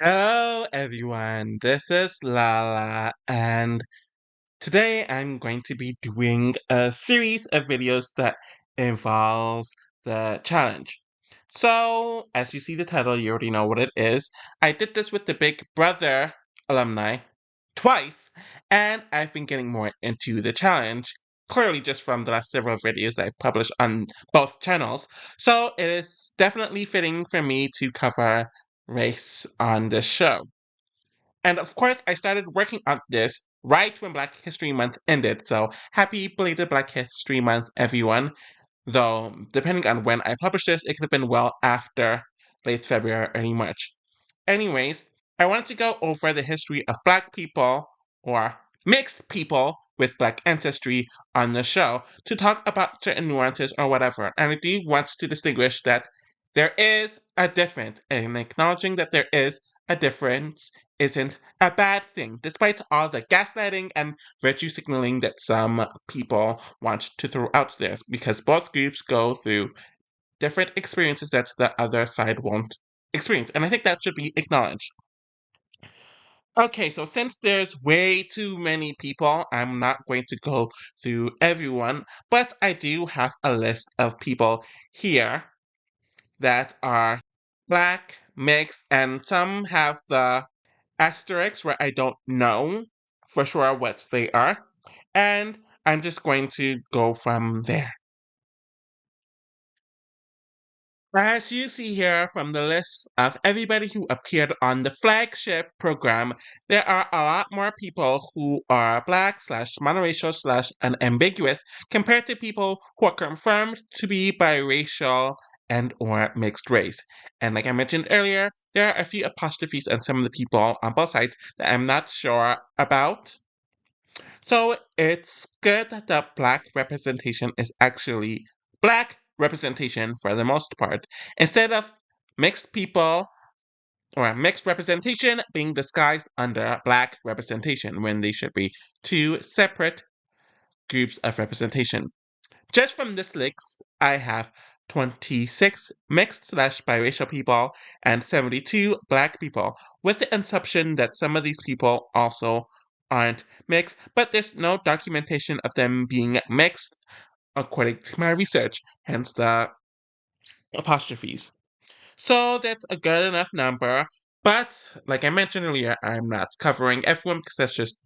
Hello everyone, this is Lala, and today I'm going to be doing a series of videos that involves the challenge. So, as you see the title, you already know what it is. I did this with the Big Brother alumni twice, and I've been getting more into the challenge, clearly just from the last several videos that I've published on both channels. So, it is definitely fitting for me to cover race on this show. And of course, I started working on this right when Black History Month ended, so happy belated Black History Month, everyone. Though, depending on when I publish this, it could have been well after late February, early March. Anyways, I wanted to go over the history of Black people, or mixed people with Black ancestry on the show to talk about certain nuances or whatever. And I do want to distinguish that there is a difference, and acknowledging that there is a difference isn't a bad thing, despite all the gaslighting and virtue signaling that some people want to throw out there, because both groups go through different experiences that the other side won't experience. And I think that should be acknowledged. Okay, so since there's way too many people, I'm not going to go through everyone, but I do have a list of people here that are Black, mixed, and some have the asterisks where I don't know for sure what they are. And I'm just going to go from there. As you see here from the list of everybody who appeared on the flagship program, there are a lot more people who are Black slash monoracial slash unambiguous compared to people who are confirmed to be biracial and or mixed race. And like I mentioned earlier, there are a few apostrophes on some of the people on both sides that I'm not sure about. So it's good that the Black representation is actually Black representation for the most part, instead of mixed people or mixed representation being disguised under Black representation when they should be two separate groups of representation. Just from this list, I have 26 mixed slash biracial people and 72 Black people, with the assumption that some of these people also aren't mixed, but there's no documentation of them being mixed according to my research, hence the apostrophes. So that's a good enough number, but like I mentioned earlier, I'm not covering everyone because that's just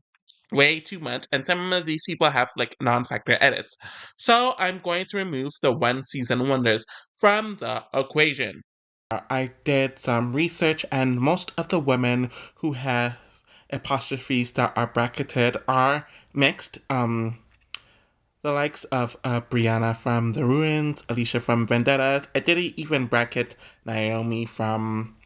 way too much, and some of these people have like non-factor edits. So I'm going to remove the one season wonders from the equation. I did some research, and most of the women who have apostrophes that are bracketed are mixed. The likes of Brianna from The Ruins, Alicia from Vendettas. I didn't even bracket Naomi from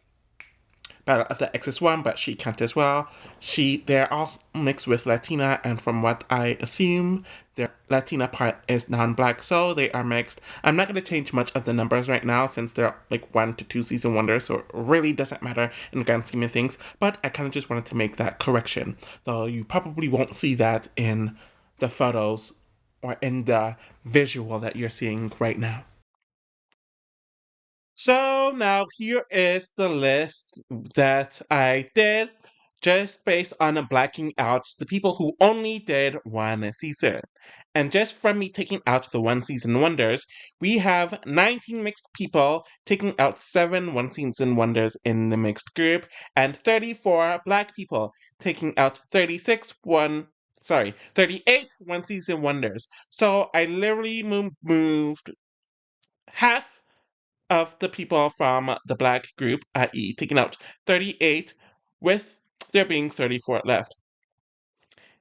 Battle of the Exes one, but she can't as well. They're all mixed with Latina, and from what I assume, their Latina part is non-black, so they are mixed. I'm not going to change much of the numbers right now since they're like 1 to 2 season wonders, so it really doesn't matter in the grand scheme of things. But I kind of just wanted to make that correction, though you probably won't see that in the photos or in the visual that you're seeing right now. So now here is the list that I did just based on blacking out the people who only did one season. And just from me taking out the one season wonders, we have 19 mixed people taking out 7 one season wonders in the mixed group, and 34 black people taking out 38 one season wonders. So I literally moved half of the people from the black group, i.e., taking out 38, with there being 34 left.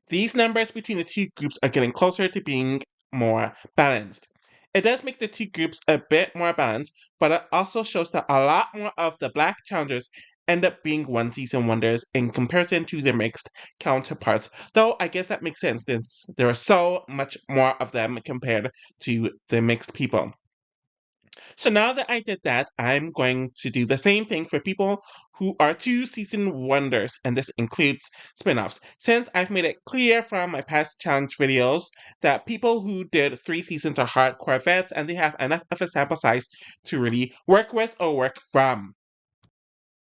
These numbers between the two groups are getting closer to being more balanced. It does make the two groups a bit more balanced, but it also shows that a lot more of the black challengers end up being one season wonders in comparison to their mixed counterparts. Though I guess that makes sense since there are so much more of them compared to the mixed people. So now that I did that, I'm going to do the same thing for people who are 2 season wonders, and this includes spin-offs. Since I've made it clear from my past challenge videos that people who did 3 seasons are hardcore vets and they have enough of a sample size to really work with or work from.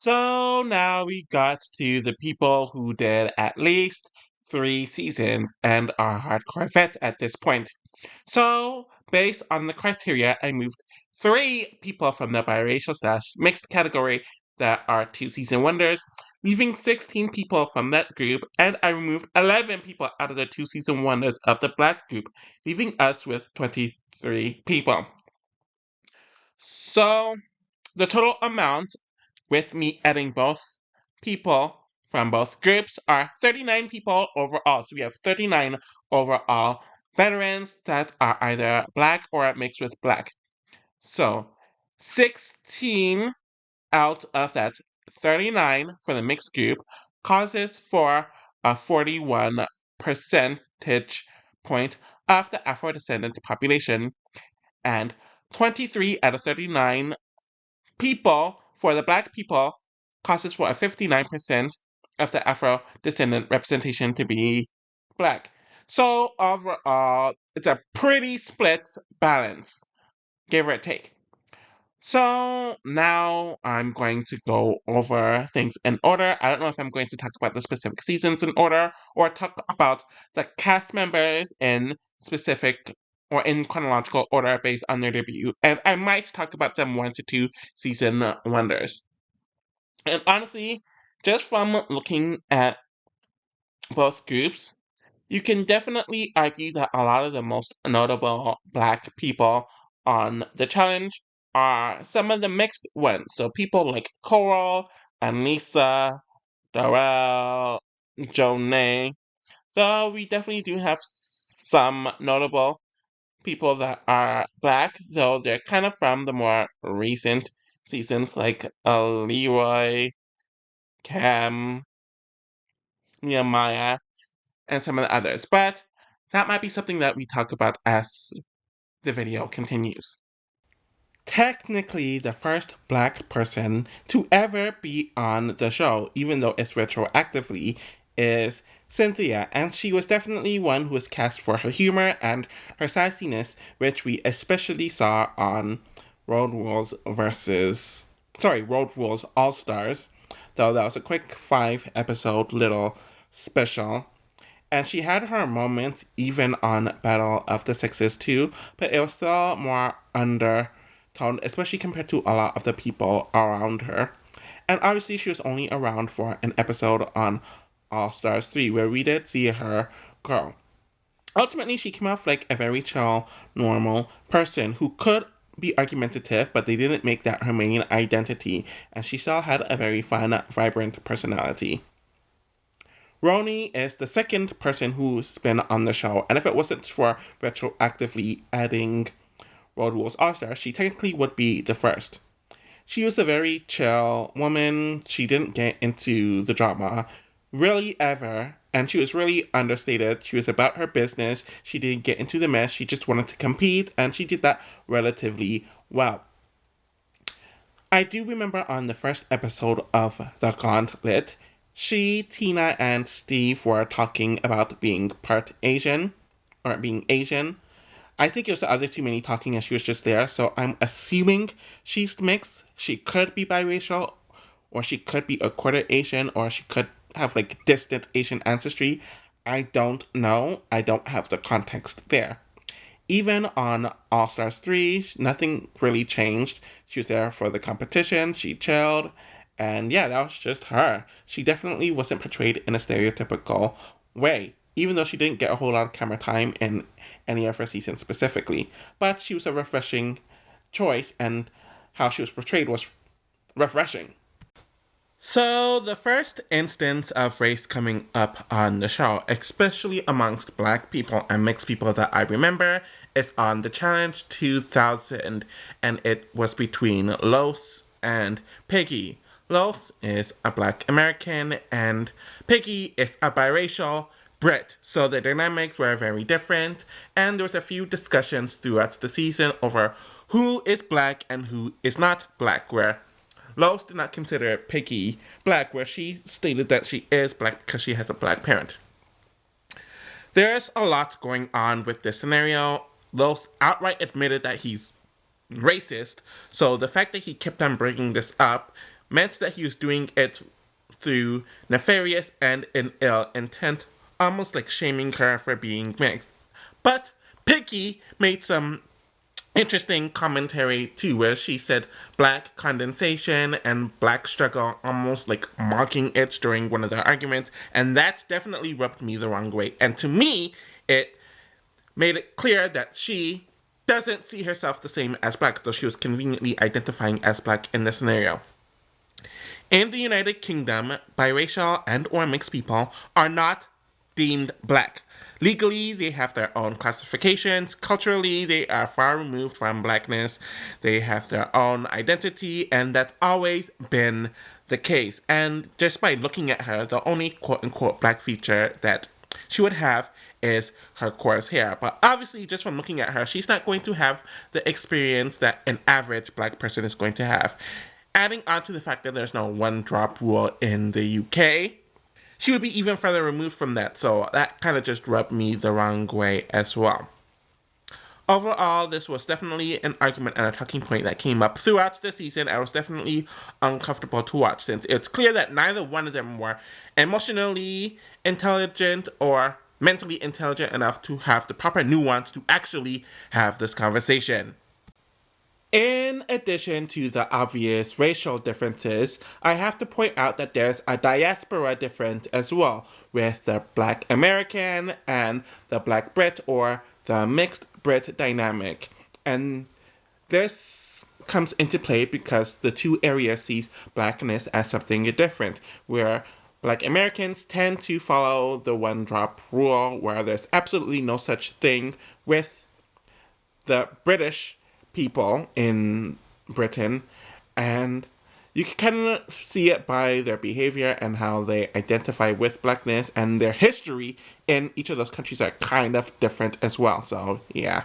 So now we got to the people who did at least 3 seasons and are hardcore vets at this point. So, based on the criteria, I moved 3 people from the biracial slash mixed category that are 2 season wonders, leaving 16 people from that group, and I removed 11 people out of the 2 season wonders of the black group, leaving us with 23 people. So, the total amount, with me adding both people from both groups, are 39 people overall. So we have 39 overall veterans that are either black or mixed with black. So 16 out of that 39 for the mixed group causes for a 41 percentage point of the Afro-descendant population, and 23 out of 39 people for the black people causes for a 59% of the Afro-descendant representation to be black. So overall, it's a pretty split balance, give or take. So now I'm going to go over things in order. I don't know if I'm going to talk about the specific seasons in order or talk about the cast members in specific or in chronological order based on their debut. And I might talk about them 1 to 2 season wonders. And honestly, just from looking at both groups, you can definitely argue that a lot of the most notable black people on the challenge are some of the mixed ones. So people like Coral, Aneesa, Darrell, Jonna. So we definitely do have some notable people that are black, though they're kind of from the more recent seasons, like Leroy, Kam, Nehemiah, and some of the others. But that might be something that we talk about as the video continues. Technically, the first black person to ever be on the show, even though it's retroactively, is Cynthia, and she was definitely one who was cast for her humor and her sassiness, which we especially saw on Road Rules All Stars, though that was a quick 5-episode little special. And she had her moments even on Battle of the Sexes too, but it was still more undertoned, especially compared to a lot of the people around her. And obviously, she was only around for an episode on All Stars 3, where we did see her grow. Ultimately, she came off like a very chill, normal person who could be argumentative, but they didn't make that her main identity, and she still had a very fun, vibrant personality. Roni is the second person who's been on the show, and if it wasn't for retroactively adding Road Rules All Stars, she technically would be the first. She was a very chill woman. She didn't get into the drama really ever, and she was really understated. She was about her business. She didn't get into the mess. She just wanted to compete, and she did that relatively well. I do remember on the first episode of The Gauntlet, she, Tina, and Steve were talking about being part Asian, or being Asian. I think it was the other two mainly talking and she was just there, so I'm assuming she's mixed. She could be biracial, or she could be a quarter Asian, or she could have like distant Asian ancestry. I don't know. I don't have the context there. Even on All Stars 3, nothing really changed. She was there for the competition, she chilled, and yeah, that was just her. She definitely wasn't portrayed in a stereotypical way, even though she didn't get a whole lot of camera time in any of her seasons specifically. But she was a refreshing choice, and how she was portrayed was refreshing. So, the first instance of race coming up on the show, especially amongst black people and mixed people that I remember, is on the Challenge 2000, and it was between Los and Piggy. Los is a black American, and Piggy is a biracial Brit, so the dynamics were very different, and there was a few discussions throughout the season over who is black and who is not black, where Lois did not consider Piggy black, where she stated that she is black because she has a black parent. There's a lot going on with this scenario. Lois outright admitted that he's racist, so the fact that he kept on bringing this up meant that he was doing it through nefarious and an ill intent, almost like shaming her for being mixed. But Piggy made some interesting commentary too, where she said black condensation and black struggle, almost like mocking it during one of their arguments, and that definitely rubbed me the wrong way. And to me, it made it clear that she doesn't see herself the same as black, though she was conveniently identifying as black in this scenario. In the United Kingdom, biracial and or mixed people are not deemed black. Legally, they have their own classifications. Culturally, they are far removed from blackness. They have their own identity, and that's always been the case. And just by looking at her, the only quote-unquote black feature that she would have is her coarse hair. But obviously, just from looking at her, she's not going to have the experience that an average black person is going to have. Adding on to the fact that there's no one-drop rule in the UK, she would be even further removed from that, so that kind of just rubbed me the wrong way as well. Overall, this was definitely an argument and a talking point that came up throughout the season. I was definitely uncomfortable to watch, since it's clear that neither one of them were emotionally intelligent or mentally intelligent enough to have the proper nuance to actually have this conversation. In addition to the obvious racial differences, I have to point out that there's a diaspora difference as well, with the Black American and the Black Brit or the mixed Brit dynamic. And this comes into play because the two areas sees blackness as something different, where Black Americans tend to follow the one-drop rule, where there's absolutely no such thing with the British people in Britain, and you can kind of see it by their behavior and how they identify with blackness, and their history in each of those countries are kind of different as well. So yeah.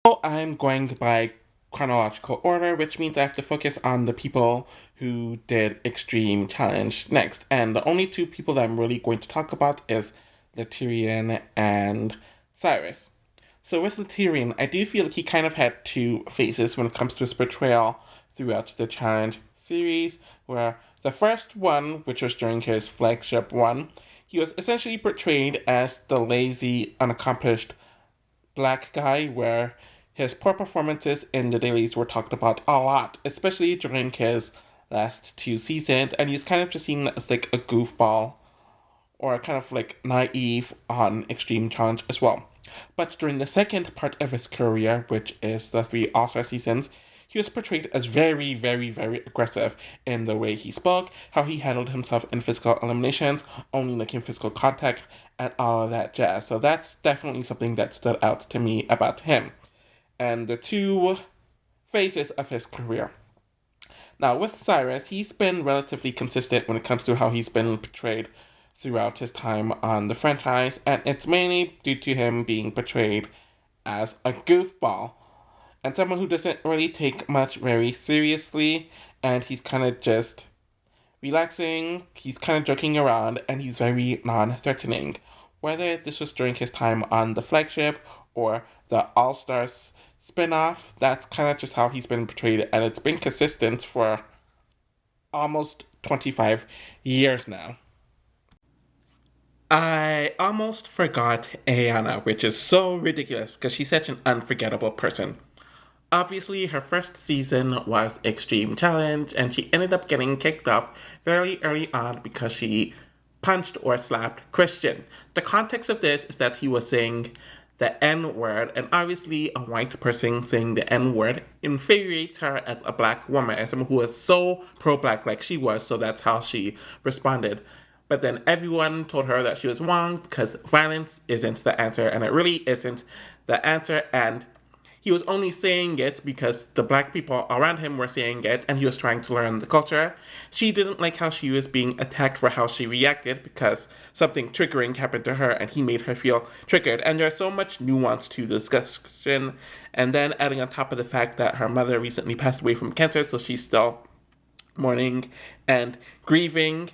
So I'm going by chronological order, which means I have to focus on the people who did Extreme Challenge next. And the only two people that I'm really going to talk about is Laterrian and Syrus. So with Laterrian, I do feel like he kind of had two phases when it comes to his portrayal throughout the challenge series, where the first one, which was during his flagship one, he was essentially portrayed as the lazy, unaccomplished black guy, where his poor performances in the dailies were talked about a lot, especially during his last two seasons, and he's kind of just seen as like a goofball or kind of like naive on Extreme Challenge as well. But during the second part of his career, which is the 3 All-Star seasons, he was portrayed as very, very, very aggressive in the way he spoke, how he handled himself in physical eliminations, only making physical contact, and all of that jazz. So that's definitely something that stood out to me about him. And the two phases of his career. Now, with Syrus, he's been relatively consistent when it comes to how he's been portrayed throughout his time on the franchise, and it's mainly due to him being portrayed as a goofball and someone who doesn't really take much very seriously, and he's kind of just relaxing, he's kind of joking around, and he's very non-threatening. Whether this was during his time on the flagship or the All-Stars spin-off, that's kind of just how he's been portrayed, and it's been consistent for almost 25 years now. I almost forgot Ayanna, which is so ridiculous because she's such an unforgettable person. Obviously, her first season was Extreme Challenge, and she ended up getting kicked off very early on because she punched or slapped Christian. The context of this is that he was saying the N word, and obviously, a white person saying the N word infuriates her as a black woman, as someone who is so pro black like she was, so that's how she responded. But then everyone told her that she was wrong because violence isn't the answer, and it really isn't the answer, and he was only saying it because the black people around him were saying it, and he was trying to learn the culture. She didn't like how she was being attacked for how she reacted because something triggering happened to her, and he made her feel triggered. And there's so much nuance to the discussion, and then adding on top of the fact that her mother recently passed away from cancer, so she's still mourning and grieving.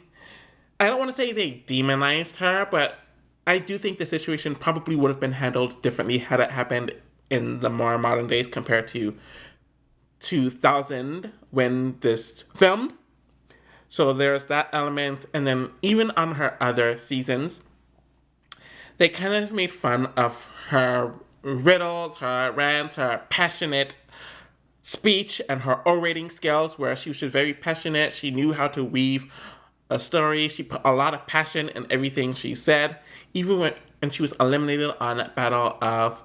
I don't want to say they demonized her, but I do think the situation probably would have been handled differently had it happened in the more modern days compared to 2000 when this filmed. So there's that element. And then even on her other seasons, they kind of made fun of her riddles, her rants, her passionate speech, and her orating skills, where she was just very passionate. She knew how to weave a story. She put a lot of passion in everything she said. Even when she was eliminated on Battle of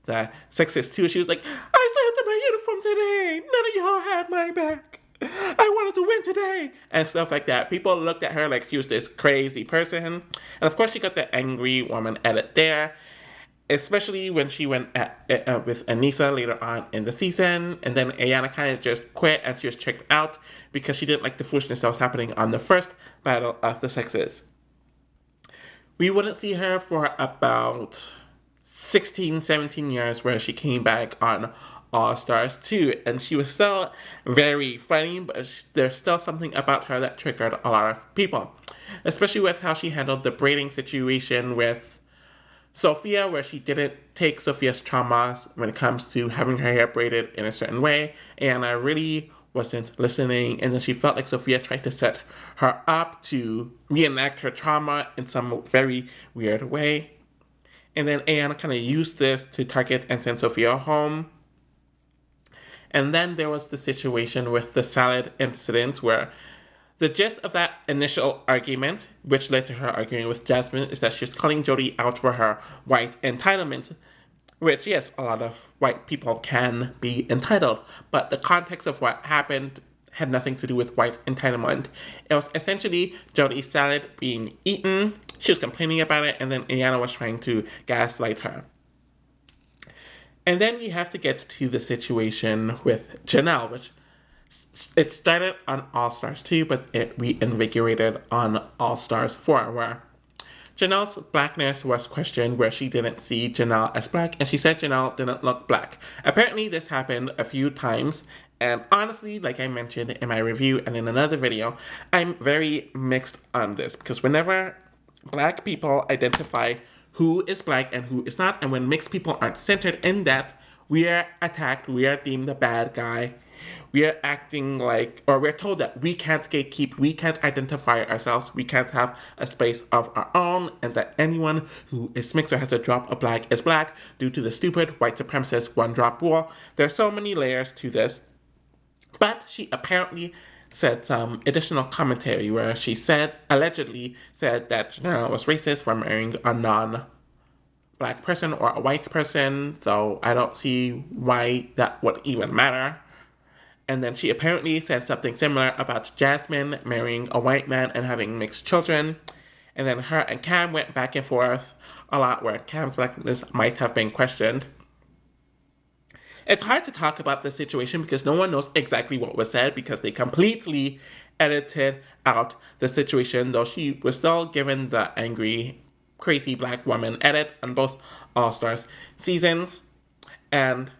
the Sexes too, she was like, I slammed in my uniform today. None of y'all had my back. I wanted to win today. And stuff like that. People looked at her like she was this crazy person. And of course, she got the angry woman edit there. Especially when she went with Aneesa later on in the season. And then Ayanna kind of just quit and she was checked out because she didn't like the foolishness that was happening on the first Battle of the Sexes. We wouldn't see her for about 16, 17 years where she came back on All Stars 2. And she was still very funny, but there's still something about her that triggered a lot of people. Especially with how she handled the braiding situation with Sophia, where she didn't take Sophia's traumas when it comes to having her hair braided in a certain way, and I really wasn't listening, and then she felt like Sophia tried to set her up to reenact her trauma in some very weird way. And then Ayanna kind of used this to target and send Sophia home. And then there was the situation with the salad incident where the gist of that initial argument, which led to her arguing with Jasmine, is that she was calling Jody out for her white entitlement, which, yes, a lot of white people can be entitled, but the context of what happened had nothing to do with white entitlement. It was essentially Jody's salad being eaten, she was complaining about it, and then Ayanna was trying to gaslight her. And then we have to get to the situation with Janelle, which it started on All Stars 2, but it reinvigorated on All Stars 4, where Janelle's blackness was questioned, where she didn't see Janelle as black, and she said Janelle didn't look black. Apparently, this happened a few times, and honestly, like I mentioned in my review and in another video, I'm very mixed on this, because whenever black people identify who is black and who is not, and when mixed people aren't centered in that, we are attacked, we are deemed the bad guy. We are acting like, or we're told that we can't gatekeep, we can't identify ourselves, we can't have a space of our own, and that anyone who is mixed or has a drop of black is black due to the stupid white supremacist one drop rule. There's so many layers to this. But she apparently said some additional commentary where she allegedly said that Janelle was racist for marrying a non-black person or a white person, though I don't see why that would even matter. And then she apparently said something similar about Jasmine marrying a white man and having mixed children. And then her and Kam went back and forth a lot, where Kam's blackness might have been questioned. It's hard to talk about this situation because no one knows exactly what was said, because they completely edited out the situation, though she was still given the angry, crazy black woman edit on both All Stars seasons. And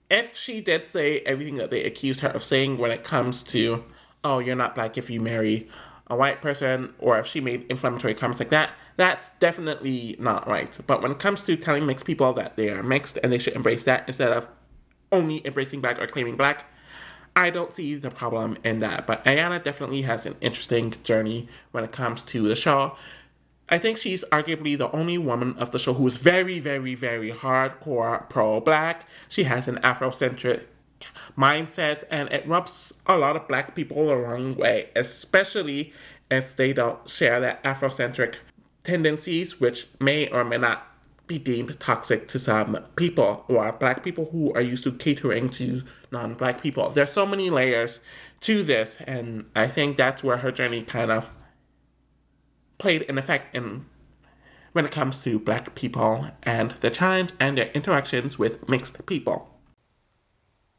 if she did say everything that they accused her of saying when it comes to, oh, you're not black if you marry a white person, or if she made inflammatory comments like that, that's definitely not right. But when it comes to telling mixed people that they are mixed and they should embrace that instead of only embracing black or claiming black, I don't see the problem in that. But Ayanna definitely has an interesting journey when it comes to the show. I think she's arguably the only woman of the show who is very, very, very hardcore pro-black. She has an Afrocentric mindset, and it rubs a lot of black people the wrong way, especially if they don't share that Afrocentric tendencies, which may or may not be deemed toxic to some people, or black people who are used to catering to non-black people. There's so many layers to this, and I think that's where her journey kind of played an effect in when it comes to black people and the challenge and their interactions with mixed people.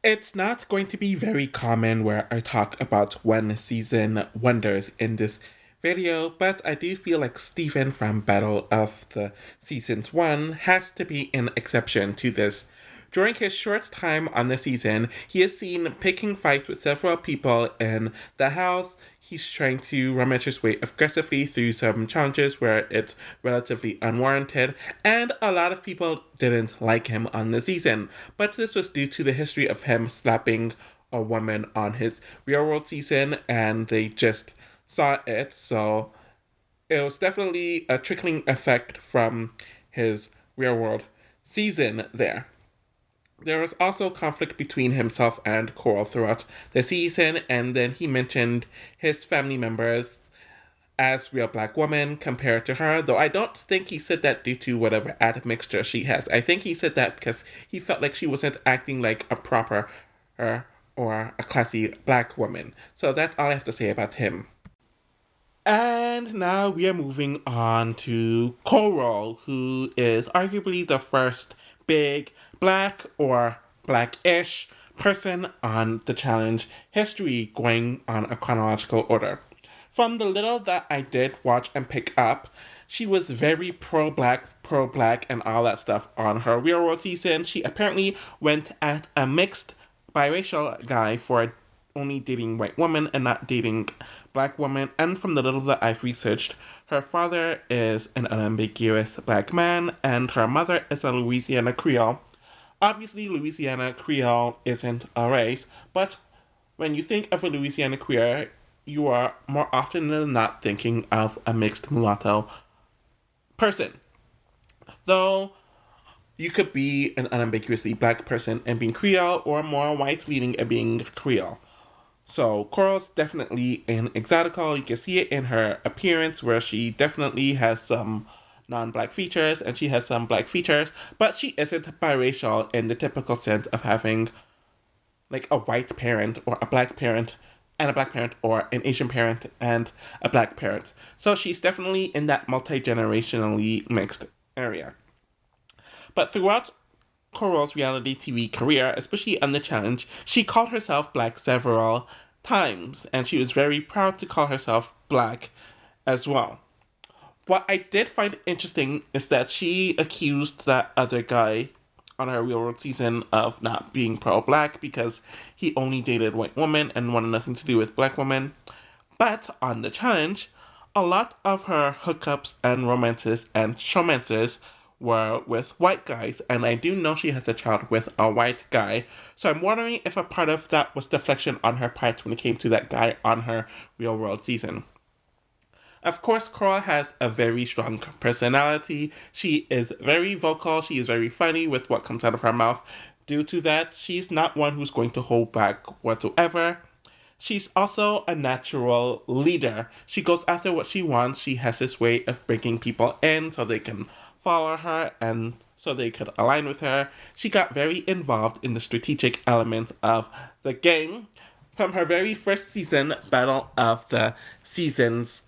It's not going to be very common where I talk about one season wonders in this video, but I do feel like Stephen from Battle of the Seasons 1 has to be an exception to this During his short time on the season, he is seen picking fights with several people in the house. He's trying to rummage his way aggressively through some challenges where it's relatively unwarranted, and a lot of people didn't like him on the season. But this was due to the history of him slapping a woman on his Real World season, and they just saw it, so it was definitely a trickling effect from his Real World season there. There was also conflict between himself and Coral throughout the season, and then he mentioned his family members as real black women compared to her, though I don't think he said that due to whatever admixture she has. I think he said that because he felt like she wasn't acting like a proper or a classy black woman. So that's all I have to say about him. And now we are moving on to Coral, who is arguably the first big black or blackish person on the challenge history, going on a chronological order. From the little that I did watch and pick up, she was very pro black, and all that stuff on her Real World season. She apparently went at a mixed biracial guy for only dating white women and not dating black women. And from the little that I've researched, her father is an unambiguous black man and her mother is a Louisiana Creole. Obviously, Louisiana Creole isn't a race, but when you think of a Louisiana Creole, you are more often than not thinking of a mixed mulatto person. Though you could be an unambiguously black person and being Creole, or more white leaning and being Creole. So Coral's definitely an exotical. You can see it in her appearance, where she definitely has some non-black features and she has some black features, but she isn't biracial in the typical sense of having like a white parent or a black parent and a black parent, or an Asian parent and a black parent. So she's definitely in that multi-generationally mixed area. But throughout Coral's reality TV career, especially on the challenge, she called herself black several times, and she was very proud to call herself black as well. What I did find interesting is that she accused that other guy on her Real World season of not being pro-black because he only dated white women and wanted nothing to do with black women. But on the challenge, a lot of her hookups and romances and showmances were with white guys, and I do know she has a child with a white guy. So I'm wondering if a part of that was deflection on her part when it came to that guy on her Real World season. Of course, Coral has a very strong personality. She is very vocal. She is very funny with what comes out of her mouth. Due to that, she's not one who's going to hold back whatsoever. She's also a natural leader. She goes after what she wants. She has this way of bringing people in so they can follow her and so they could align with her. She got very involved in the strategic elements of the game. From her very first season, Battle of the Seasons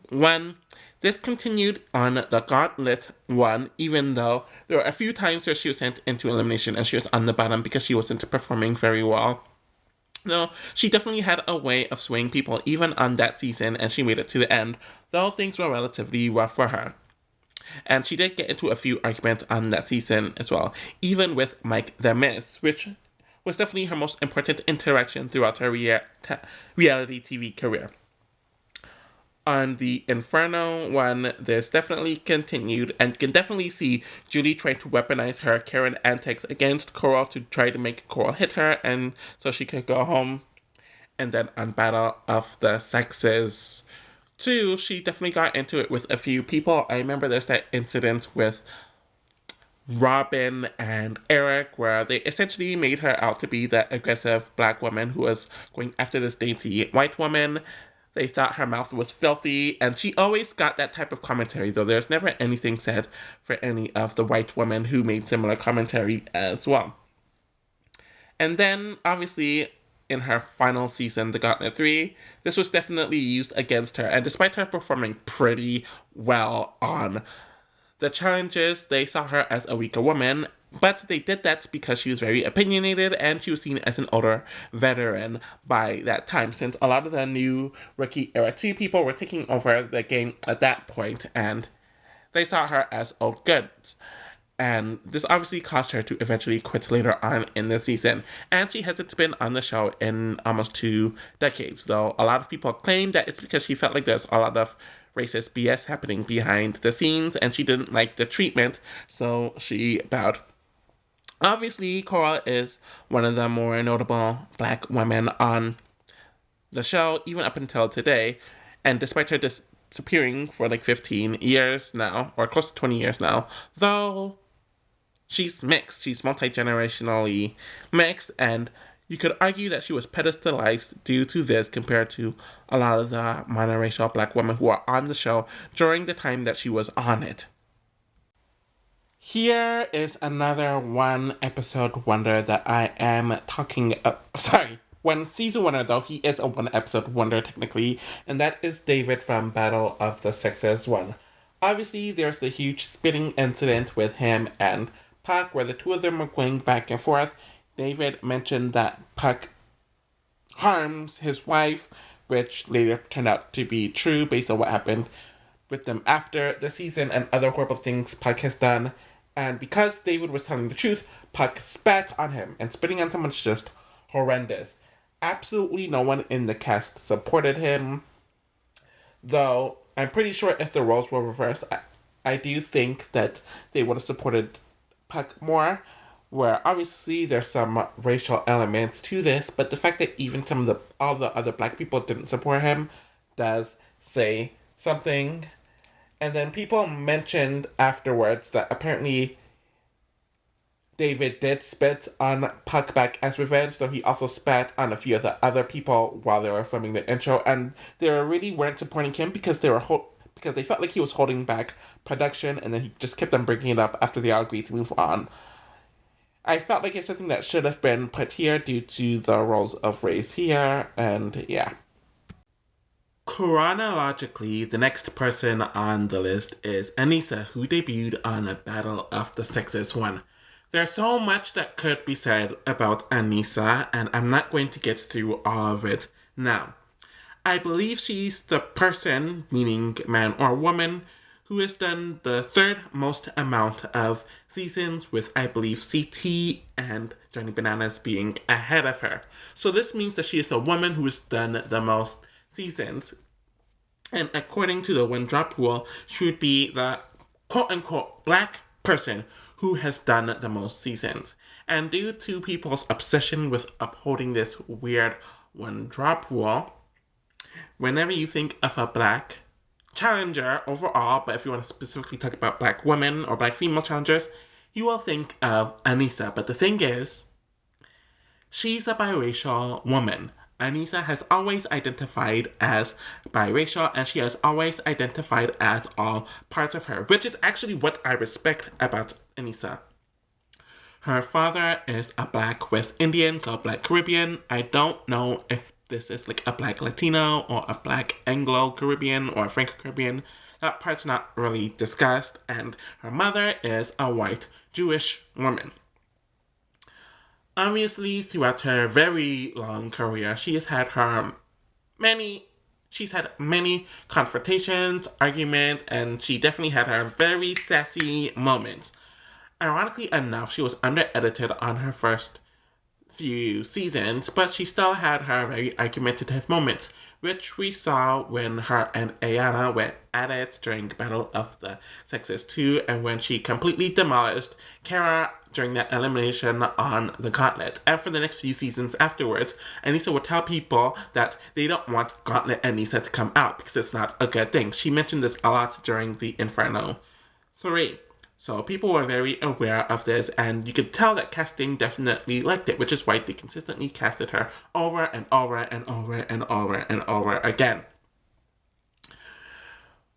1, this continued on the Gauntlet 1, even though there were a few times where she was sent into elimination and she was on the bottom because she wasn't performing very well. No, she definitely had a way of swaying people even on that season, and she made it to the end, though things were relatively rough for her. And she did get into a few arguments on that season as well, even with Mike the Miz, which was definitely her most important interaction throughout her reality TV career. On the Inferno one, this definitely continued, and can definitely see Julie trying to weaponize her Karen antics against Coral to try to make Coral hit her, and so she could go home. And then on Battle of the Sexes 2, she definitely got into it with a few people. I remember there's that incident with Robin and Eric, where they essentially made her out to be that aggressive black woman who was going after this dainty white woman. They thought her mouth was filthy, and she always got that type of commentary, though there's never anything said for any of the white women who made similar commentary as well. And then, obviously, in her final season, The Gauntlet 3, this was definitely used against her, and despite her performing pretty well on the challenges, they saw her as a weaker woman, but they did that because she was very opinionated and she was seen as an older veteran by that time, since a lot of the new Rookie Era 2 people were taking over the game at that point, and they saw her as old goods. And this obviously caused her to eventually quit later on in the season. And she hasn't been on the show in almost 2 decades, though a lot of people claim that it's because she felt like there's a lot of racist BS happening behind the scenes and she didn't like the treatment, so she bowed. Obviously, Cora is one of the more notable black women on the show, even up until today. And despite her disappearing for like 15 years now, or close to 20 years now, though she's mixed. She's multi-generationally mixed, and you could argue that she was pedestalized due to this compared to a lot of the monoracial black women who are on the show during the time that she was on it. Here is another one episode wonder that I am talking sorry, one season wonder, though he is a one episode wonder technically, and that is David from Battle of the Sexes 1. Obviously, there's the huge spitting incident with him and Puck where the two of them are going back and forth. David mentioned that Puck harms his wife, which later turned out to be true based on what happened with them after the season and other horrible things Puck has done. And because David was telling the truth, Puck spat on him, and spitting on someone's just horrendous. Absolutely no one in the cast supported him, though I'm pretty sure if the roles were reversed, I do think that they would have supported Puck more, where obviously there's some racial elements to this, but the fact that even all the other black people didn't support him does say something. And then people mentioned afterwards that apparently David did spit on Puck back as revenge, though he also spat on a few of the other people while they were filming the intro, and they really weren't supporting him because because they felt like he was holding back production, and then he just kept on bringing it up after they all agreed to move on. I felt like it's something that should have been put here due to the roles of race here, and yeah. Chronologically, the next person on the list is Aneesa, who debuted on a Battle of the Sexes 1. There's so much that could be said about Aneesa, and I'm not going to get through all of it now. I believe she's the person, meaning man or woman, who has done the third most amount of seasons, with I believe CT and Johnny Bananas being ahead of her. So this means that she is the woman who has done the most seasons. And according to the one drop rule, she would be the quote unquote black person who has done the most seasons. And due to people's obsession with upholding this weird one drop rule, whenever you think of a black challenger overall, but if you want to specifically talk about black women or black female challengers, you will think of Aneesa. But the thing is, she's a biracial woman. Aneesa has always identified as biracial, and she has always identified as all parts of her, which is actually what I respect about Aneesa. Her father is a black West Indian, so black Caribbean. I don't know if this is like a black Latino or a black Anglo-Caribbean or Franco-Caribbean. That part's not really discussed. And her mother is a white Jewish woman. Obviously, throughout her very long career, she's had many confrontations, arguments, and she definitely had her very sassy moments. Ironically enough, she was under-edited on her first few seasons, but she still had her very argumentative moments, which we saw when her and Ayanna went at it during Battle of the Sexes 2, and when she completely demolished Kara during that elimination on the Gauntlet. And for the next few seasons afterwards, Aneesa would tell people that they don't want Gauntlet Aneesa to come out because it's not a good thing. She mentioned this a lot during the Inferno 3. So people were very aware of this, and you could tell that casting definitely liked it, which is why they consistently casted her over and over and over and over and over again.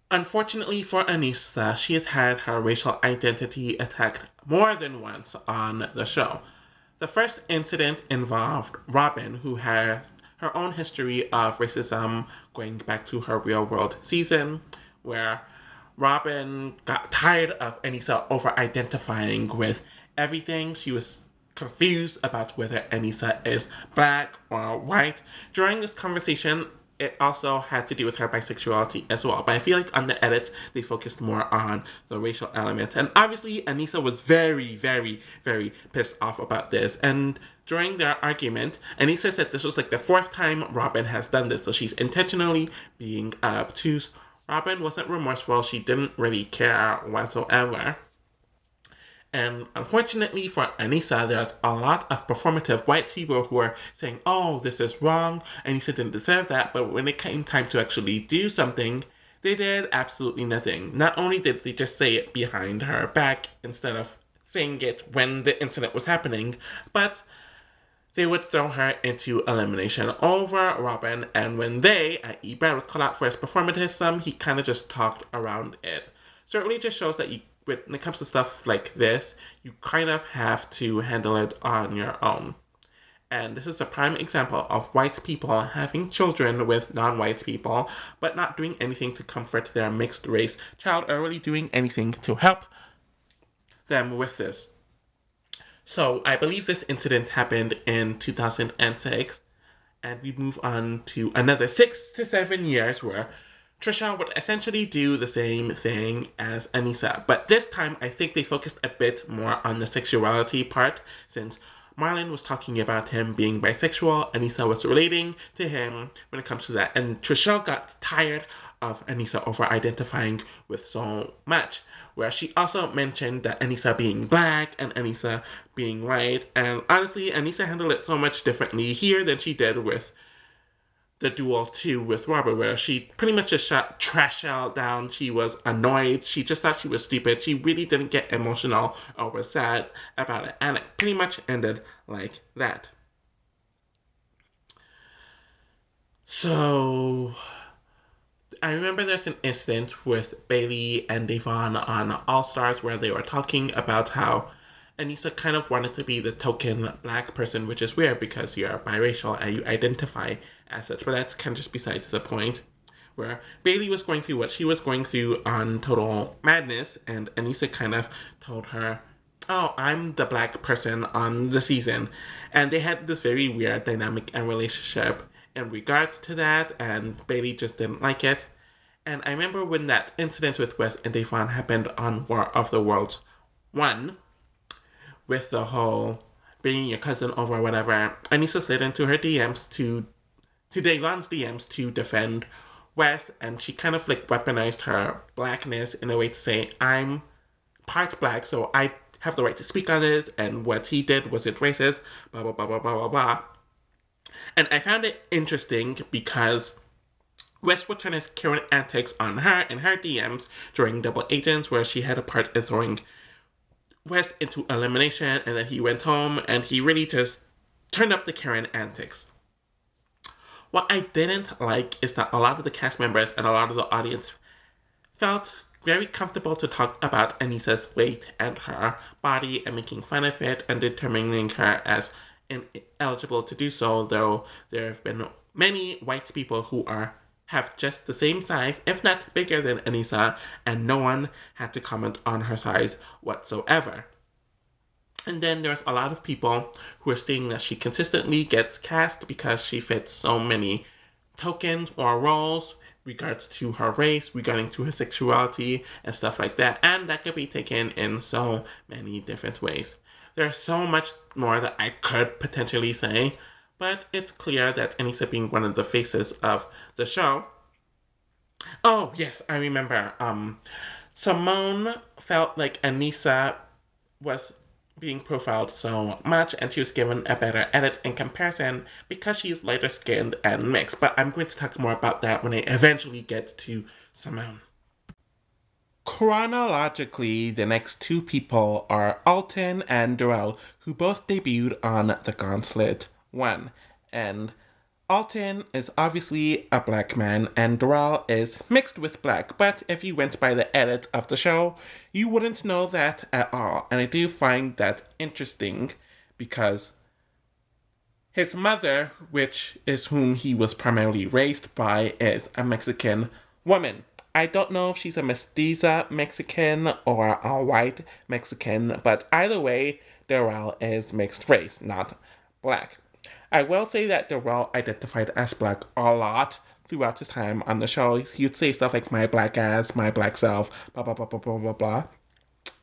Unfortunately for Aneesa, she has had her racial identity attacked more than once on the show. The first incident involved Robin, who has her own history of racism going back to her Real World season, where Robin got tired of Aneesa over-identifying with everything. She was confused about whether Aneesa is black or white. During this conversation, it also had to do with her bisexuality as well. But I feel like on the edits, they focused more on the racial element. And obviously, Aneesa was very, very, very pissed off about this. And during their argument, Aneesa said this was like the fourth time Robyn has done this. So she's intentionally being obtuse. Robyn wasn't remorseful. She didn't really care whatsoever. And unfortunately for Aneesa, there's a lot of performative white people who are saying, oh, this is wrong, Aneesa didn't deserve that, but when it came time to actually do something, they did absolutely nothing. Not only did they just say it behind her back instead of saying it when the incident was happening, but they would throw her into elimination over Robyn, and when they, i.e. Brad, was called out for his performatism, he kind of just talked around it. So it really just shows that when it comes to stuff like this, you kind of have to handle it on your own. And this is a prime example of white people having children with non-white people, but not doing anything to comfort their mixed race child or really doing anything to help them with this. So I believe this incident happened in 2006, and we move on to another 6 to 7 years where Trisha would essentially do the same thing as Aneesa, but this time I think they focused a bit more on the sexuality part, since Marlon was talking about him being bisexual, Aneesa was relating to him when it comes to that, and Trisha got tired of Aneesa over-identifying with so much, where she also mentioned that Aneesa being black and Aneesa being white, and honestly, Aneesa handled it so much differently here than she did with the duel 2 with Robert, where she pretty much just shut trash out down. She was annoyed. She just thought she was stupid. She really didn't get emotional or was sad about it. And it pretty much ended like that. So I remember there's an incident with Bayleigh and Devyn on All Stars where they were talking about how Aneesa kind of wanted to be the token black person, which is weird because you're biracial and you identify as such, but that's kind of just besides the point. Where Bayleigh was going through what she was going through on Total Madness, and Aneesa kind of told her, oh, I'm the black person on the season. And they had this very weird dynamic and relationship in regards to that, and Bayleigh just didn't like it. And I remember when that incident with Wes and Devyn happened on War of the Worlds 1, with the whole bringing your cousin over or whatever, Aneesa slid into her DMs to Devon's DMs to defend Wes, and she kind of like weaponized her blackness in a way to say, I'm part black, so I have the right to speak on this, and what he did wasn't racist, blah, blah, blah, blah, blah, blah, blah. And I found it interesting because Wes would turn his current antics on her in her DMs during Double Agents, where she had a part in throwing Wes into elimination, and then he went home and he really just turned up the Karen antics. What I didn't like is that a lot of the cast members and a lot of the audience felt very comfortable to talk about Aneesa's weight and her body and making fun of it and determining her as ineligible to do so, though there have been many white people who have just the same size, if not bigger than Aneesa, and no one had to comment on her size whatsoever. And then there's a lot of people who are saying that she consistently gets cast because she fits so many tokens or roles regards to her race, regarding to her sexuality, and stuff like that. And that could be taken in so many different ways. There's so much more that I could potentially say, but it's clear that Aneesa being one of the faces of the show. Oh, yes, I remember. Simone felt like Aneesa was being profiled so much, and she was given a better edit in comparison because she's lighter skinned and mixed. But I'm going to talk more about that when I eventually get to Simone. Chronologically, the next two people are Alton and Darrell, who both debuted on The Gauntlet 1. And Alton is obviously a black man, and Darrell is mixed with black, but if you went by the edit of the show, you wouldn't know that at all. And I do find that interesting because his mother, which is whom he was primarily raised by, is a Mexican woman. I don't know if she's a mestiza Mexican or a white Mexican, but either way, Darrell is mixed race, not black. I will say that Darrell identified as black a lot throughout his time on the show. He'd say stuff like my black ass, my black self, blah, blah, blah, blah, blah, blah, blah.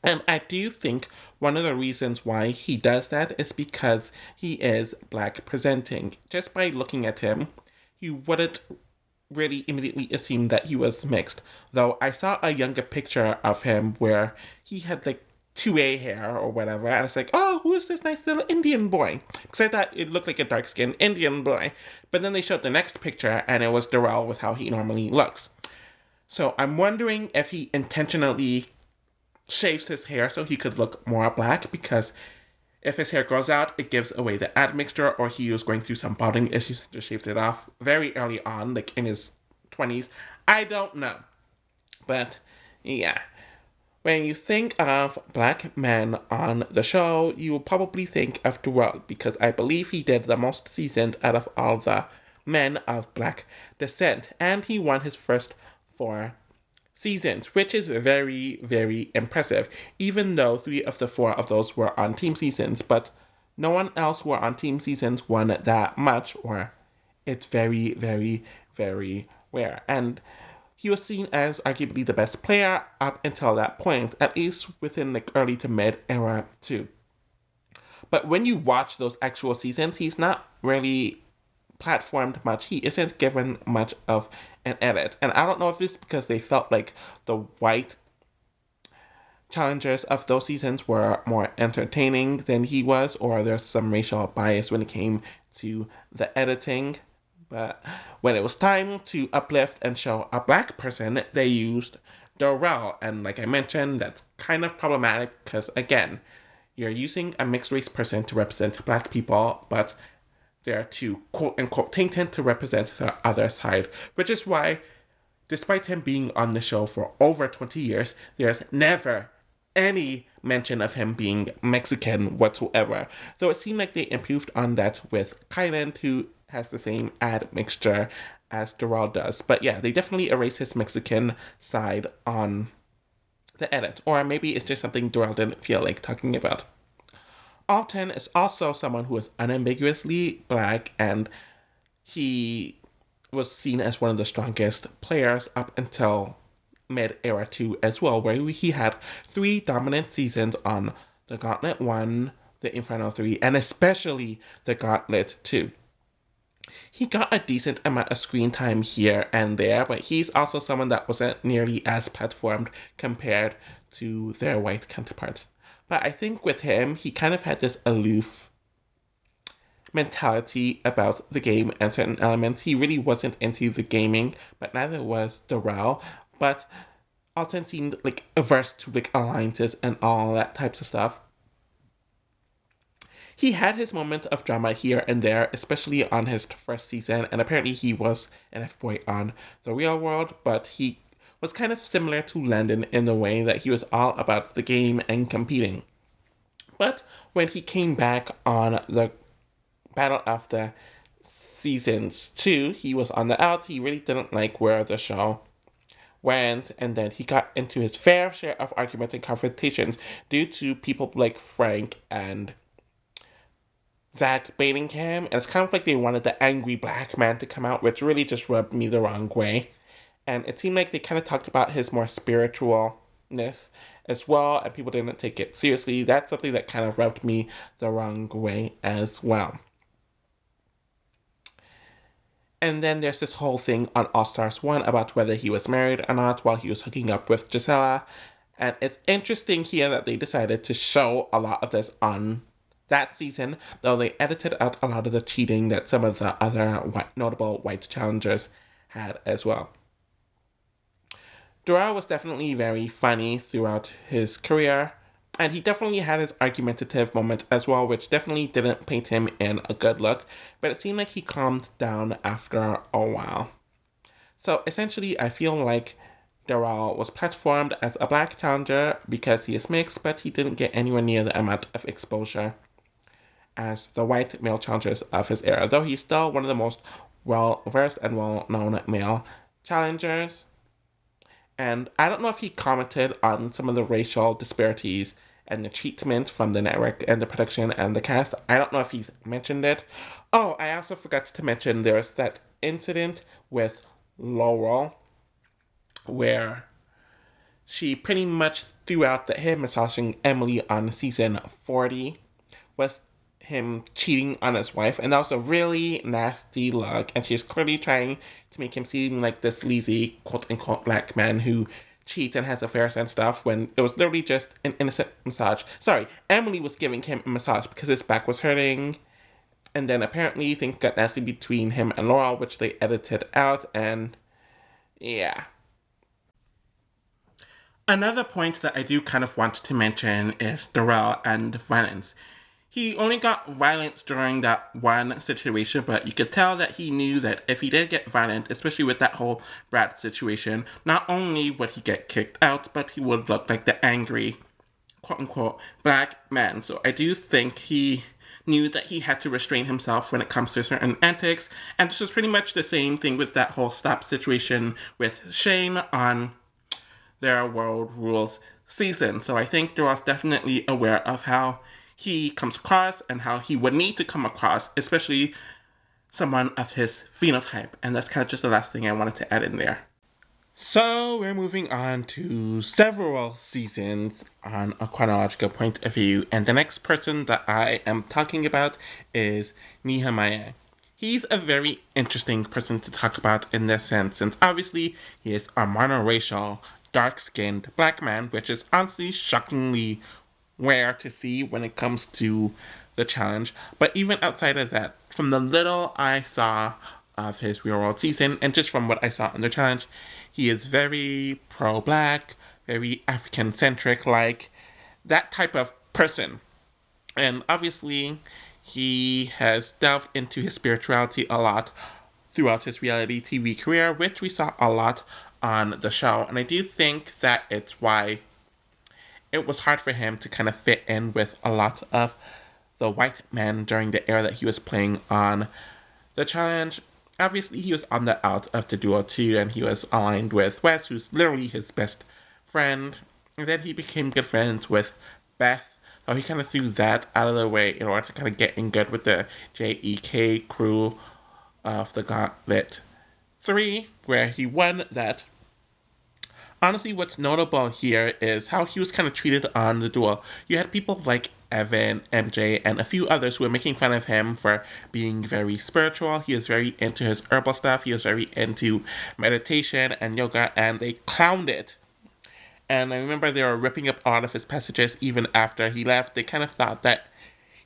And I do think one of the reasons why he does that is because he is black presenting. Just by looking at him, you wouldn't really immediately assume that he was mixed. Though I saw a younger picture of him where he had like 2A hair or whatever, and it's like, oh, who is this nice little Indian boy? Because I thought it looked like a dark-skinned Indian boy. But then they showed the next picture, and it was Darrell with how he normally looks. So I'm wondering if he intentionally shaves his hair so he could look more black, because if his hair grows out, it gives away the admixture, or he was going through some balding issues and just shaved it off very early on, like in his 20s. I don't know. But, yeah. When you think of black men on the show, you will probably think of Darrell, because I believe he did the most seasons out of all the men of black descent, and he won his first 4 seasons, which is very, very impressive, even though 3 of the 4 of those were on team seasons, but no one else who were on team seasons won that much, or it's very, very, very rare. And he was seen as arguably the best player up until that point, at least within like early to mid era too. But when you watch those actual seasons, he's not really platformed much. He isn't given much of an edit. And I don't know if it's because they felt like the white challengers of those seasons were more entertaining than he was, or there's some racial bias when it came to the editing. But when it was time to uplift and show a black person, they used Darrell. And like I mentioned, that's kind of problematic because, again, you're using a mixed race person to represent black people, but they're too quote-unquote tainted to represent the other side, which is why, despite him being on the show for over 20 years, there's never any mention of him being Mexican whatsoever. Though it seemed like they improved on that with Kyland, who has the same admixture as Darrell does. But yeah, they definitely erased his Mexican side on the edit. Or maybe it's just something Darrell didn't feel like talking about. Alton is also someone who is unambiguously black, and he was seen as one of the strongest players up until mid-era 2 as well, where he had 3 dominant seasons on the Gauntlet 1, the Inferno 3, and especially the Gauntlet 2. He got a decent amount of screen time here and there, but he's also someone that wasn't nearly as platformed compared to their white counterparts. But I think with him, he kind of had this aloof mentality about the game and certain elements. He really wasn't into the gaming, but neither was Darrell. But Alton seemed like averse to like alliances and all that types of stuff. He had his moment of drama here and there, especially on his first season, and apparently he was an F-boy on The Real World, but he was kind of similar to Landon in the way that he was all about the game and competing. But when he came back on the Battle of the Seasons 2, he was on the outs. He really didn't like where the show went, and then he got into his fair share of arguments and confrontations due to people like Frank and Zach baiting him, and it's kind of like they wanted the angry black man to come out, which really just rubbed me the wrong way. And it seemed like they kind of talked about his more spiritualness as well, and people didn't take it seriously. That's something that kind of rubbed me the wrong way as well. And then there's this whole thing on All Stars 1 about whether he was married or not while he was hooking up with Gisela. And it's interesting here that they decided to show a lot of this on that season, though they edited out a lot of the cheating that some of the other notable white challengers had as well. Darrell was definitely very funny throughout his career, and he definitely had his argumentative moment as well, which definitely didn't paint him in a good look, but it seemed like he calmed down after a while. So essentially, I feel like Darrell was platformed as a black challenger because he is mixed, but he didn't get anywhere near the amount of exposure as the white male challengers of his era, though he's still one of the most well-versed and well-known male challengers. And I don't know if he commented on some of the racial disparities and the treatment from the network and the production and the cast. I don't know if he's mentioned it. Oh, I also forgot to mention there's that incident with Laurel, where she pretty much threw out that him massaging Emily on season 40 was him cheating on his wife, and that was a really nasty look, and she's clearly trying to make him seem like this sleazy, quote-unquote, black man who cheats and has affairs and stuff, when it was literally just an innocent massage. Sorry, Emily was giving him a massage because his back was hurting, and then apparently things got nasty between him and Laurel, which they edited out, and yeah. Another point that I do kind of want to mention is Darrell and violence. He only got violence during that one situation, but you could tell that he knew that if he did get violent, especially with that whole Brad situation, not only would he get kicked out, but he would look like the angry, quote-unquote, black man. So I do think he knew that he had to restrain himself when it comes to certain antics, and this was pretty much the same thing with that whole stop situation with Shane on their World Rules season. So I think Darrell's definitely aware of how he comes across and how he would need to come across, especially someone of his phenotype. And that's kind of just the last thing I wanted to add in there. So we're moving on to several seasons on a chronological point of view. And the next person that I am talking about is Nehemiah. He's a very interesting person to talk about in this sense, since obviously he is a monoracial, dark-skinned black man, which is honestly shockingly rare to see when it comes to the challenge. But even outside of that, from the little I saw of his Real World season, and just from what I saw in the challenge, he is very pro-black, very African-centric, like that type of person. And obviously, he has delved into his spirituality a lot throughout his reality TV career, which we saw a lot on the show. And I do think that it's why it was hard for him to kind of fit in with a lot of the white men during the era that he was playing on the challenge. Obviously, he was on the out of the duo too, and he was aligned with Wes, who's literally his best friend. And then he became good friends with Beth. So he kind of threw that out of the way in order to kind of get in good with the JEK crew of the Gauntlet 3, where he won that. Honestly, what's notable here is how he was kind of treated on the duel. You had people like Evan, MJ, and a few others who were making fun of him for being very spiritual. He was very into his herbal stuff. He was very into meditation and yoga, and they clowned it. And I remember they were ripping up a lot of his passages even after he left. They kind of thought that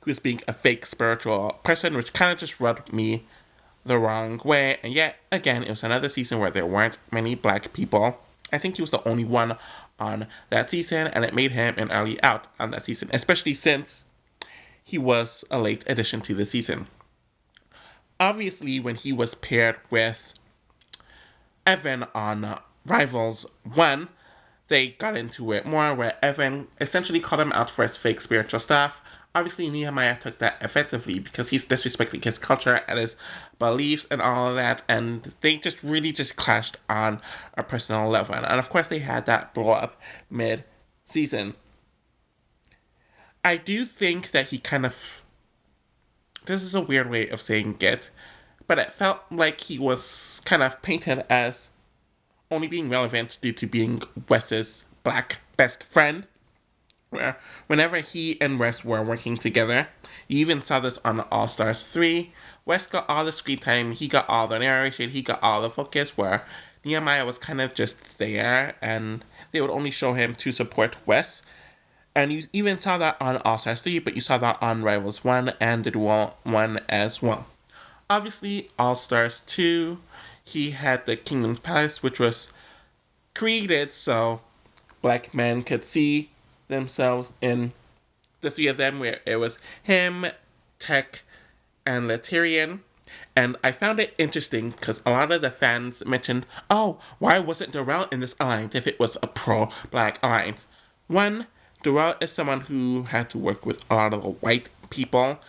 he was being a fake spiritual person, which kind of just rubbed me the wrong way. And yet, again, it was another season where there weren't many black people. I think he was the only one on that season, and it made him an early out on that season, especially since he was a late addition to the season. Obviously, when he was paired with Evan on Rivals 1, they got into it more, where Evan essentially called him out for his fake spiritual stuff. Obviously, Nehemiah took that offensively because he's disrespecting his culture and his beliefs and all of that, and they just really just clashed on a personal level. And of course, they had that blow up mid-season. I do think that he kind of... This is a weird way of saying it, but it felt like he was kind of painted as only being relevant due to being Wes's black best friend. Where whenever he and Wes were working together, you even saw this on All Stars 3, Wes got all the screen time, he got all the narration, he got all the focus, where Nehemiah was kind of just there, and they would only show him to support Wes. And you even saw that on All Stars 3, but you saw that on Rivals 1 and the Duel 1 as well. Obviously, All Stars 2, he had the Kingdom's Palace, which was created so black men could see themselves in the three of them, where it was him, Tech, and Laterrian. And I found it interesting because a lot of the fans mentioned, oh, why wasn't Darrell in this alliance if it was a pro-black alliance? One, Darrell is someone who had to work with a lot of white people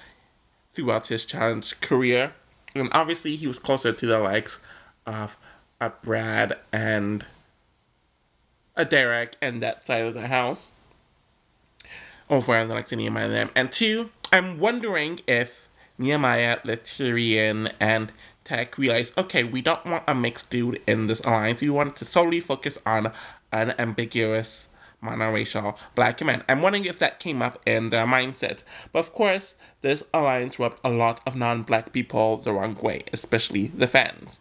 throughout his challenge career. And obviously he was closer to the likes of a Brad and a Derek and that side of the house over on the likes of Nehemiah and them. And two, I'm wondering if Nehemiah, Laterrian, and Tech realized, okay, we don't want a mixed dude in this alliance. We want to solely focus on unambiguous monoracial black men. I'm wondering if that came up in their mindset. But of course, this alliance rubbed a lot of non-black people the wrong way, especially the fans.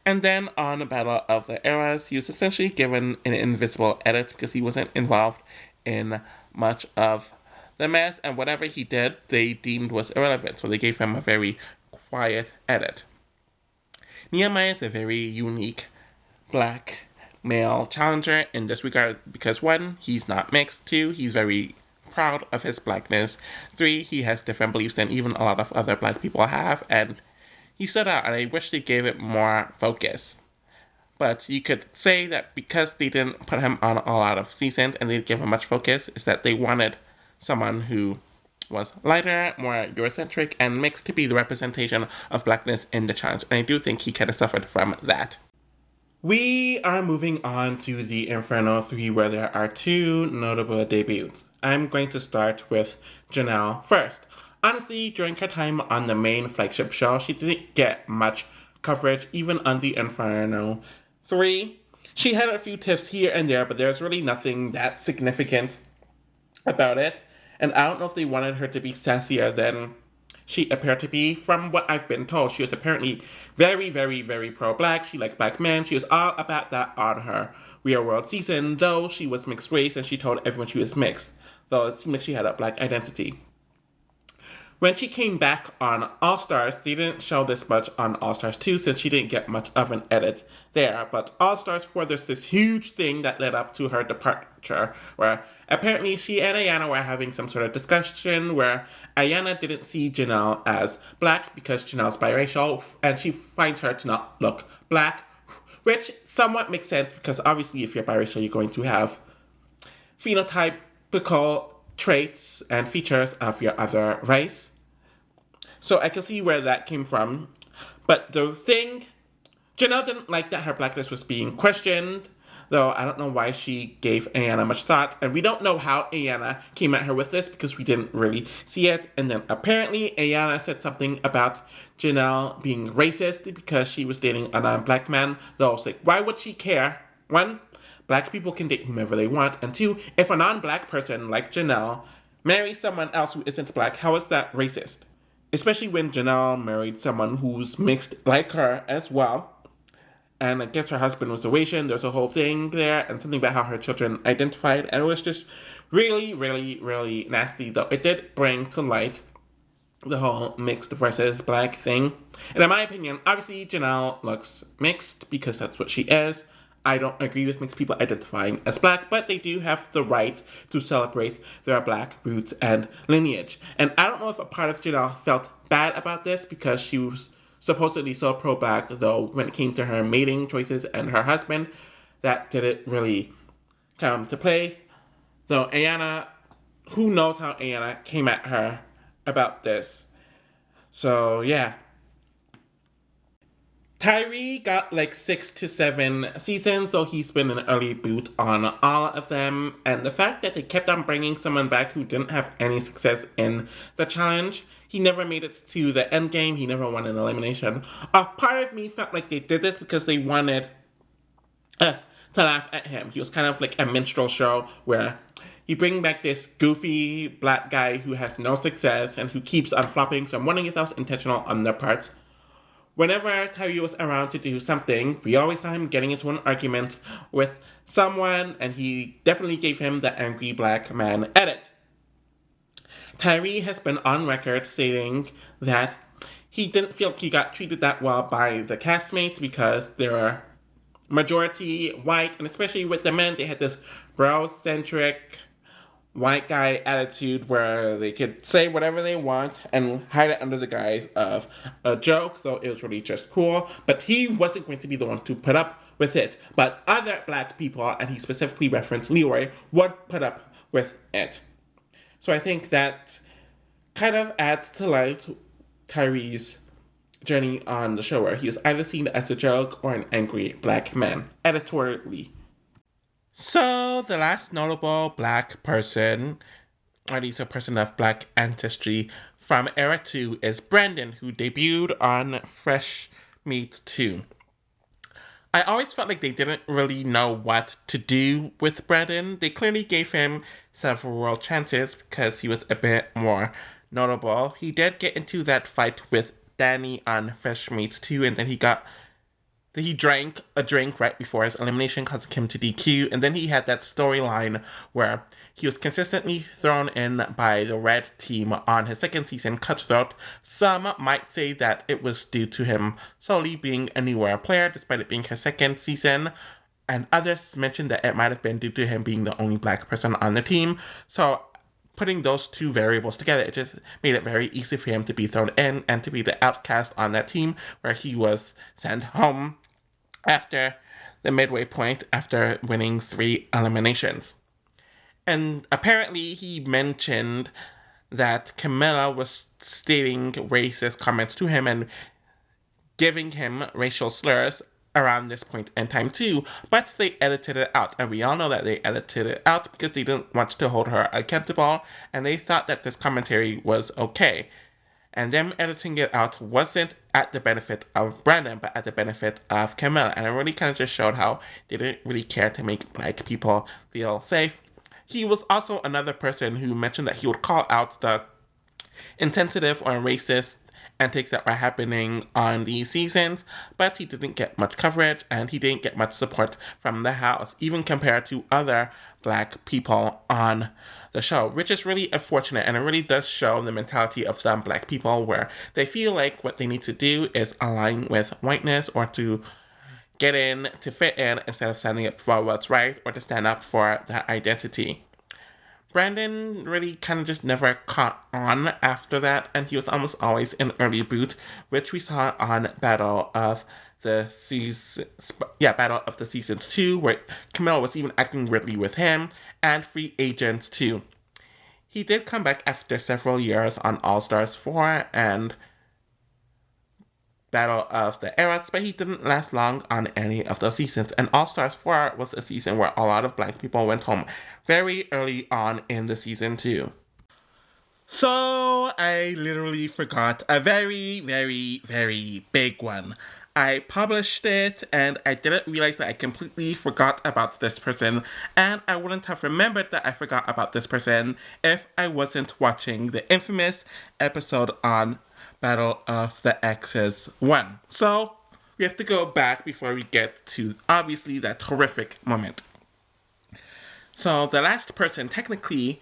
And then on Battle of the Eras, he was essentially given an invisible edit because he wasn't involved in much of the mess, and whatever he did, they deemed was irrelevant, so they gave him a very quiet edit. Nehemiah is a very unique black male challenger in this regard because 1, he's not mixed, 2, he's very proud of his blackness, 3, he has different beliefs than even a lot of other black people have, and he stood out, and I wish they gave it more focus. But you could say that because they didn't put him on a lot of seasons and they didn't give him much focus, is that they wanted someone who was lighter, more Eurocentric, and mixed to be the representation of blackness in the challenge. And I do think he kind of suffered from that. We are moving on to the Inferno 3, where there are 2 notable debuts. I'm going to start with Janelle first. Honestly, during her time on the main flagship show, she didn't get much coverage, even on the Inferno 3. She had a few tips here and there, but there's really nothing that significant about it. And I don't know if they wanted her to be sassier than she appeared to be. From what I've been told, she was apparently very, very, very pro-black. She liked black men. She was all about that on her Real World season, though she was mixed race and she told everyone she was mixed, though it seemed like she had a black identity. When she came back on All Stars, they didn't show this much on All Stars 2 since she didn't get much of an edit there. But All Stars 4, there's this huge thing that led up to her departure, where apparently she and Ayanna were having some sort of discussion where Ayanna didn't see Janelle as black because Janelle's biracial, and she finds her to not look black, which somewhat makes sense because obviously if you're biracial, you're going to have phenotypical traits and features of your other race. So I can see where that came from. But the thing, Janelle didn't like that her blackness was being questioned, though I don't know why she gave Ayanna much thought. And we don't know how Ayanna came at her with this because we didn't really see it. And then apparently Ayanna said something about Janelle being racist because she was dating a non-black man, though it's like, why would she care? 1, black people can date whomever they want. And 2, if a non-black person like Janelle marries someone else who isn't black, how is that racist? Especially when Janelle married someone who's mixed like her as well. And I guess her husband was Asian. There's a whole thing there and something about how her children identified. And it was just really, really, really nasty, though. It did bring to light the whole mixed versus black thing. And in my opinion, obviously Janelle looks mixed because that's what she is. I don't agree with mixed people identifying as black, but they do have the right to celebrate their black roots and lineage. And I don't know if a part of Janelle felt bad about this because she was supposedly so pro-black, though when it came to her mating choices and her husband, that didn't really come to place. Though Ayanna, who knows how Ayanna came at her about this. So yeah. Tyrie got like 6 to 7 seasons, so he's been an early boot on all of them. And the fact that they kept on bringing someone back who didn't have any success in the challenge, he never made it to the end game, he never won an elimination. A part of me felt like they did this because they wanted us to laugh at him. He was kind of like a minstrel show where you bring back this goofy black guy who has no success and who keeps on flopping, so I'm wondering if that was intentional on their part. Whenever Tyrie was around to do something, we always saw him getting into an argument with someone, and he definitely gave him the angry black man edit. Tyrie has been on record stating that he didn't feel like he got treated that well by the castmates because they were majority white, and especially with the men, they had this brow-centric white guy attitude where they could say whatever they want and hide it under the guise of a joke, though it was really just cool. But he wasn't going to be the one to put up with it. But other black people, and he specifically referenced Leroy, would put up with it. So I think that kind of adds to light Tyrie's journey on the show, where he was either seen as a joke or an angry black man, editorially. So, the last notable black person, or at least a person of black ancestry from Era 2 is Brendan, who debuted on Fresh Meat 2. I always felt like they didn't really know what to do with Brendan. They clearly gave him several chances because he was a bit more notable. He did get into that fight with Danny on Fresh Meat 2, and then he drank a drink right before his elimination, causing him to DQ, and then he had that storyline where he was consistently thrown in by the red team on his second season, Cutthroat. Some might say that it was due to him solely being a newer player, despite it being his second season, and others mentioned that it might have been due to him being the only black person on the team. So putting those two variables together, it just made it very easy for him to be thrown in and to be the outcast on that team, where he was sent home after the midway point after winning 3 eliminations. And apparently he mentioned that Camilla was stating racist comments to him and giving him racial slurs around this point in time too, but they edited it out, and we all know that they edited it out because they didn't want to hold her accountable, and they thought that this commentary was okay. And them editing it out wasn't at the benefit of Brandon, but at the benefit of Camilla. And it really kind of just showed how they didn't really care to make black people feel safe. He was also another person who mentioned that he would call out the insensitive or racist antics that were happening on these seasons, but he didn't get much coverage and he didn't get much support from the house, even compared to other black people on the show, which is really unfortunate, and it really does show the mentality of some black people where they feel like what they need to do is align with whiteness or to get in, to fit in, instead of standing up for what's right or to stand up for their identity. Brandon really kind of just never caught on after that, and he was almost always an early boot, which we saw on Battle of the Seasons 2, where Camille was even acting weirdly with him, and Free Agents 2. He did come back after several years on All Stars 4 and Battle of the Eras, but he didn't last long on any of those seasons. And All Stars 4 was a season where a lot of black people went home very early on in the season too. So I literally forgot a very, very, very big one. I published it and I didn't realize that I completely forgot about this person, and I wouldn't have remembered that I forgot about this person if I wasn't watching the infamous episode on Battle of the Exes 1. So we have to go back before we get to, obviously, that horrific moment. So the last person, technically,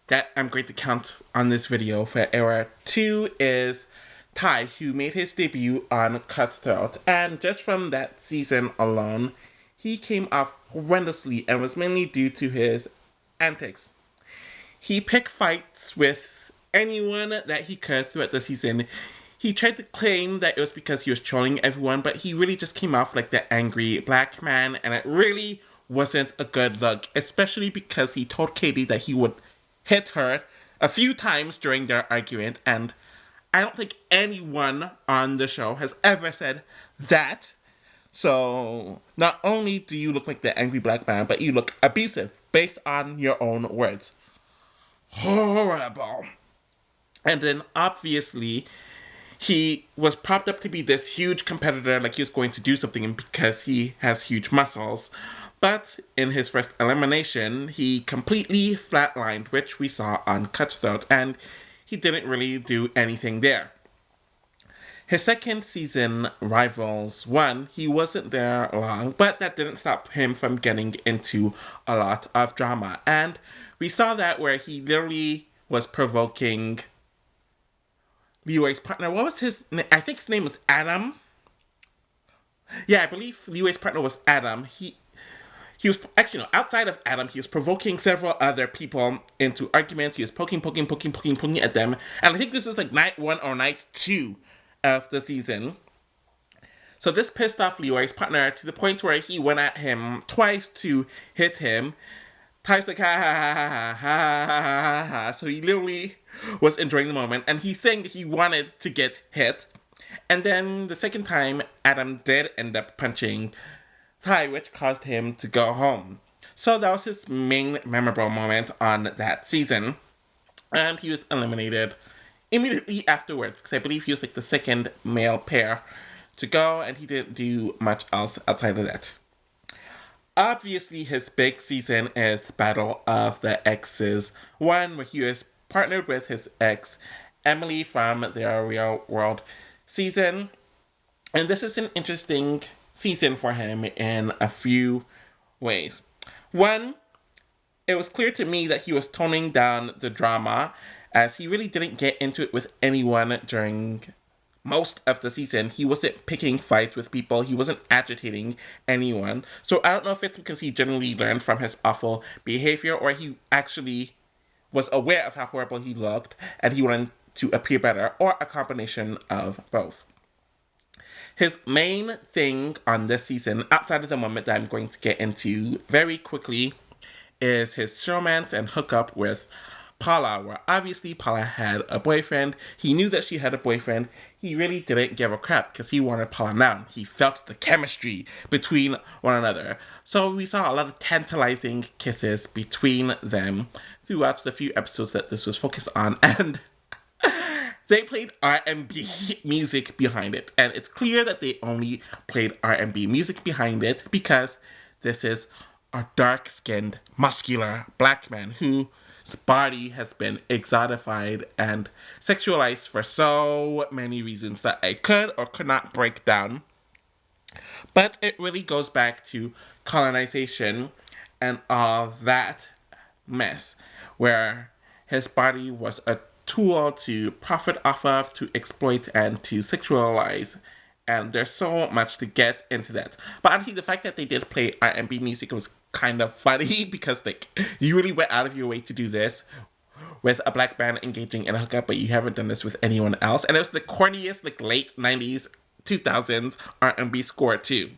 that I'm going to count on this video for Era 2 is Ty, who made his debut on Cutthroat, and just from that season alone, he came off horrendously and was mainly due to his antics. He picked fights with anyone that he could throughout the season. He tried to claim that it was because he was trolling everyone, but he really just came off like the angry black man, and it really wasn't a good look, especially because he told Kayleigh that he would hit her a few times during their argument, and I don't think anyone on the show has ever said that. So, not only do you look like the angry black man, but you look abusive based on your own words. Horrible. And then, obviously, he was propped up to be this huge competitor, like he was going to do something because he has huge muscles. But in his first elimination, he completely flatlined, which we saw on Cutthroat, and he didn't really do anything there. His second season, Rivals 1, he wasn't there long, but that didn't stop him from getting into a lot of drama. And we saw that where he literally was provoking Leroy's partner. What was his name? I think his name was Adam. Yeah, I believe Leroy's partner was Adam. He was actually, no, outside of Adam, he was provoking several other people into arguments. He was poking at them. And I think this is like night 1 or night 2 of the season. So this pissed off Leroy's partner to the point where he went at him twice to hit him. Ty's like, ha ha ha ha ha ha ha ha. So he literally was enjoying the moment, and he's saying that he wanted to get hit. And then the second time, Adam did end up punching Ty, which caused him to go home. So that was his main memorable moment on that season. And he was eliminated immediately afterwards, because I believe he was like the second male pair to go, and he didn't do much else outside of that. Obviously, his big season is Battle of the Exes, one where he was partnered with his ex, Emily, from their Real World season. And this is an interesting season for him in a few ways. One, it was clear to me that he was toning down the drama, as he really didn't get into it with anyone during most of the season. He wasn't picking fights with people, he wasn't agitating anyone. So I don't know if it's because he generally learned from his awful behavior, or he actually was aware of how horrible he looked and he wanted to appear better, or a combination of both. His main thing on this season, outside of the moment that I'm going to get into very quickly, is his showmance and hookup with Paula, where obviously Paula had a boyfriend. He knew that she had a boyfriend. He really didn't give a crap because he wanted Paula now. He felt the chemistry between one another. So we saw a lot of tantalizing kisses between them throughout the few episodes that this was focused on. And they played R&B music behind it. And it's clear that they only played R&B music behind it because this is a dark-skinned, muscular black man whose body has been exotified and sexualized for so many reasons that I could or could not break down. But it really goes back to colonization and all that mess, where his body was a tool to profit off of, to exploit, and to sexualize. And there's so much to get into that. But honestly, the fact that they did play R&B music was kind of funny because like you really went out of your way to do this with a black man engaging in a hookup, but you haven't done this with anyone else. And it was the corniest like late 90s, 2000s R&B score too.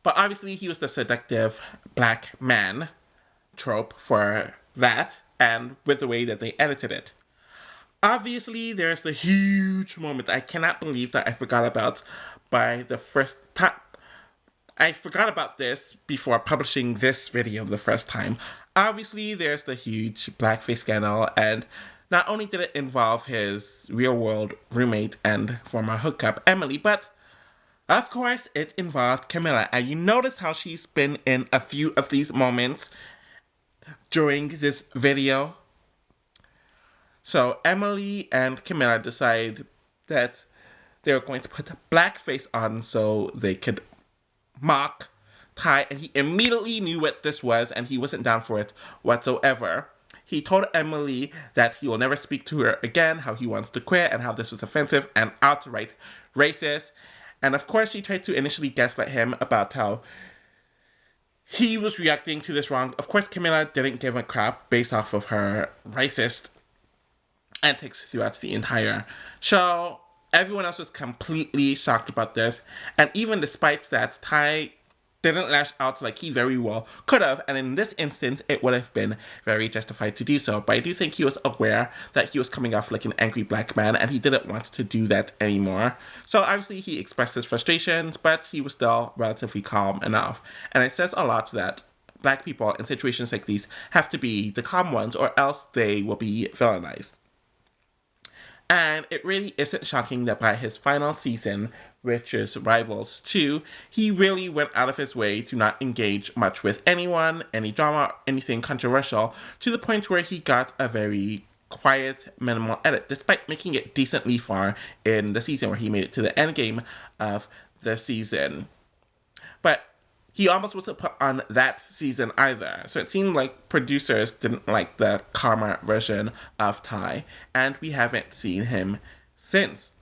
But obviously he was the seductive black man trope for that, and with the way that they edited it. Obviously, there's the huge moment I cannot believe that I forgot about by the first time. I forgot about this before publishing this video the first time. Obviously, there's the huge blackface scandal, and not only did it involve his real-world roommate and former hookup, Emily, but of course, it involved Camilla. And you notice how she's been in a few of these moments during this video. So Emily and Camilla decide that they're going to put blackface on so they could mock Ty, and he immediately knew what this was, and he wasn't down for it whatsoever. He told Emily that he will never speak to her again, how he wants to quit, and how this was offensive and outright racist. And of course, she tried to initially gaslight him about how he was reacting to this wrong. Of course, Camilla didn't give a crap based off of her racist antics throughout the entire show. Everyone else was completely shocked about this. And even despite that, Ty didn't lash out like he very well could have. And in this instance, it would have been very justified to do so. But I do think he was aware that he was coming off like an angry black man, and he didn't want to do that anymore. So obviously he expressed his frustrations, but he was still relatively calm enough. And it says a lot that black people in situations like these have to be the calm ones, or else they will be villainized. And it really isn't shocking that by his final season, which is Rivals 2, he really went out of his way to not engage much with anyone, any drama, anything controversial, to the point where he got a very quiet, minimal edit, despite making it decently far in the season, where he made it to the end game of the season. But he almost wasn't put on that season either. So it seemed like producers didn't like the calmer version of Ty, and we haven't seen him since.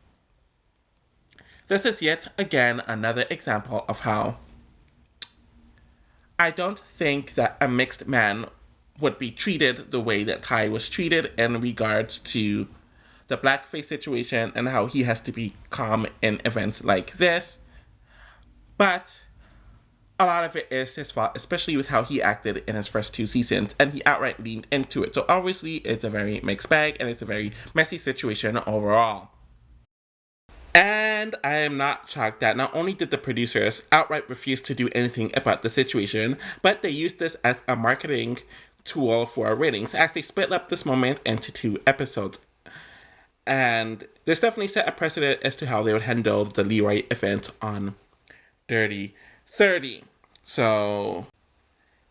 This is yet again another example of how I don't think that a mixed man would be treated the way that Ty was treated in regards to the blackface situation and how he has to be calm in events like this. But a lot of it is his fault, especially with how he acted in his first two seasons, and he outright leaned into it. So obviously, it's a very mixed bag, and it's a very messy situation overall. And I am not shocked that not only did the producers outright refuse to do anything about the situation, but they used this as a marketing tool for ratings, as they split up this moment into 2 episodes. And this definitely set a precedent as to how they would handle the Leroy event on Dirty 30. So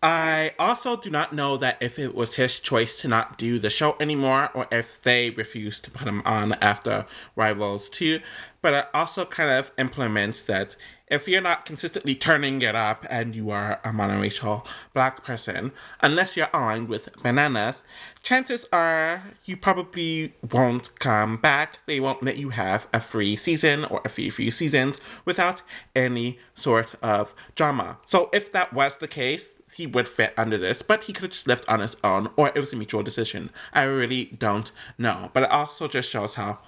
I also do not know that if it was his choice to not do the show anymore or if they refused to put him on after Rivals 2, but it also kind of implements that if you're not consistently turning it up and you are a monoracial black person, unless you're aligned with bananas, chances are you probably won't come back. They won't let you have a free season or a few seasons without any sort of drama. So if that was the case, he would fit under this, but he could have just left on his own, or it was a mutual decision. I really don't know. But it also just shows how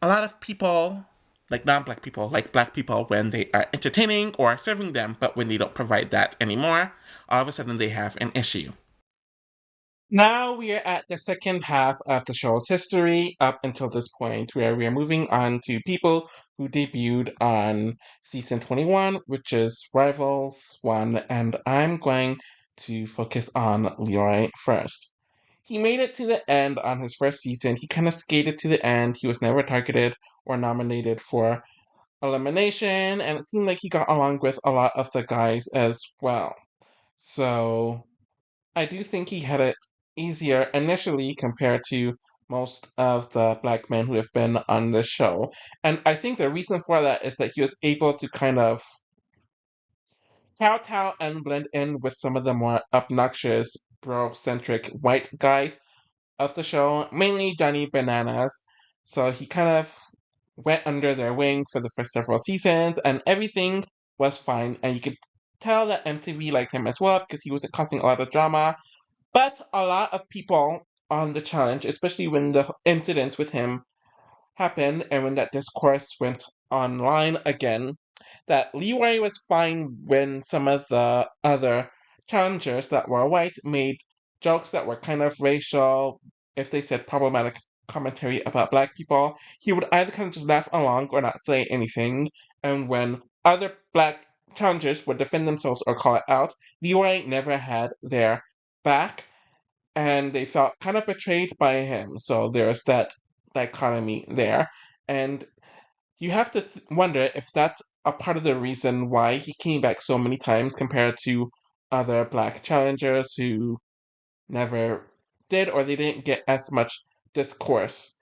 a lot of people, like non-black people, like black people when they are entertaining or serving them, but when they don't provide that anymore, all of a sudden they have an issue. Now we are at the second half of the show's history up until this point, where we are moving on to people who debuted on season 21, which is Rivals 1, and I'm going to focus on Leroy first. He made it to the end on his first season. He kind of skated to the end. He was never targeted or nominated for elimination, and it seemed like he got along with a lot of the guys as well. So I do think he had it easier initially compared to most of the black men who have been on the show. And I think the reason for that is that he was able to kind of kowtow and blend in with some of the more obnoxious, bro-centric white guys of the show, mainly Johnny Bananas. So he kind of went under their wing for the first several seasons, and everything was fine. And you could tell that MTV liked him as well because he wasn't causing a lot of drama. But a lot of people on the challenge, especially when the incident with him happened and when that discourse went online again, that Leroy was fine when some of the other challengers that were white made jokes that were kind of racial, if they said problematic commentary about black people. He would either kind of just laugh along or not say anything. And when other black challengers would defend themselves or call it out, Leroy never had their back, and they felt kind of betrayed by him. So there's that dichotomy there. And you have to wonder if that's a part of the reason why he came back so many times compared to other black challengers who never did, or they didn't get as much discourse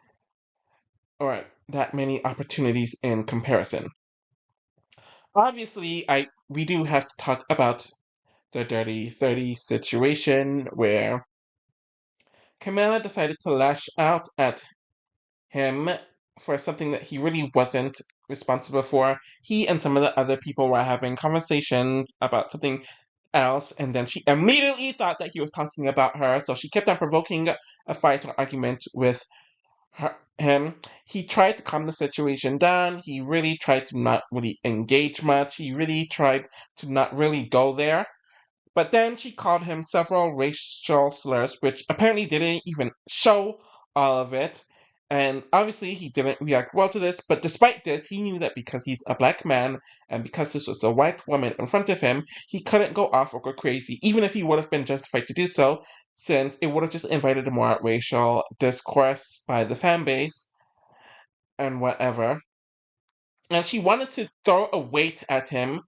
or that many opportunities in comparison. Obviously, we do have to talk about the Dirty 30 situation where Camilla decided to lash out at him for something that he really wasn't responsible for. He and some of the other people were having conversations about something else, and then she immediately thought that he was talking about her, so she kept on provoking a fight or argument with him. He tried to calm the situation down. He really tried to not really engage much. He really tried to not really go there. But then she called him several racial slurs, which apparently didn't even show all of it. And obviously, he didn't react well to this. But despite this, he knew that because he's a black man and because this was a white woman in front of him, he couldn't go off or go crazy, even if he would have been justified to do so, since it would have just invited a more racial discourse by the fan base and whatever. And she wanted to throw a weight at him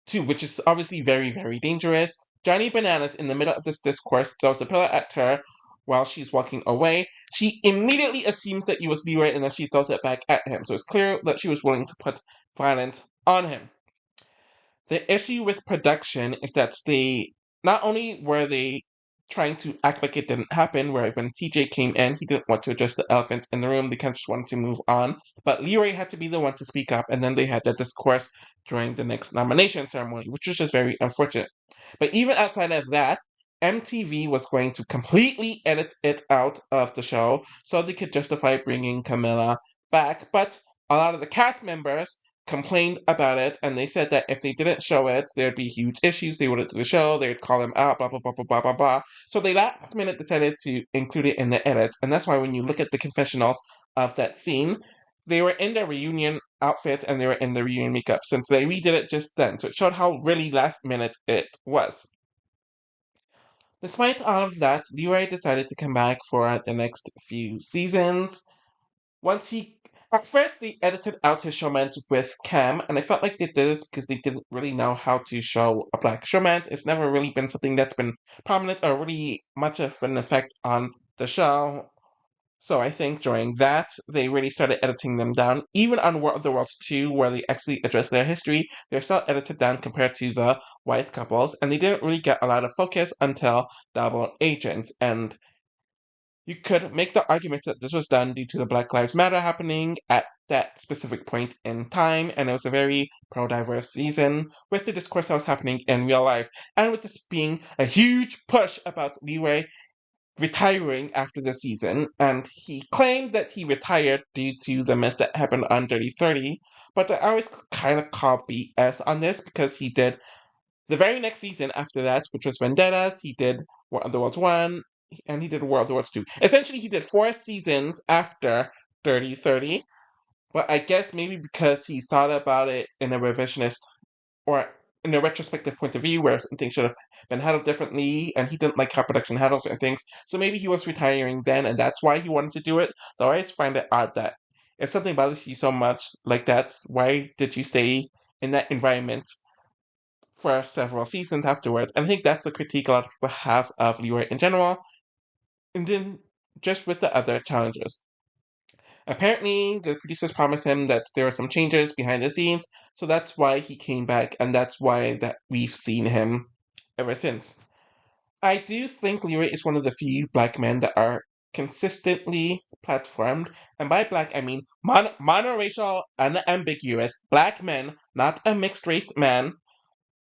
too, which is obviously very, very dangerous. Johnny Bananas, in the middle of this discourse, throws a pillow at her while she's walking away. She immediately assumes that he was Leroy and then she throws it back at him. So it's clear that she was willing to put violence on him. The issue with production is that they not only were they trying to act like it didn't happen, where when TJ came in, he didn't want to address the elephant in the room, they kind of just wanted to move on. But Leroy had to be the one to speak up, and then they had that discourse during the next nomination ceremony, which was just very unfortunate. But even outside of that, MTV was going to completely edit it out of the show so they could justify bringing Camilla back. But a lot of the cast members complained about it, and they said that if they didn't show it, there'd be huge issues. They wouldn't do the show, they'd call him out, blah, blah, blah, blah, blah, blah, blah. So they last minute decided to include it in the edits, and that's why when you look at the confessionals of that scene, they were in their reunion outfit and they were in the reunion makeup, since they redid it just then. So it showed how really last minute it was. Despite all of that, Leroy decided to come back for the next few seasons. Once he At first they edited out his showmance with Kam, and I felt like they did this because they didn't really know how to show a black showmance. It's never really been something that's been prominent or really much of an effect on the show. So I think during that, they really started editing them down. Even on War of the Worlds 2, where they actually address their history, they're still edited down compared to the white couples, and they didn't really get a lot of focus until Double Agent. And you could make the argument that this was done due to the Black Lives Matter happening at that specific point in time, and it was a very pro-diverse season with the discourse that was happening in real life, and with this being a huge push about Leroy retiring after the season, and he claimed that he retired due to the mess that happened on Dirty 30, but I always kind of call BS on this because he did the very next season after that, which was Vendettas, he did War of the Worlds 1, and he did War of the Worlds 2. Essentially, he did 4 seasons after Dirty 30, but I guess maybe because he thought about it in a revisionist or in a retrospective point of view where something should have been handled differently, and he didn't like how production handles certain things, so maybe he was retiring then, and that's why he wanted to do it. Though I always find it odd that if something bothers you so much like that, why did you stay in that environment for several seasons afterwards? And I think that's the critique a lot of people have of Leroy in general, and then just with the other challenges. Apparently, the producers promised him that there are some changes behind the scenes, so that's why he came back, and that's why that we've seen him ever since. I do think Leroy is one of the few black men that are consistently platformed, and by black I mean monoracial, unambiguous black men, not a mixed race man,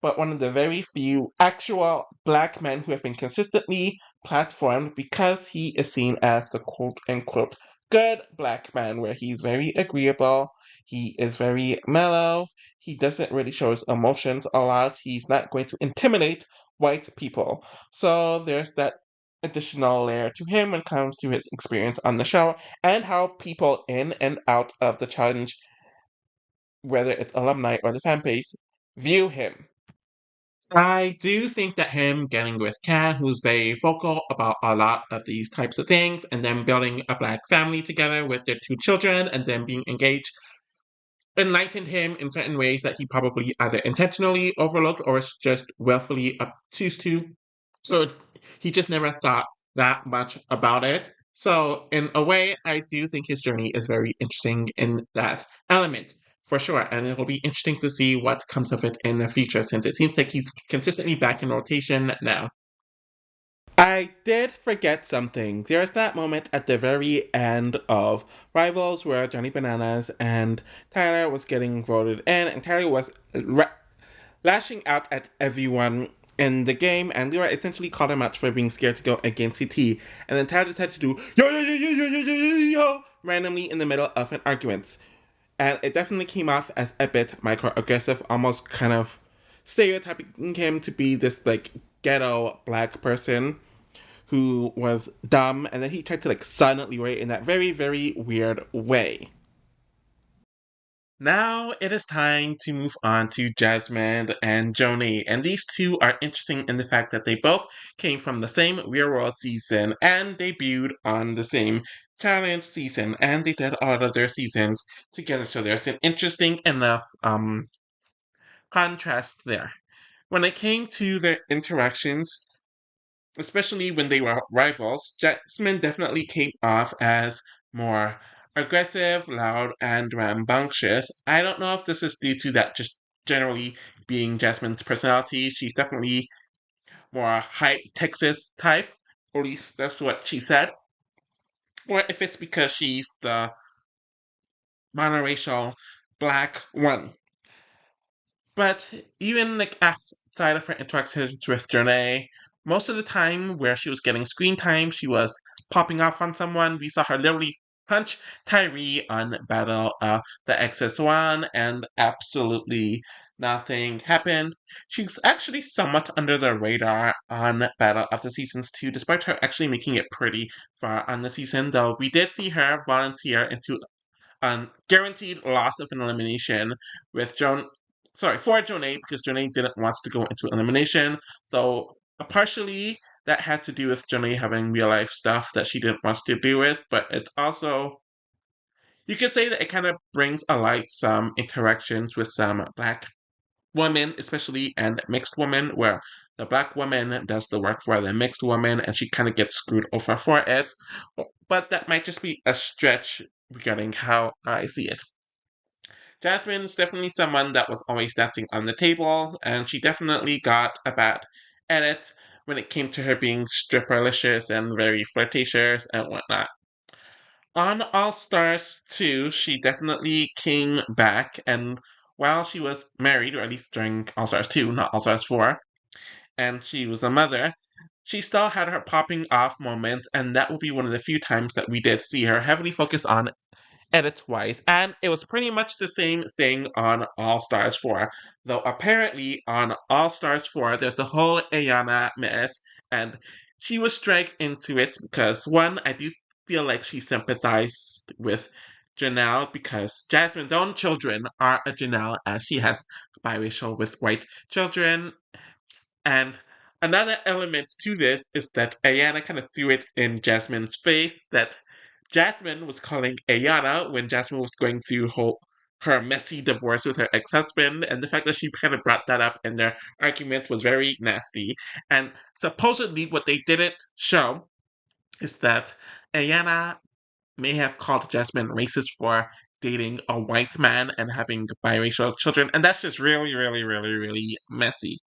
but one of the very few actual black men who have been consistently platformed because he is seen as the quote unquote good black man, where he's very agreeable, he is very mellow, he doesn't really show his emotions a lot, he's not going to intimidate white people. So there's that additional layer to him when it comes to his experience on the show and how people in and out of the challenge, whether it's alumni or the fan base, view him. I do think that him getting with Kat, who's very vocal about a lot of these types of things, and then building a black family together with their 2 children, and then being engaged, enlightened him in certain ways that he probably either intentionally overlooked or is just willfully obtuse to. So he just never thought that much about it. So, in a way, I do think his journey is very interesting in that element, for sure. And it will be interesting to see what comes of it in the future, since it seems like he's consistently back in rotation now. I did forget something. There's that moment at the very end of Rivals where Johnny Bananas and Tyler was getting voted in, and Tyler was lashing out at everyone in the game, and Leroy essentially called him out for being scared to go against CT, and then Tyler decided to do yo yo yo yo yo yo yo yo yo randomly in the middle of an argument. And it definitely came off as a bit microaggressive, almost kind of stereotyping him to be this like ghetto black person who was dumb, and then he tried to like silent Leroy in that very, very weird way. Now it is time to move on to Jasmine and Joni, and these two are interesting in the fact that they both came from the same Real World season and debuted on the same challenge season, and they did a lot of their seasons together, so there's an interesting enough contrast there. When it came to their interactions, especially when they were rivals, Jasmine definitely came off as more aggressive, loud, and rambunctious. I don't know if this is due to that just generally being Jasmine's personality. She's definitely more hype Texas type, or at least that's what she said. Or if it's because she's the monoracial black one. But even like outside of her interactions with Janae, most of the time where she was getting screen time, she was popping off on someone. We saw her literally punch Tyrie on Battle of the XS1, and absolutely nothing happened. She's actually somewhat under the radar on Battle of the Seasons 2, despite her actually making it pretty far on the season, though we did see her volunteer into guaranteed loss of an elimination with for Jonay, because Jonay didn't want to go into elimination. So partially that had to do with Jenny having real life stuff that she didn't want to do with, but it's also, you could say that it kind of brings alight some interactions with some black women, especially, and mixed women, where the black woman does the work for the mixed woman and she kind of gets screwed over for it. But that might just be a stretch regarding how I see it. Jasmine's definitely someone that was always dancing on the table, and she definitely got a bad edit when it came to her being stripperlicious and very flirtatious and whatnot. On All Stars 2, she definitely came back, and while she was married, or at least during All Stars 2, not All Stars 4, and she was a mother, she still had her popping off moment, and that will be one of the few times that we did see her heavily focused on edit wise, and it was pretty much the same thing on All Stars 4. Though apparently on All Stars 4, there's the whole Ayanna mess, and she was dragged into it because, one, I do feel like she sympathized with Janelle because Jasmine's own children are a Janelle, as she has biracial with white children, and another element to this is that Ayanna kind of threw it in Jasmine's face that Jasmine was calling Ayanna when Jasmine was going through her messy divorce with her ex-husband, and the fact that she kind of brought that up in their argument was very nasty. And supposedly what they didn't show is that Ayanna may have called Jasmine racist for dating a white man and having biracial children, and that's just really, really, really, really messy.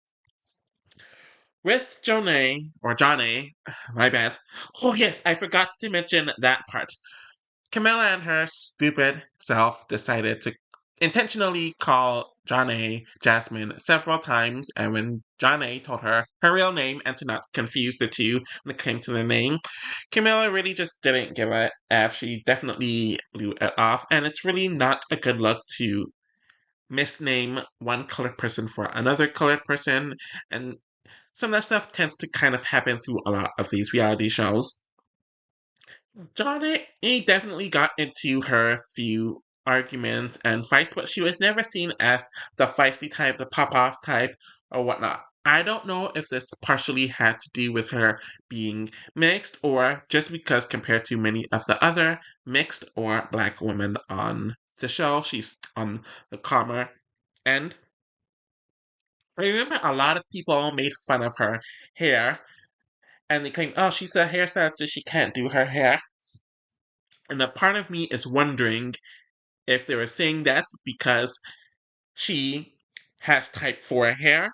With Jonay, or Johnny, my bad. Oh yes, I forgot to mention that part. Camilla and her stupid self decided to intentionally call Johnny Jasmine several times, and when Johnny told her her real name and to not confuse the two when it came to the name, Camilla really just didn't give a F. She definitely blew it off, and it's really not a good look to misname one colored person for another colored person, and some of that stuff tends to kind of happen through a lot of these reality shows. Jonna definitely got into her few arguments and fights, but she was never seen as the feisty type, the pop off type, or whatnot. I don't know if this partially had to do with her being mixed or just because, compared to many of the other mixed or black women on the show, she's on the calmer end. I remember a lot of people made fun of her hair and they claim, oh, she's a hairstylist, so she can't do her hair. And a part of me is wondering if they were saying that because she has type 4 hair,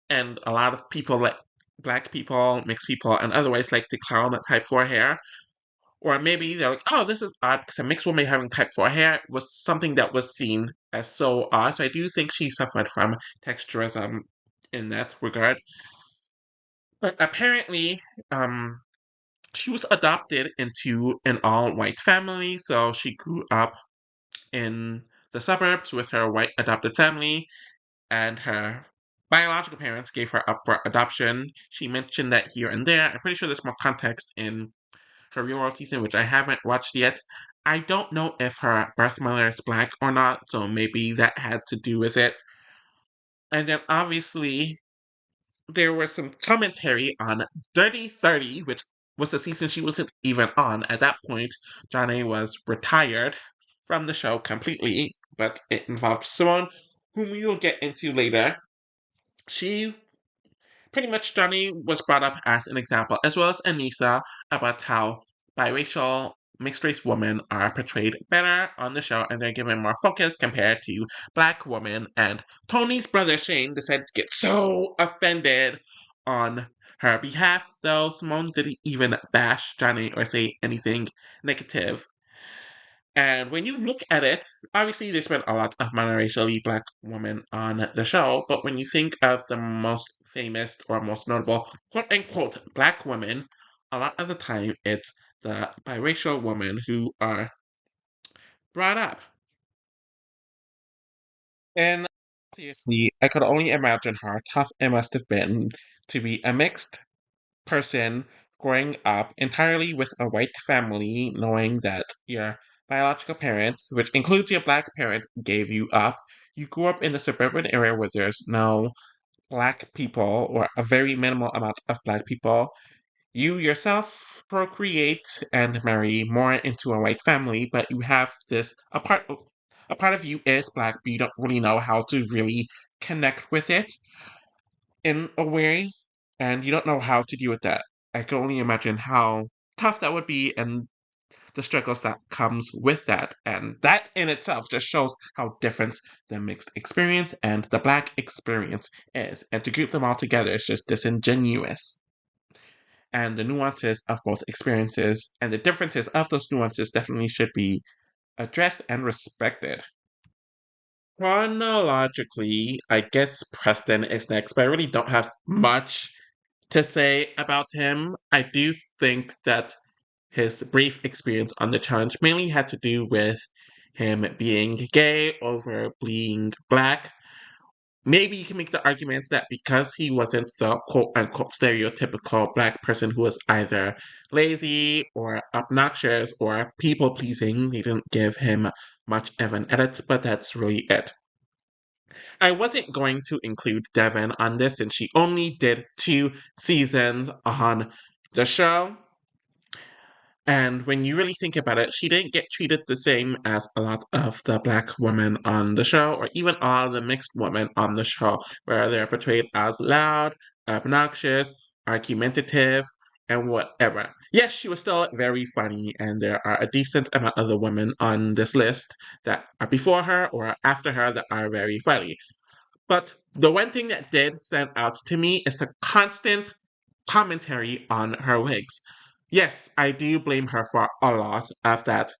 and a lot of people, like black people, mixed people, and otherwise like to clown at type 4 hair. Or maybe they're like, oh, this is odd because a mixed woman having type 4 hair was something that was seen as so odd. So I do think she suffered from texturism in that regard. But apparently, she was adopted into an all white family, so she grew up in the suburbs with her white adopted family, and her biological parents gave her up for adoption. She mentioned that here and there. I'm pretty sure there's more context in her real world season, which I haven't watched yet. I don't know if her birth mother is black or not, so maybe that had to do with it. And then obviously, there was some commentary on Dirty 30, which was the season she wasn't even on. At that point, Johnny was retired from the show completely, but it involved Simone, whom we will get into later. She pretty much, Johnny was brought up as an example, as well as Aneesa, about how biracial mixed race women are portrayed better on the show and they're given more focus compared to black women. And Tony's brother Shane decided to get so offended on her behalf, though Simone didn't even bash Johnny or say anything negative. And when you look at it, obviously there's been a lot of monoracially black women on the show, but when you think of the most famous or most notable quote unquote black women, a lot of the time it's the biracial women who are brought up. And seriously, I could only imagine how tough it must have been to be a mixed person growing up entirely with a white family, knowing that your biological parents, which includes your black parent, gave you up. You grew up in a suburban area where there's no black people or a very minimal amount of black people. you yourself procreate and marry more into a white family, but you have this a part of you is black, but you don't really know how to really connect with it in a way, and you don't know how to deal with that. I can only imagine how tough that would be and the struggles that comes with that. And that in itself just shows how different the mixed experience and the black experience is. And to group them all together is just disingenuous. And the nuances of both experiences and the differences of those nuances definitely should be addressed and respected. Chronologically, I guess Preston is next, but I really don't have much to say about him. I do think that his brief experience on the challenge mainly had to do with him being gay over being black. Maybe you can make the argument that because he wasn't the quote unquote stereotypical black person who was either lazy or obnoxious or people pleasing, they didn't give him much of an edit, but that's really it. I wasn't going to include Devyn on this since she only did 2 seasons on the show. And when you really think about it, she didn't get treated the same as a lot of the black women on the show, or even a lot of the mixed women on the show, where they're portrayed as loud, obnoxious, argumentative, and whatever. Yes, she was still very funny, and there are a decent amount of the women on this list that are before her or after her that are very funny. But the one thing that did stand out to me is the constant commentary on her wigs. Yes, I do blame her for a lot of that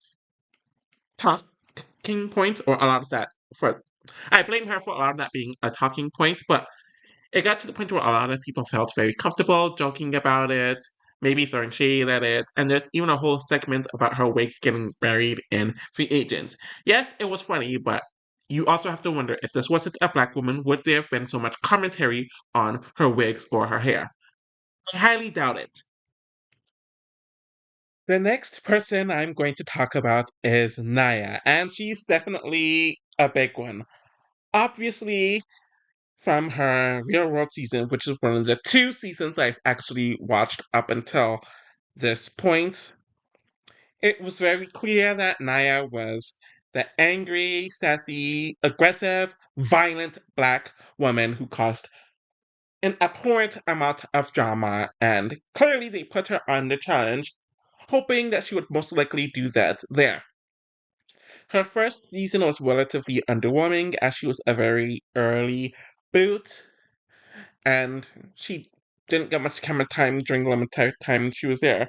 talking point, or a lot of that for. I blame her for a lot of that being a talking point, but it got to the point where a lot of people felt very comfortable joking about it, maybe throwing shade at it, and there's even a whole segment about her wig getting buried in Free Agents. Yes, it was funny, but you also have to wonder if this wasn't a black woman, would there have been so much commentary on her wigs or her hair? I highly doubt it. The next person I'm going to talk about is Naya, and she's definitely a big one. Obviously, from her real world season, which is one of the 2 seasons I've actually watched up until this point, it was very clear that Naya was the angry, sassy, aggressive, violent black woman who caused an abhorrent amount of drama, and clearly they put her on the challenge, hoping that she would most likely do that there. Her first season was relatively underwhelming as she was a very early boot, and she didn't get much camera time during the limited time she was there.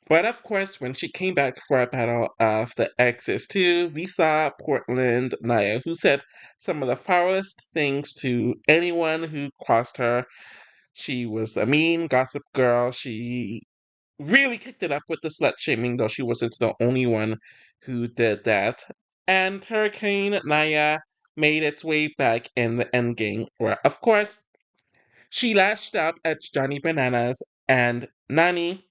But of course, when she came back for a battle of the Exes 2, we saw Portland Naya, who said some of the foulest things to anyone who crossed her. She was a mean gossip girl. She really kicked it up with the slut shaming, though she wasn't the only one who did that. And Hurricane Naya made its way back in the endgame, where, of course, she lashed out at Johnny Bananas and Nani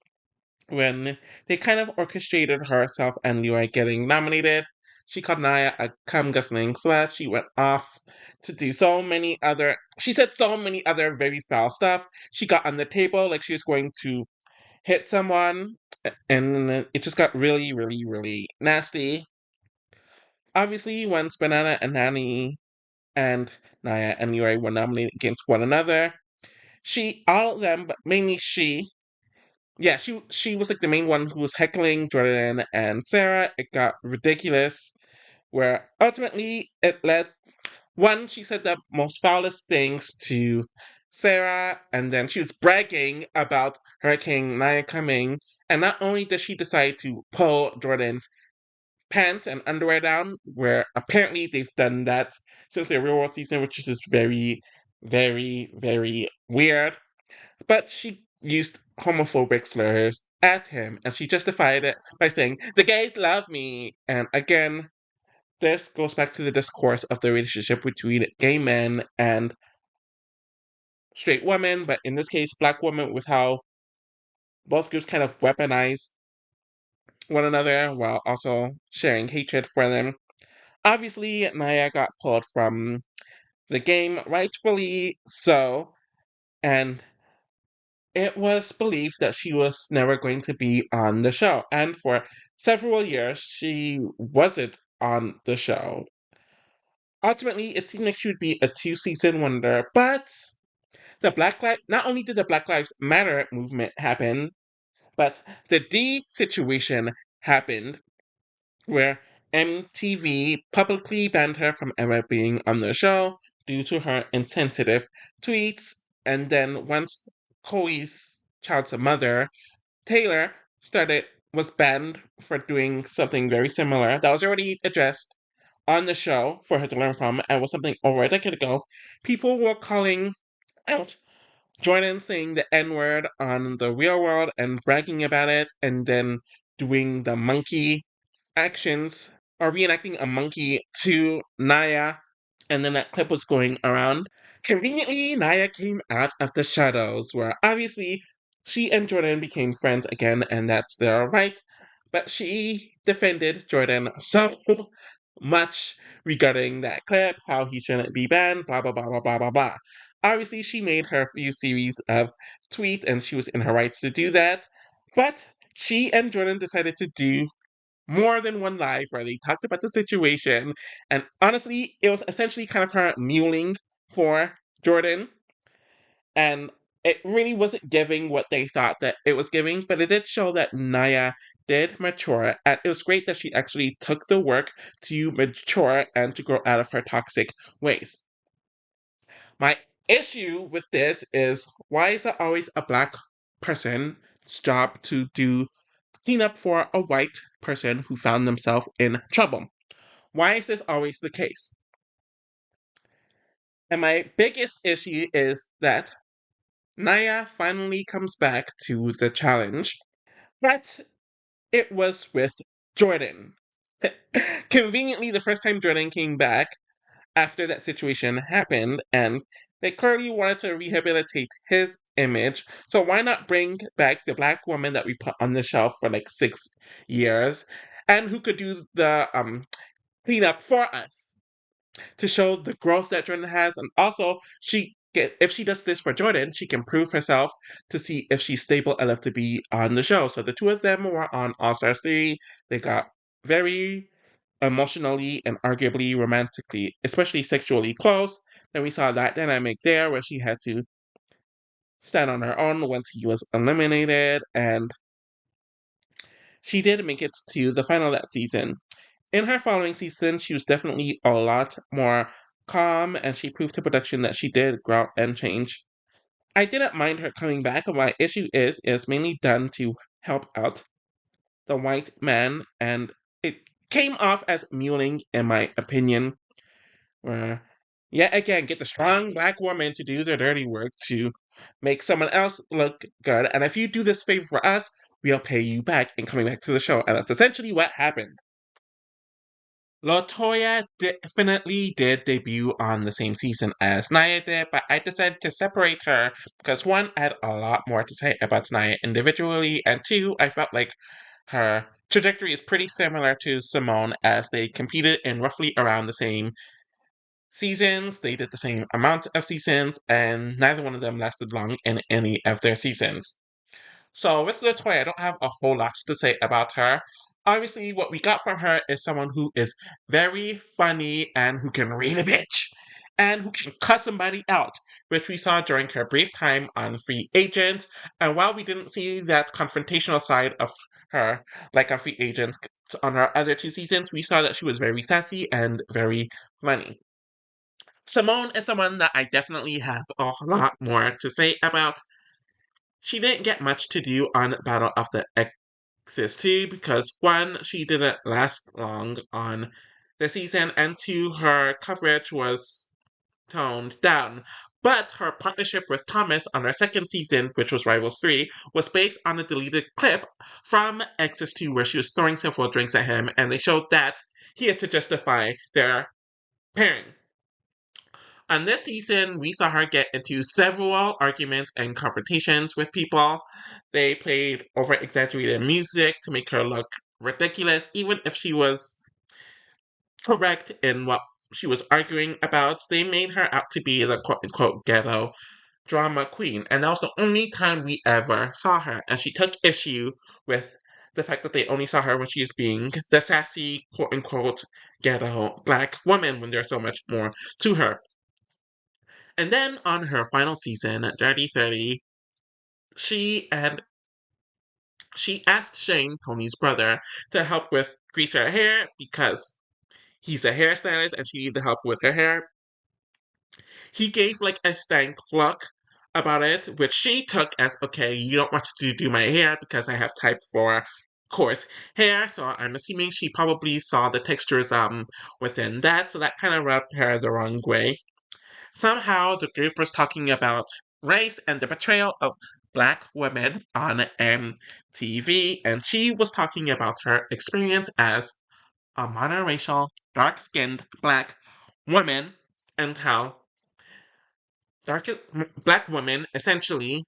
when they kind of orchestrated herself and Leroy getting nominated. She called Naya a cum guzzling slut. She went off to do so many other. She said so many other very foul stuff. She got on the table like she was going to hit someone, and it just got really, really, really nasty. Obviously, once Banana and Nani and Naya and Leroy were nominated against one another, all of them, but mainly she was like the main one who was heckling Jordan and Sarah. It got ridiculous, where ultimately it led. One, she said the most foulest things to Sarah, and then she was bragging about Hurricane Naya coming. And not only did she decide to pull Jordan's pants and underwear down, where apparently they've done that since their real world season, which is just very, very, very weird. But she used homophobic slurs at him, and she justified it by saying, "The gays love me." And again, this goes back to the discourse of the relationship between gay men and straight women, but in this case, black women, with how both groups kind of weaponize one another while also sharing hatred for them. Obviously, Naya got pulled from the game, rightfully so, and it was believed that she was never going to be on the show. And for several years, she wasn't on the show. Ultimately, it seemed like she would be a two-season wonder, but not only did the Black Lives Matter movement happen, but the D situation happened, where MTV publicly banned her from ever being on the show due to her insensitive tweets. And then once Cory's child's mother, Taylor, was banned for doing something very similar that was already addressed on the show for her to learn from and was something over a decade ago, people were calling out Jordan saying the N word on the real world and bragging about it, and then doing the monkey actions or reenacting a monkey to Naya, and then that clip was going around. Conveniently, Naya came out of the shadows, where obviously she and Jordan became friends again, and that's their right. But she defended Jordan so much regarding that clip, how he shouldn't be banned, blah, blah, blah, blah, blah, blah, blah. Obviously, she made her few series of tweets, and she was in her rights to do that. But she and Jordan decided to do more than one live where they talked about the situation. And honestly, it was essentially kind of her muling for Jordan. And it really wasn't giving what they thought that it was giving, but it did show that Naya did mature. And it was great that she actually took the work to mature and to grow out of her toxic ways. My issue with this is, why is it always a black person's job to do clean up for a white person who found themselves in trouble? Why is this always the case? And my biggest issue is that Naya finally comes back to the challenge, but it was with Jordan. Conveniently, the first time Jordan came back after that situation happened, and they clearly wanted to rehabilitate his image. So why not bring back the black woman that we put on the shelf for like 6 years, and who could do the cleanup for us to show the growth that Jordan has, and also if she does this for Jordan, she can prove herself to see if she's stable enough to be on the show. So the two of them were on All Stars 3. They got very emotionally and arguably romantically, especially sexually close. Then we saw that dynamic there where she had to stand on her own once he was eliminated, and she did make it to the final that season. In her following season, she was definitely a lot more calm, and she proved to production that she did grow and change. I didn't mind her coming back, and my issue is mainly done to help out the white man, and it came off as muling, in my opinion, where yet again get the strong black woman to do the dirty work to make someone else look good, and if you do this favor for us, we'll pay you back in coming back to the show, and that's essentially what happened. Latoya definitely did debut on the same season as Naya did, but I decided to separate her because one, I had a lot more to say about Naya individually, and two, I felt like her trajectory is pretty similar to Simone, as they competed in roughly around the same seasons. They did the same amount of seasons, and neither one of them lasted long in any of their seasons. So with Latoya, I don't have a whole lot to say about her. Obviously, what we got from her is someone who is very funny and who can read a bitch and who can cuss somebody out, which we saw during her brief time on Free Agent. And while we didn't see that confrontational side of her, like on Free Agent on her other two seasons, we saw that she was very sassy and very funny. Simone is someone that I definitely have a lot more to say about. She didn't get much to do on Battle of the Exes 2 because one, she didn't last long on the season, and two, her coverage was toned down. But her partnership with Thomas on her second season, which was Rivals 3, was based on a deleted clip from Exes 2 where she was throwing several drinks at him, and they showed that he had to justify their pairing. On this season, we saw her get into several arguments and confrontations with people. They played over exaggerated music to make her look ridiculous, even if she was correct in what she was arguing about. They made her out to be the quote unquote ghetto drama queen, and that was the only time we ever saw her. And she took issue with the fact that they only saw her when she was being the sassy, quote unquote, ghetto black woman when there's so much more to her. And then on her final season, Dirty 30, she and she asked Shane, Tony's brother, to help with grease her hair because he's a hairstylist and she needed help with her hair. He gave like a stank look about it, which she took as, okay, you don't want to do my hair because I have type for coarse hair, so I'm assuming she probably saw the textures within that, so that kind of rubbed her the wrong way. Somehow the group was talking about race and the betrayal of black women on MTV, and she was talking about her experience as a monoracial, dark-skinned black woman and how black women essentially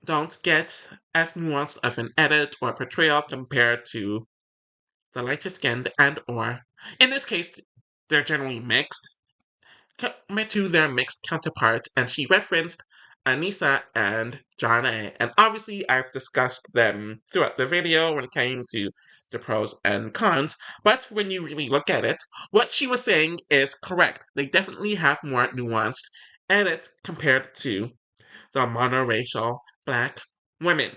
don't get as nuanced of an edit or portrayal compared to the lighter skinned and or in this case they're generally mixed compared to their mixed counterparts, and she referenced Aneesa and Jonna, and obviously I've discussed them throughout the video when it came to the pros and cons, but when you really look at it, what she was saying is correct. They definitely have more nuanced edits compared to the monoracial black women.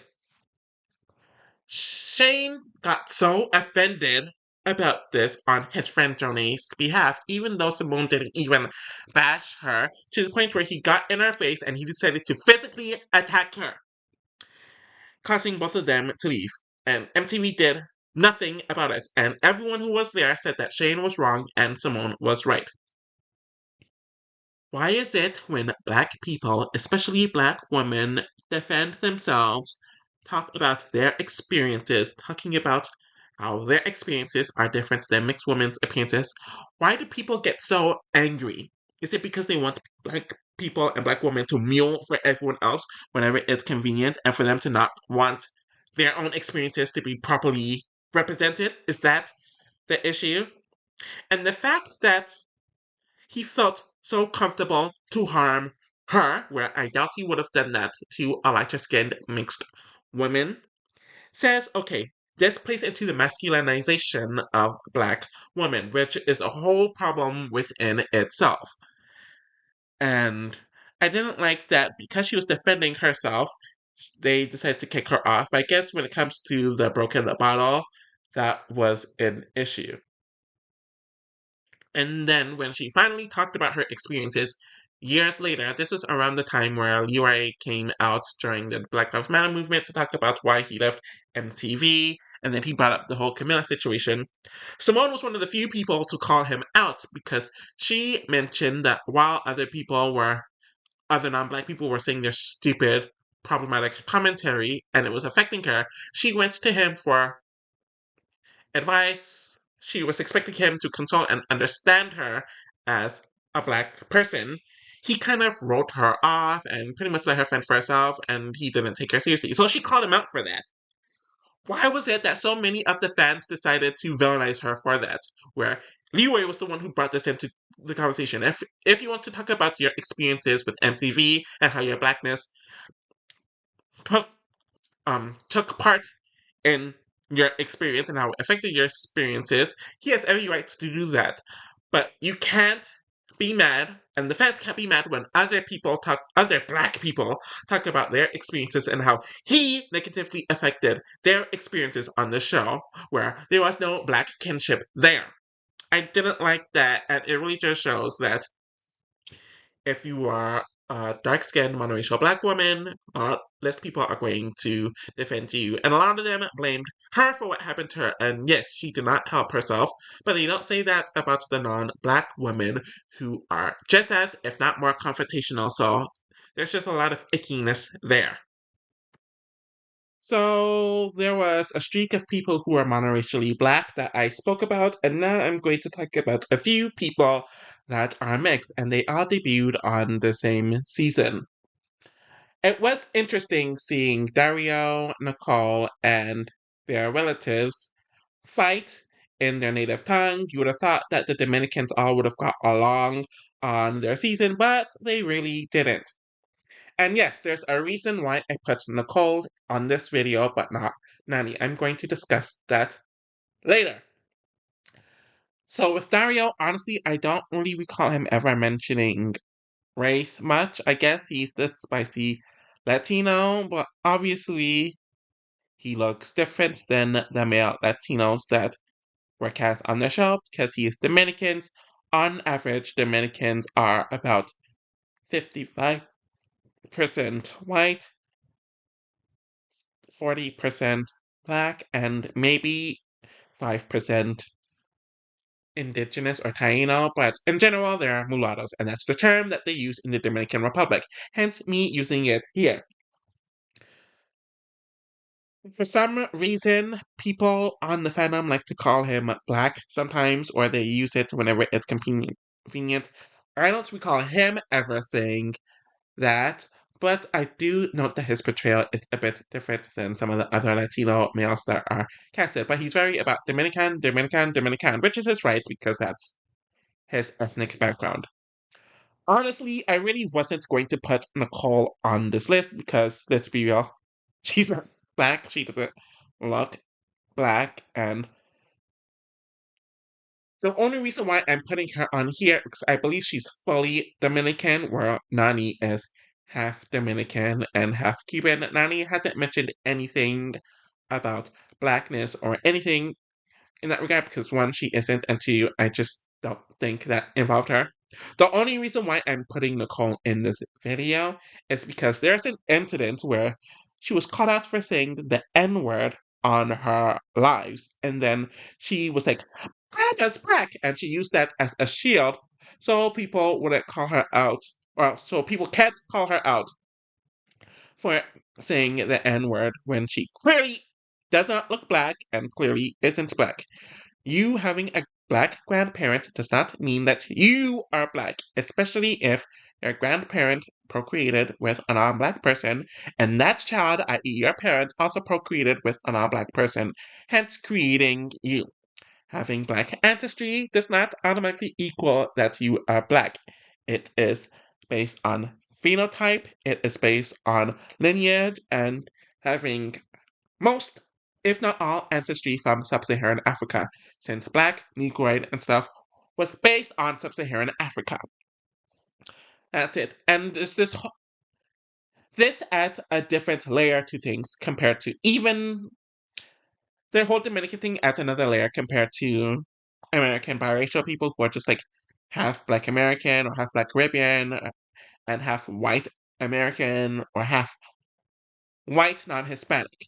Shane got so offended about this on his friend Jonay's behalf, even though Simone didn't even bash her, to the point where he got in her face and he decided to physically attack her, causing both of them to leave. And MTV did nothing about it, and everyone who was there said that Shane was wrong and Simone was right. Why is it when black people, especially black women, defend themselves, talk about their experiences, talking about how their experiences are different than mixed women's appearances, why do people get so angry? Is it because they want black people and black women to mule for everyone else whenever it's convenient and for them to not want their own experiences to be properly represented? Is that the issue? And the fact that he felt so comfortable to harm her, where I doubt he would have done that to a lighter skinned mixed woman, says, okay, this plays into the masculinization of black women, which is a whole problem within itself. And I didn't like that because she was defending herself, they decided to kick her off. But I guess when it comes to the broken bottle, that was an issue. And then when she finally talked about her experiences years later, this was around the time where Leroy came out during the Black Lives Matter movement to talk about why he left MTV, and then he brought up the whole Camilla situation. Simone was one of the few people to call him out because she mentioned that while other non-black people were saying their stupid, problematic commentary and it was affecting her, she went to him for advice. She was expecting him to console and understand her as a black person. He kind of wrote her off and pretty much let her fend for herself, and he didn't take her seriously. So she called him out for that. Why was it that so many of the fans decided to villainize her for that? Where Leroy was the one who brought this into the conversation. If you want to talk about your experiences with MTV and how your blackness took part in your experience and how it affected your experiences, he has every right to do that. But you can't be mad, and the fans can't be mad when other black people talk about their experiences and how he negatively affected their experiences on the show, where there was no black kinship there. I didn't like that, and it really just shows that if you are a dark-skinned monoracial black woman, less people are going to defend you. And a lot of them blamed her for what happened to her. And yes, she did not help herself, but they don't say that about the non-black women who are just as, if not more, confrontational. So there's just a lot of ickiness there. So there was a streak of people who are monoracially black that I spoke about, and now I'm going to talk about a few people that are mixed, and they all debuted on the same season. It was interesting seeing Dario, Nicole, and their relatives fight in their native tongue. You would have thought that the Dominicans all would have got along on their season, but they really didn't. And yes, there's a reason why I put Nicole on this video, but not Nani. I'm going to discuss that later. So with Dario, honestly, I don't really recall him ever mentioning race much. I guess he's this spicy Latino, but obviously he looks different than the male Latinos that were cast on the show because he is Dominicans. On average, Dominicans are about 55% white, 40% black, and maybe 5% indigenous or Taino, but in general, they're mulattoes, and that's the term that they use in the Dominican Republic, hence me using it here. For some reason, people on the fandom like to call him black sometimes, or they use it whenever it's convenient. I don't recall him ever saying that, but I do note that his portrayal is a bit different than some of the other Latino males that are casted. But he's very about Dominican, Dominican, Dominican, which is his right because that's his ethnic background. Honestly, I really wasn't going to put Nicole on this list because, let's be real, she's not black. She doesn't look black, and the only reason why I'm putting her on here is I believe she's fully Dominican, where Nani is half Dominican and half Cuban. Nani hasn't mentioned anything about blackness or anything in that regard because one, she isn't, and two, I just don't think that involved her. The only reason why I'm putting Nicole in this video is because there's an incident where she was caught out for saying the N word on her lives, and then she was like, "Black as black," and she used that as a shield so people wouldn't call her out, or so people can't call her out for saying the N word when she clearly does not look black and clearly isn't black. You having a black grandparent does not mean that you are black, especially if your grandparent procreated with a non-black person, and that child, i.e. your parent, also procreated with a non-black person, hence creating you. Having black ancestry does not automatically equal that you are black. It is based on phenotype, it is based on lineage, and having most, if not all, ancestry from sub-Saharan Africa, since black, Negroid, and stuff was based on sub-Saharan Africa. That's it. And this adds a different layer to things compared to even the whole Dominican thing adds another layer compared to American biracial people who are just like half Black American or half Black Caribbean and half white American or half white non-Hispanic.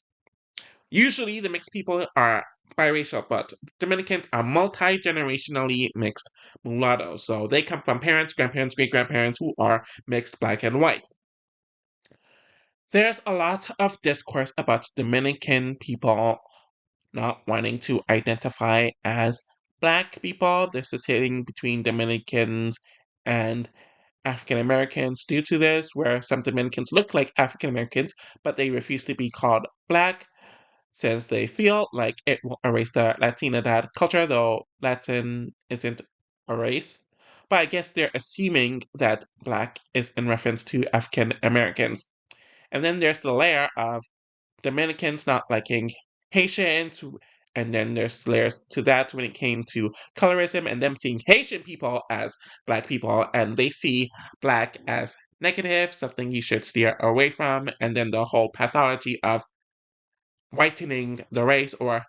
Usually the mixed people are biracial, but Dominicans are multi-generationally mixed mulattoes. So they come from parents, grandparents, great-grandparents who are mixed black and white. There's a lot of discourse about Dominican people not wanting to identify as black people. This is hitting between Dominicans and African Americans due to this, where some Dominicans look like African Americans, but they refuse to be called black since they feel like it will erase the Latina dad culture, though Latin isn't a race. But I guess they're assuming that black is in reference to African Americans. And then there's the layer of Dominicans not liking Haitians, and then there's layers to that when it came to colorism and them seeing Haitian people as black people, and they see black as negative, something you should steer away from, and then the whole pathology of whitening the race or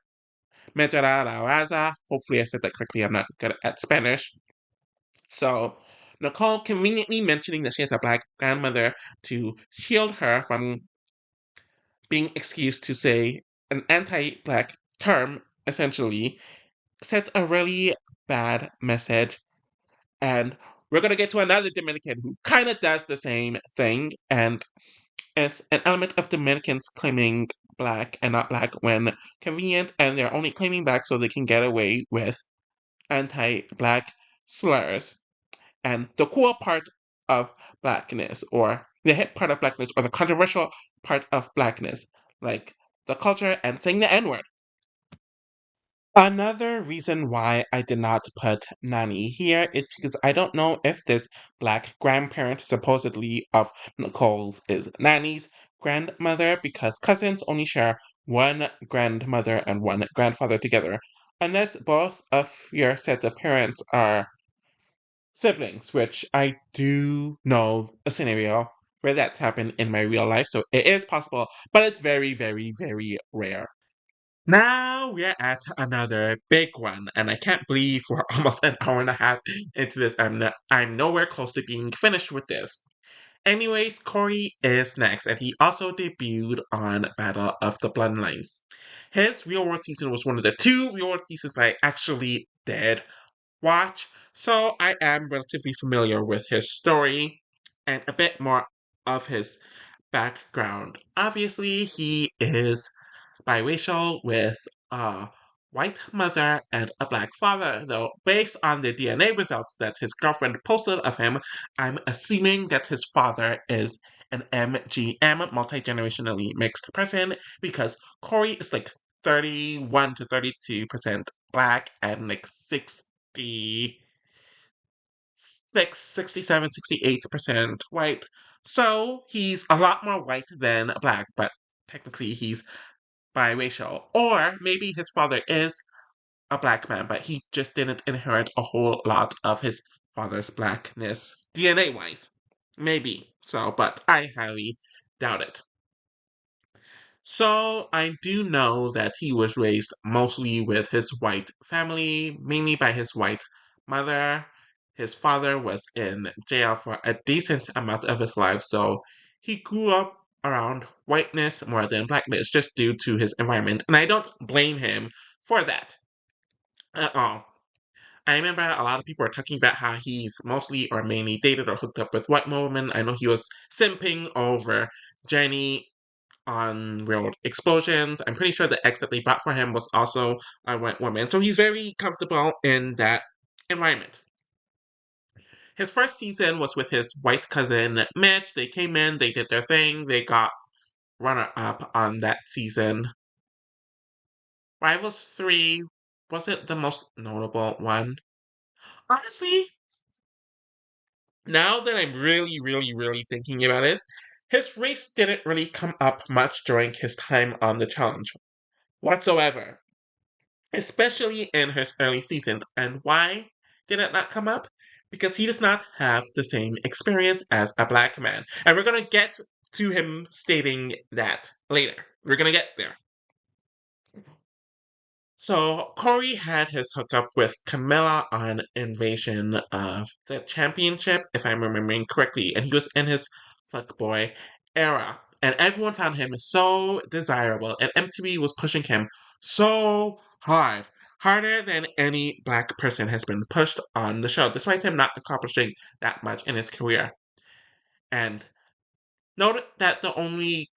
mejorar la raza. Hopefully I said that correctly, I'm not good at Spanish. So Nicole conveniently mentioning that she has a black grandmother to shield her from being excused to say an anti-black term, essentially, sent a really bad message. And we're gonna get to another Dominican who kind of does the same thing, and it's an element of Dominicans claiming black and not black when convenient, and they're only claiming black so they can get away with anti-black slurs. And the cool part of blackness, or the hip part of blackness, or the controversial part of blackness, like the culture and saying the N-word. Another reason why I did not put Nani here is because I don't know if this black grandparent supposedly of Nicole's is Nani's grandmother because cousins only share one grandmother and one grandfather together, unless both of your sets of parents are siblings, which I do know a scenario where that's happened in my real life, so it is possible, but it's very, very, very rare. Now we're at another big one, and I can't believe we're almost an hour and a half into this. I'm nowhere close to being finished with this. Anyways, Cory is next, and he also debuted on Battle of the Bloodlines. His real world season was one of the two real world seasons I actually did watch, so I am relatively familiar with his story and a bit more of his background. Obviously, he is biracial with a white mother and a black father, though based on the DNA results that his girlfriend posted of him, I'm assuming that his father is an MGM, multi-generationally mixed person, because Cory is like 31 to 32% black and like 67, 68% white. So he's a lot more white than black, but technically he's biracial. Or maybe his father is a black man, but he just didn't inherit a whole lot of his father's blackness DNA wise. Maybe so, but I highly doubt it. So I do know that he was raised mostly with his white family, mainly by his white mother. His father was in jail for a decent amount of his life, so he grew up around whiteness more than blackness just due to his environment, and I don't blame him for that at all. I remember a lot of people are talking about how he's mostly or mainly dated or hooked up with white women. I know he was simping over Jenny on Real World Explosions. I'm pretty sure the ex that they bought for him was also a white woman. So he's very comfortable in that environment. His first season was with his white cousin Mitch. They came in, they did their thing, they got runner up on that season. Rivals 3 wasn't the most notable one. Honestly, now that I'm really, really, really thinking about it, his race didn't really come up much during his time on the challenge whatsoever, especially in his early seasons. And why did it not come up? Because he does not have the same experience as a black man. And we're going to get to him stating that later. We're going to get there. So Cory had his hookup with Camilla on Invasion of the Championship, if I'm remembering correctly, and he was in his fuckboy era. And everyone found him so desirable, and MTV was pushing him so hard, harder than any black person has been pushed on the show, despite him not accomplishing that much in his career. And note that the only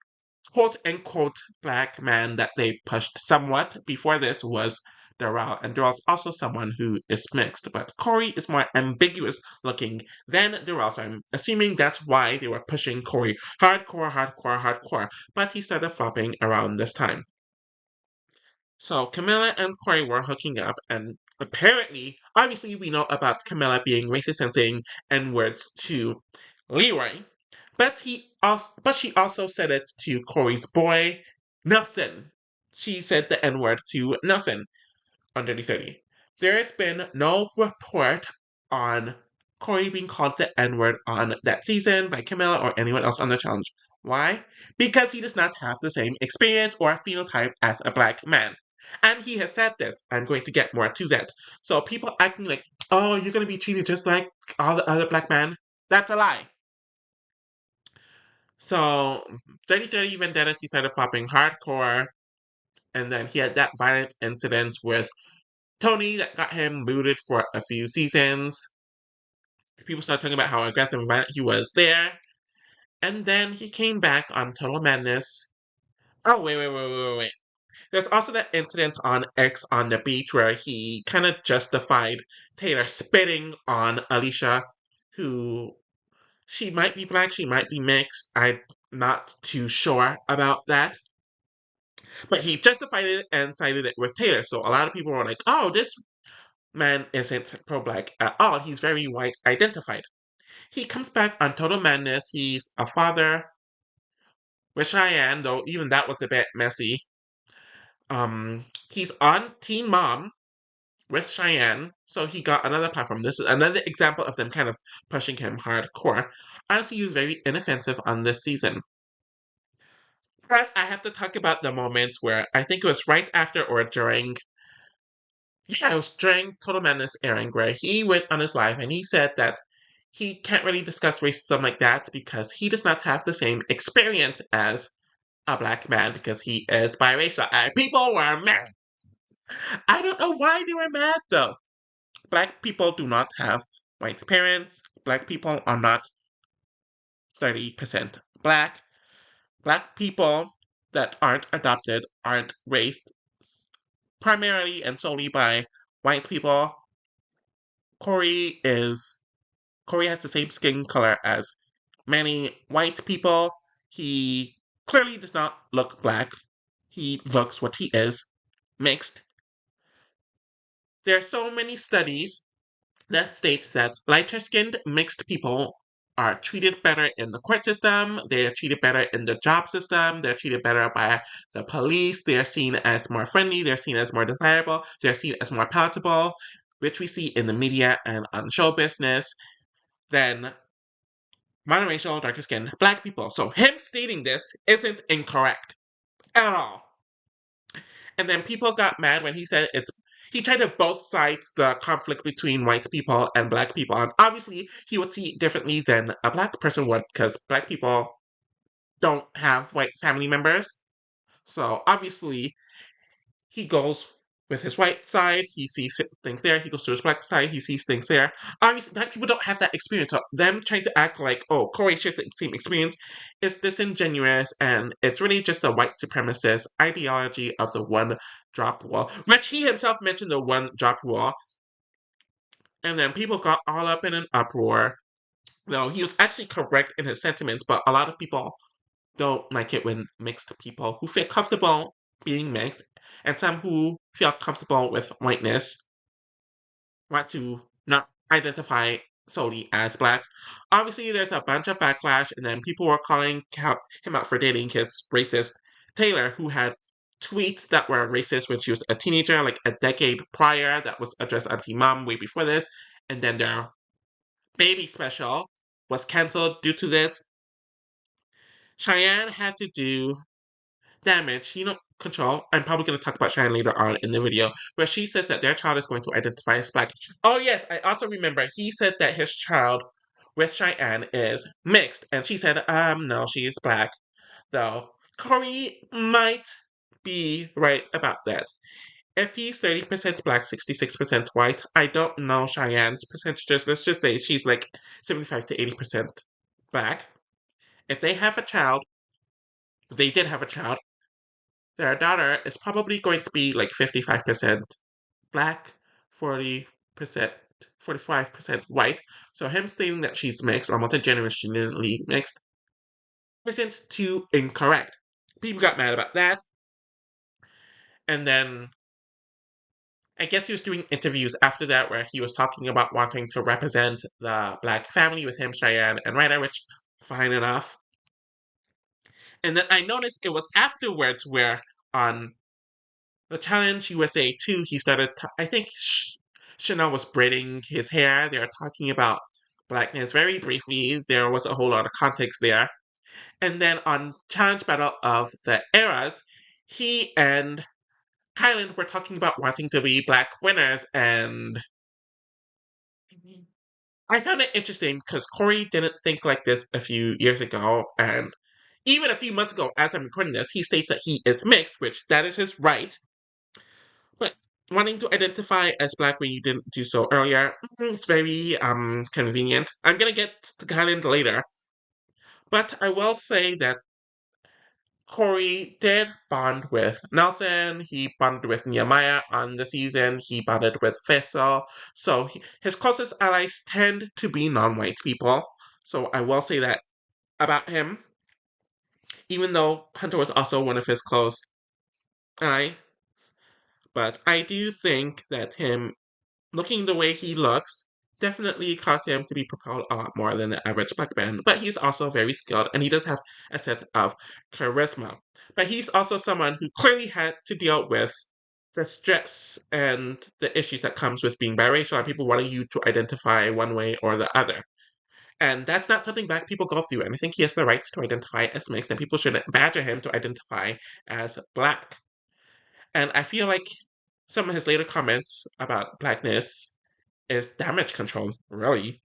quote unquote black man that they pushed somewhat before this was Darrell, and Darrell's also someone who is mixed, but Cory is more ambiguous looking than Darrell, so I'm assuming that's why they were pushing Cory hardcore, hardcore, hardcore, but he started flopping around this time. So Camilla and Cory were hooking up, and apparently, obviously, we know about Camilla being racist and saying N words to Leroy, but she also said it to Cory's boy Nelson. She said the N word to Nelson on Dirty 30. There has been no report on Cory being called the N word on that season by Camilla or anyone else on the challenge. Why? Because he does not have the same experience or phenotype as a black man. And he has said this. I'm going to get more to that. So people acting like, oh, you're going to be treated just like all the other black men. That's a lie. So 3030 Vendettas, he started flopping hardcore. And then he had that violent incident with Tony that got him booted for a few seasons. People started talking about how aggressive and violent he was there. And then he came back on Total Madness. Oh, wait. There's also that incident on X on the beach where he kind of justified Taylor spitting on Alicia, who she might be black, she might be mixed. I'm not too sure about that. But he justified it and cited it with Taylor. So a lot of people were like, oh, this man isn't pro-black at all. He's very white identified. He comes back on Total Madness. He's a father with Cheyenne, though even that was a bit messy. He's on Teen Mom with Cheyenne, so he got another platform. This is another example of them kind of pushing him hardcore. Honestly, he was very inoffensive on this season. But I have to talk about the moments where I think it was right after or during. Yeah, it was during Total Madness airing where he went on his live and he said that he can't really discuss racism like that because he does not have the same experience as a black man because he is biracial. And people were mad. I don't know why they were mad though. Black people do not have white parents. Black people are not 30% black. Black people that aren't adopted aren't raised primarily and solely by white people. Cory is Cory has the same skin color as many white people. He clearly does not look black. He looks what he is, mixed. There are so many studies that state that lighter-skinned mixed people are treated better in the court system, they are treated better in the job system, they're treated better by the police, they're seen as more friendly, they're seen as more desirable, they're seen as more palatable, which we see in the media and on show business, than monoracial, darker skinned black people. So him stating this isn't incorrect at all. And then people got mad when he said he tried to both sides the conflict between white people and black people. And obviously he would see it differently than a black person would because black people don't have white family members. So obviously he goes with his white side, he sees things there. He goes to his black side, he sees things there. Obviously, black people don't have that experience. So them trying to act like, oh, Cory shares the same experience is disingenuous, and it's really just the white supremacist ideology of the one drop rule, which he himself mentioned the one drop rule. And then people got all up in an uproar. No, he was actually correct in his sentiments, but a lot of people don't like it when mixed people who feel comfortable being mixed and some who feel comfortable with whiteness want to not identify solely as black. Obviously, there's a bunch of backlash, and then people were calling him out for dating his racist Taylor, who had tweets that were racist when she was a teenager, like a decade prior, that was addressed on Teen Mom way before this, and then their baby special was canceled due to this. Cheyenne had to do damage, control. I'm probably going to talk about Cheyenne later on in the video, where she says that their child is going to identify as black. Oh yes, I also remember he said that his child with Cheyenne is mixed, and she said, no, she is black. Though Cory might be right about that. If he's 30% black, 66% white, I don't know Cheyenne's percentages. Let's just say she's like 75 to 80% black. If they have a child, they did have a child, their daughter is probably going to be like 55% black, 40%, 45% white. So him stating that she's mixed or multi-generationally mixed isn't too incorrect. People got mad about that. And then I guess he was doing interviews after that where he was talking about wanting to represent the black family with him, Cheyenne, and Ryder, which fine enough. And then I noticed it was afterwards where on the Challenge USA 2, he started, I think Chanel was braiding his hair. They were talking about blackness very briefly. There was a whole lot of context there. And then on Challenge Battle of the Eras, he and Kyland were talking about wanting to be black winners, and I found it interesting because Cory didn't think like this a few years ago, and even a few months ago, as I'm recording this, he states that he is mixed, which that is his right. But wanting to identify as black when you didn't do so earlier, it's very convenient. I'm gonna get to Kyland later, but I will say that Cory did bond with Nelson. He bonded with Nehemiah on the season. He bonded with Faisal. So his closest allies tend to be non-white people. So I will say that about him, even though Hunter was also one of his close I, but I do think that him looking the way he looks definitely caused him to be propelled a lot more than the average black man. But he's also very skilled and he does have a set of charisma. But he's also someone who clearly had to deal with the stress and the issues that comes with being biracial and people wanting you to identify one way or the other. And that's not something black people go through. And I think he has the right to identify as mixed, and people should badger him to identify as black. And I feel like some of his later comments about blackness is damage control, really.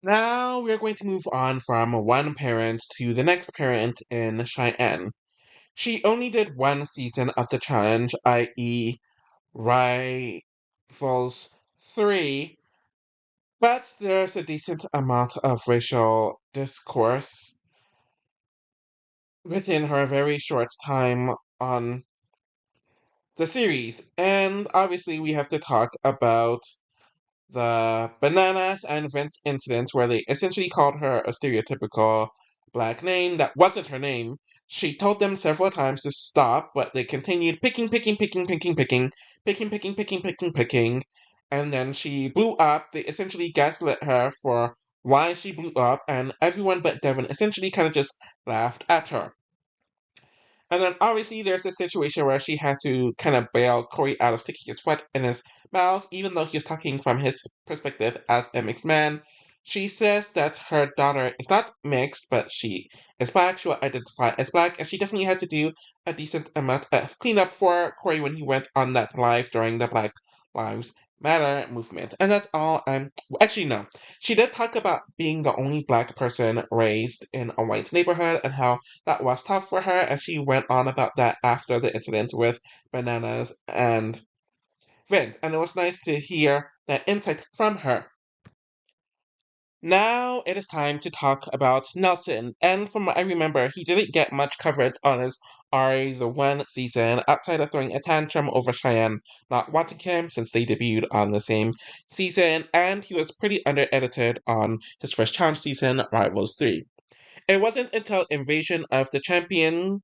Now we're going to move on from one parent to the next parent in Cheyenne. She only did one season of the challenge, i.e., Rivals 3, but there's a decent amount of racial discourse within her very short time on the series. And obviously, we have to talk about the Bananas and Vince incident, where they essentially called her a stereotypical black name that wasn't her name. She told them several times to stop, but they continued picking. And then she blew up. They essentially gaslit her for why she blew up, and everyone but Devyn essentially kind of just laughed at her. And then obviously there's a situation where she had to kind of bail Cory out of sticking his foot in his mouth, even though he was talking from his perspective as a mixed man. She says that her daughter is not mixed, but she is black. She will identify as black, and she definitely had to do a decent amount of cleanup for Cory when he went on that live during the Black Lives Matter movement. And that's all actually, no. She did talk about being the only black person raised in a white neighborhood and how that was tough for her, and she went on about that after the incident with Bananas and Vint, and it was nice to hear that insight from her. Now it is time to talk about Nelson, and from what I remember, he didn't get much coverage on his Ari the One season outside of throwing a tantrum over Cheyenne not wanting him since they debuted on the same season, and he was pretty under-edited on his first challenge season, Rivals 3. It wasn't until Invasion of the Champions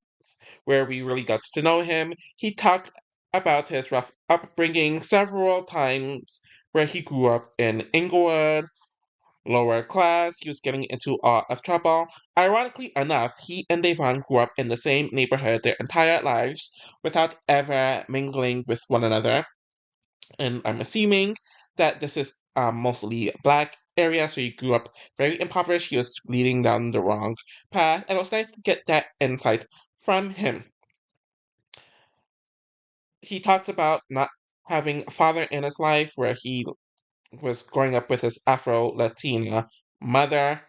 where we really got to know him. He talked about his rough upbringing several times, where he grew up in Inglewood, lower class. He was getting into a lot of trouble. Ironically enough, he and Devon grew up in the same neighborhood their entire lives without ever mingling with one another. And I'm assuming that this is mostly black area, so he grew up very impoverished. He was leading down the wrong path, and it was nice to get that insight from him. He talked about not having a father in his life, where he was growing up with his Afro Latina mother,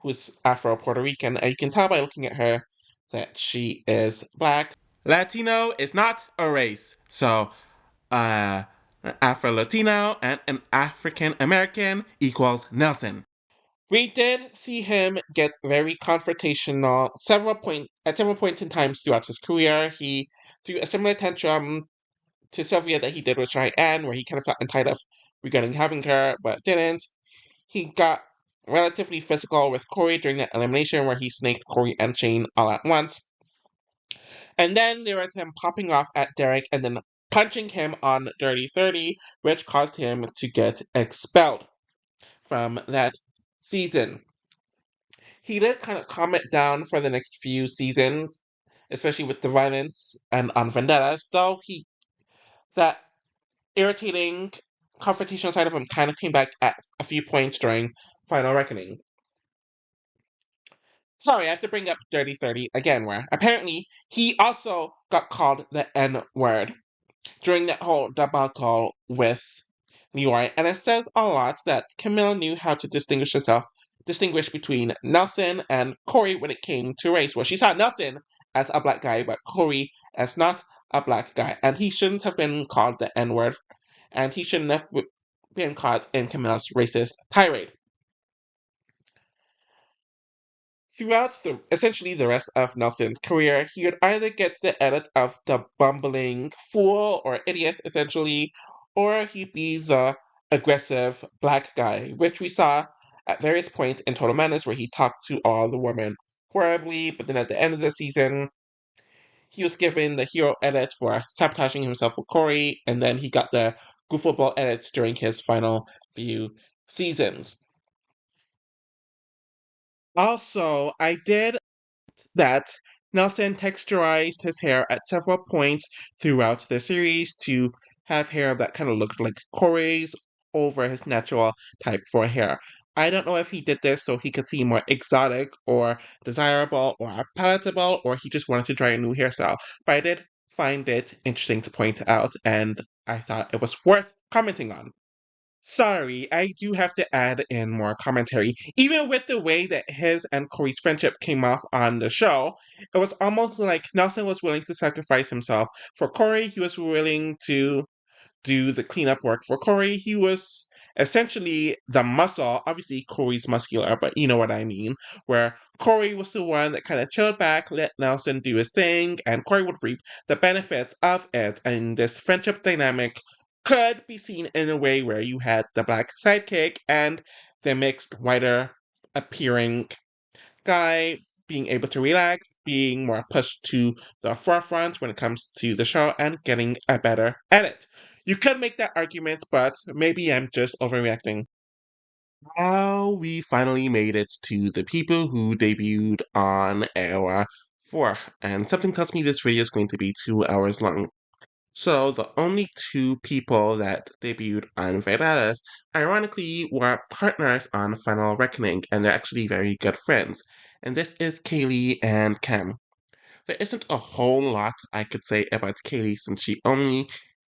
who's Afro Puerto Rican, and you can tell by looking at her that she is black. Latino is not a race, so uh, Afro Latino and an African American equals Nelson. We did see him get very confrontational at several points in times throughout his career. He threw a similar tantrum to Sylvia that he did with Cheyenne, where he kind of felt entitled regarding having her, but didn't. He got relatively physical with Cory during that elimination, where he snaked Cory and Shane all at once. And then there was him popping off at Derek and then punching him on Dirty 30, which caused him to get expelled from that season. He did kind of calm it down for the next few seasons, especially with the violence and on vendettas, though that irritating confrontational side of him kind of came back at a few points during Final Reckoning. Sorry, I have to bring up Dirty 30 again, where apparently he also got called the N word during that whole debacle with Leroy, and it says a lot that Camille knew how to distinguish between Nelson and Cory when it came to race. Well, she saw Nelson as a black guy, but Cory as not a black guy, and he shouldn't have been called the N word, and he shouldn't have been caught in Camille's racist tirade. Throughout essentially the rest of Nelson's career, he would either get the edit of the bumbling fool or idiot, essentially, or he'd be the aggressive black guy, which we saw at various points in Total Madness, where he talked to all the women horribly, but then at the end of the season, he was given the hero edit for sabotaging himself with Cory, and then he got the goofball edit during his final few seasons. Also, I did that Nelson texturized his hair at several points throughout the series to have hair that kind of looked like Cory's over his natural type for hair. I don't know if he did this so he could seem more exotic or desirable or palatable, or he just wanted to try a new hairstyle. But I did find it interesting to point out, and I thought it was worth commenting on. Sorry, I do have to add in more commentary. Even with the way that his and Cory's friendship came off on the show, it was almost like Nelson was willing to sacrifice himself. For Cory, he was willing to do the cleanup work. For Cory, he was essentially the muscle. Obviously, Cory's muscular, but you know what I mean. Where Cory was the one that kind of chilled back, let Nelson do his thing, and Cory would reap the benefits of it. And this friendship dynamic could be seen in a way where you had the black sidekick and the mixed, whiter appearing guy being able to relax, being more pushed to the forefront when it comes to the show, and getting a better edit. You could make that argument, but maybe I'm just overreacting. Now we finally made it to the people who debuted on Era 4, and something tells me this video is going to be 2 hours long. So the only two people that debuted on Vedadas, ironically, were partners on Final Reckoning, and they're actually very good friends. And this is Kayleigh and Kam. There isn't a whole lot I could say about Kayleigh since she only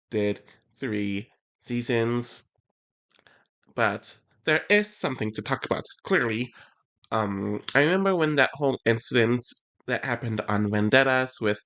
did 3 seasons, but there is something to talk about. Clearly, I remember when that whole incident that happened on Vendettas with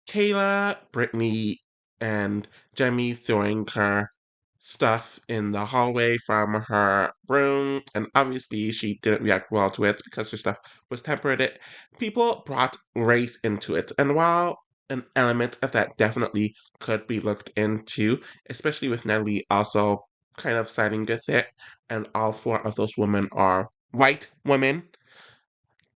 Kayla, Brittany, and Jemmy throwing her stuff in the hallway from her room, and obviously she didn't react well to it because her stuff was tempered. People brought race into it, and while an element of that definitely could be looked into, especially with Natalie also kind of siding with it, and all 4 of those women are white women.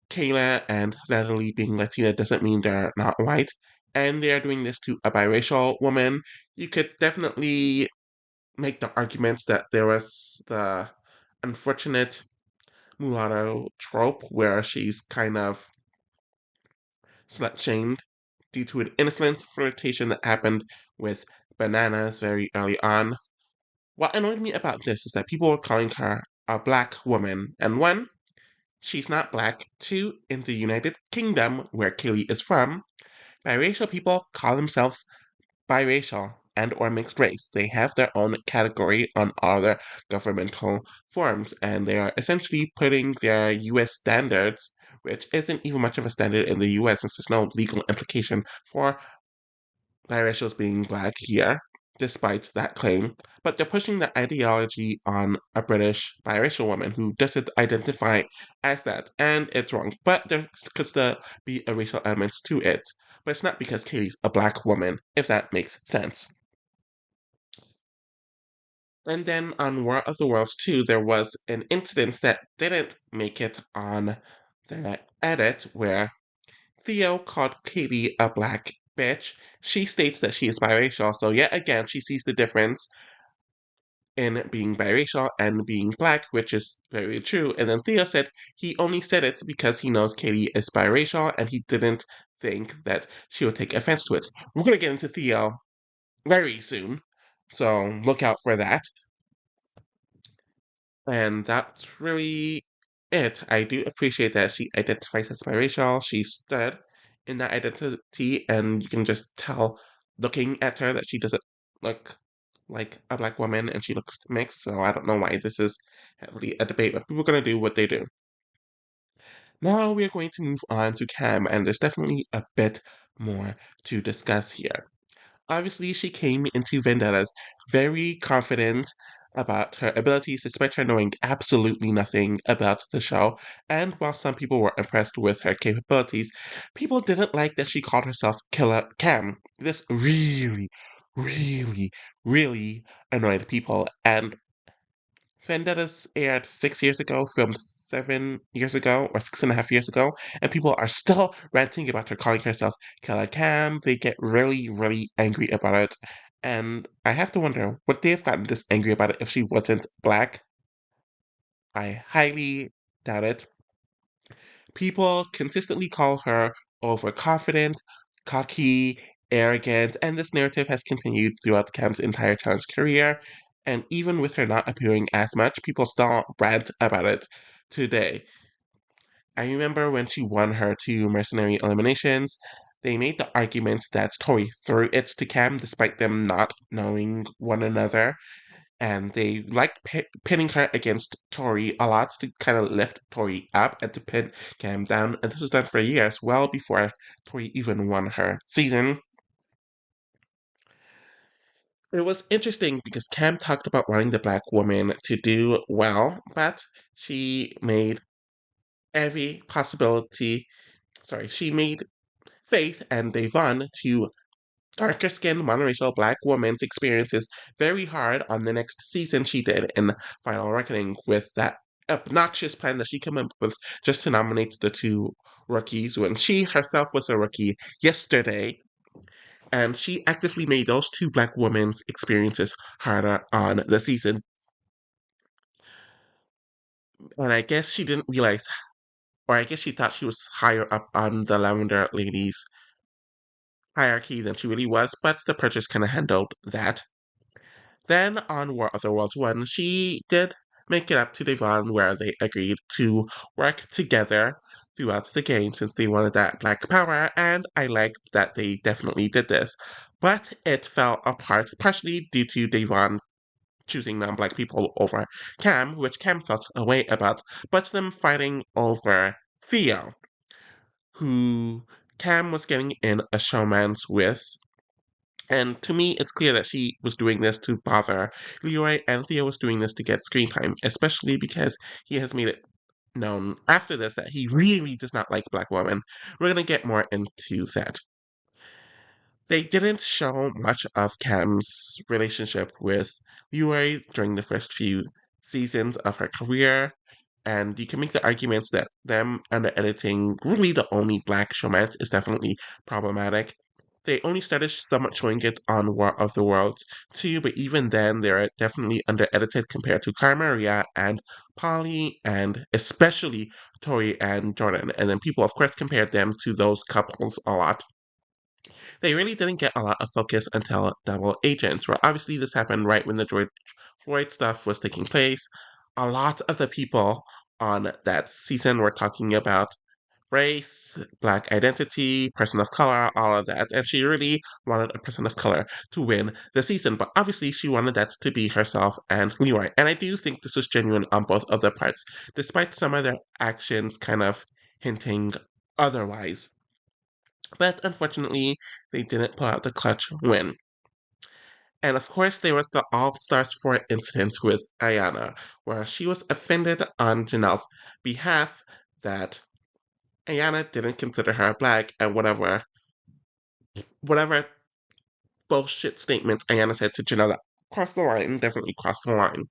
Kayla and Natalie being Latina doesn't mean they're not white, and they're doing this to a biracial woman. You could definitely make the arguments that there was the unfortunate mulatto trope where she's kind of slut shamed due to an innocent flirtation that happened with bananas very early on. What annoyed me about this is that people were calling her a black woman, and one, she's not black. Two, in the United Kingdom, where Kayleigh is from, biracial people call themselves biracial and or mixed race. They have their own category on all their governmental forms, and they are essentially putting their US standards, which isn't even much of a standard in the US since there's no legal implication for biracials being black here, despite that claim. But they're pushing the ideology on a British biracial woman who doesn't identify as that, and it's wrong. But there could still be a racial element to it. But it's not because Katie's a black woman, if that makes sense. And then on War of the Worlds 2, there was an incident that didn't make it on the edit where Theo called Katie a black bitch. She states that she is biracial, so yet again, she sees the difference in being biracial and being black, which is very true. And then Theo said he only said it because he knows Katie is biracial and he didn't think that she would take offense to it. We're going to get into Theo very soon, so look out for that. And that's really it. I do appreciate that she identifies as biracial. She stood in that identity, and you can just tell looking at her that she doesn't look like a black woman and she looks mixed. So I don't know why this is heavily a debate, but people are going to do what they do. Now we are going to move on to Kam, and there's definitely a bit more to discuss here. Obviously, she came into Vendettas very confident about her abilities, despite her knowing absolutely nothing about the show. And while some people were impressed with her capabilities, people didn't like that she called herself Killer Kam. This really, really, really annoyed people. And Vendettas aired 6 years ago, filmed 7 years ago, or 6.5 years ago, and people are still ranting about her calling herself Kayleigh and Kam. They get really, really angry about it. And I have to wonder, would they have gotten this angry about it if she wasn't black? I highly doubt it. People consistently call her overconfident, cocky, arrogant, and this narrative has continued throughout Cam's entire challenge career. And even with her not appearing as much, people still rant about it today. I remember when she won her two mercenary eliminations, they made the argument that Tori threw it to Cam despite them not knowing one another, and they liked pinning her against Tori a lot to kind of lift Tori up and to pin Cam down. And this was done for years, well before Tori even won her season. It was interesting because Cam talked about wanting the black woman to do well, but she made every possibility. Sorry, she made Faith and Devon, two darker skinned monoracial black woman's experiences very hard on the next season she did in Final Reckoning with that obnoxious plan that she came up with just to nominate the two rookies when she herself was a rookie yesterday. And she actively made those two black women's experiences harder on the season. And I guess she didn't realize, or I guess she thought she was higher up on the Lavender Ladies hierarchy than she really was, but the purchase kind of handled that. Then on War of the Worlds 1, she did make it up to Devon where they agreed to work together throughout the game since they wanted that black power, and I liked that they definitely did this. But it fell apart partially due to Devon choosing non-black people over Cam, which Cam felt a way about, but them fighting over Theo, who Cam was getting in a showmance with. And to me, it's clear that she was doing this to bother Leroy, and Theo was doing this to get screen time, especially because he has made it known after this that he really does not like black women. We're going to get more into that. They didn't show much of Cam's relationship with Leroy during the first few seasons of her career, and you can make the arguments that them under editing, really the only black showmance, is definitely problematic. They only started somewhat showing it on War of the Worlds too, but even then they're definitely under edited compared to Cara Maria and Polly and especially Tori and Jordan. And then people of course compared them to those couples a lot. They really didn't get a lot of focus until Double Agents, where obviously this happened right when the George Floyd stuff was taking place. A lot of the people on that season were talking about race, black identity, person of color, all of that. And she really wanted a person of color to win the season. But obviously, she wanted that to be herself and Leroy. And I do think this was genuine on both of their parts, despite some of their actions kind of hinting otherwise. But unfortunately, they didn't pull out the clutch win. And of course, there was the All Stars 4 incident with Ayanna, where she was offended on Janelle's behalf that Ayanna didn't consider her black, and whatever bullshit statements Ayanna said to Janelle that crossed the line, definitely crossed the line.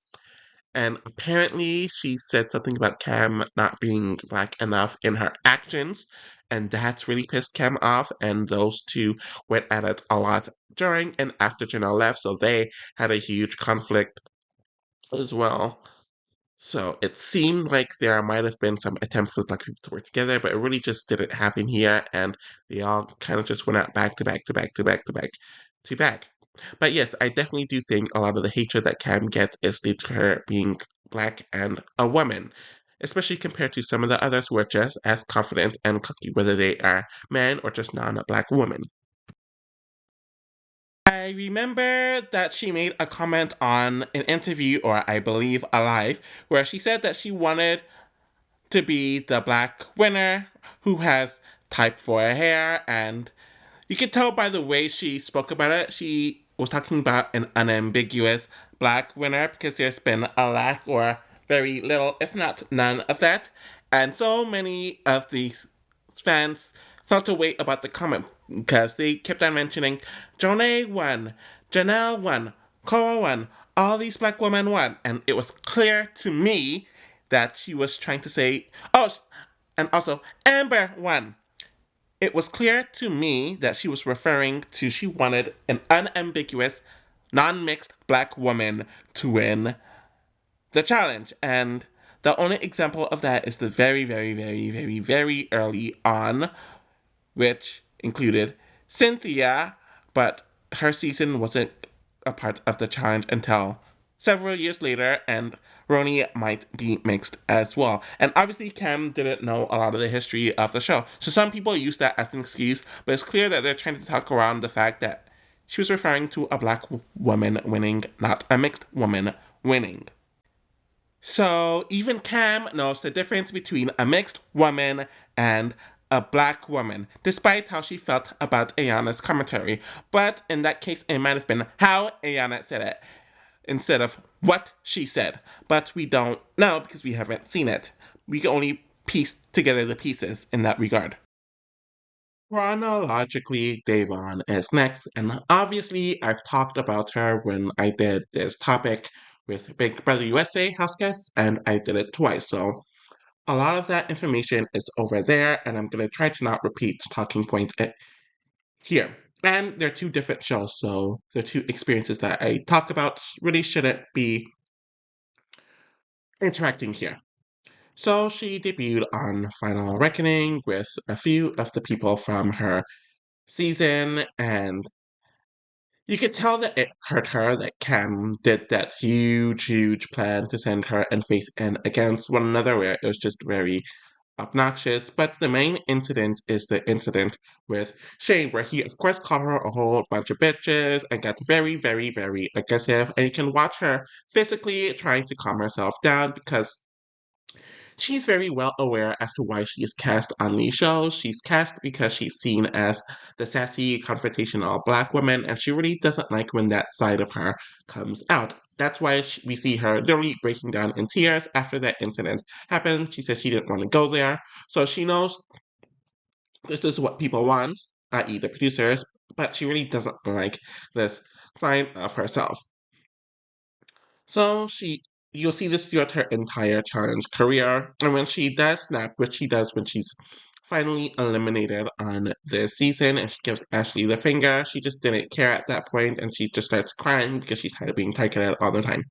And apparently, she said something about Cam not being black enough in her actions, and that's really pissed Cam off. And those two went at it a lot during and after Janelle left, so they had a huge conflict as well. So it seemed like there might have been some attempts for Black people to work together, but it really just didn't happen here, and they all kind of just went out back to back to back to back to back to back. But yes, I definitely do think a lot of the hatred that Cam gets is due to her being black and a woman, especially compared to some of the others who are just as confident and cocky, whether they are men or just non-black women. I remember that she made a comment on an interview, or I believe a live, where she said that she wanted to be the black winner who has type 4 hair, and you can tell by the way she spoke about it, she was talking about an unambiguous black winner because there's been a lack or very little, if not none, of that. And so many of these fans felt a way about the comment because they kept on mentioning Jonay won, Janelle won, Cora won, all these black women won. And it was clear to me that she was trying to say, oh, and also Amber won. It was clear to me that she was referring to she wanted an unambiguous, non-mixed black woman to win the challenge. And the only example of that is the very, very, very, very, very early on, which included Cynthia, but her season wasn't a part of the challenge until several years later, and Roni might be mixed as well. And obviously, Kam didn't know a lot of the history of the show, so some people use that as an excuse, but it's clear that they're trying to talk around the fact that she was referring to a black woman winning, not a mixed woman winning. So even Kam knows the difference between a mixed woman and a black woman, despite how she felt about Ayanna's commentary. But in that case, it might have been how Ayanna said it instead of what she said. But we don't know because we haven't seen it. We can only piece together the pieces in that regard. Chronologically, Devon is next, and obviously I've talked about her when I did this topic with Big Brother USA house guests, and I did it twice, so a lot of that information is over there, and I'm going to try to not repeat talking points here. And they're two different shows, so the two experiences that I talk about really shouldn't be interacting here. So she debuted on Final Reckoning with a few of the people from her season, and you could tell that it hurt her that Kam did that huge plan to send her and Faith in against one another, where it was just very obnoxious. But the main incident is the incident with Shane, where he, of course, called her a whole bunch of bitches and got very aggressive. And you can watch her physically trying to calm herself down because she's very well aware as to why she is cast on these shows. She's cast because she's seen as the sassy, confrontational black woman, and she really doesn't like when that side of her comes out. That's why we see her literally breaking down in tears after that incident happened. She says she didn't want to go there. So she knows this is what people want, i.e., the producers, but she really doesn't like this side of herself. So you'll see this throughout her entire challenge career. And when she does snap, which she does when she's finally eliminated on this season, and she gives Ashley the finger, she just didn't care at that point, and she just starts crying because she's tired of being targeted all the time.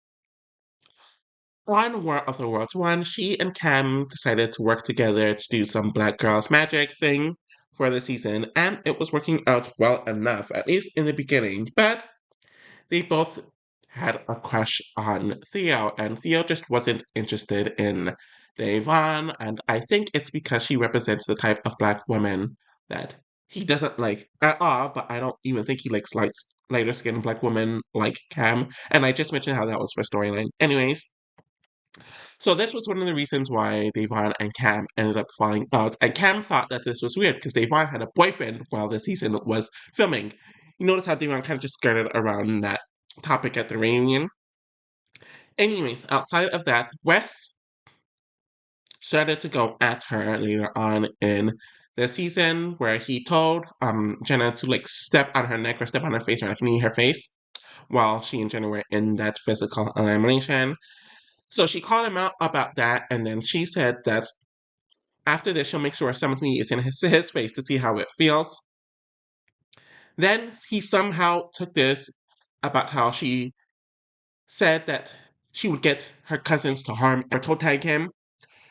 On War of the Worlds 1, she and Kam decided to work together to do some Black Girls Magic thing for the season, and it was working out well enough, at least in the beginning. But they both had a crush on Theo, and Theo just wasn't interested in Devon, and I think it's because she represents the type of black woman that he doesn't like at all, but I don't even think he likes lighter skinned black women like Kam, and I just mentioned how that was for storyline. Anyways, so this was one of the reasons why Devon and Kam ended up falling out, and Kam thought that this was weird because Devon had a boyfriend while the season was filming. You notice how Devon kind of just skirted around that topic at the reunion. Anyways, outside of that, Wes started to go at her later on in the season where he told Jenna to like step on her neck or step on her face or like knee her face while she and Jenna were in that physical elimination. So she called him out about that, and then she said that after this she'll make sure somebody is in his face to see how it feels. Then he somehow took this about how she said that she would get her cousins to harm or toe tag him,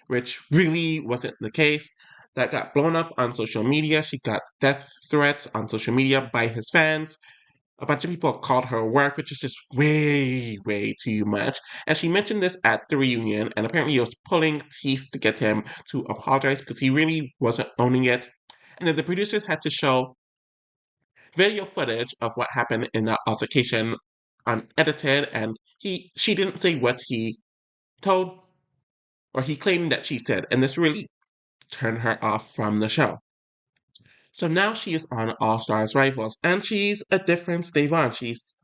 which really wasn't the case. That got blown up on social media. She got death threats on social media by his fans. A bunch of people called her work, which is just way too much. And she mentioned this at the reunion, and apparently he was pulling teeth to get him to apologize because he really wasn't owning it. And then the producers had to show video footage of what happened in that altercation unedited, and she didn't say what he told or he claimed that she said, and this really turned her off from the show. So now she is on All Stars Rivals, and she's a different Devon. She's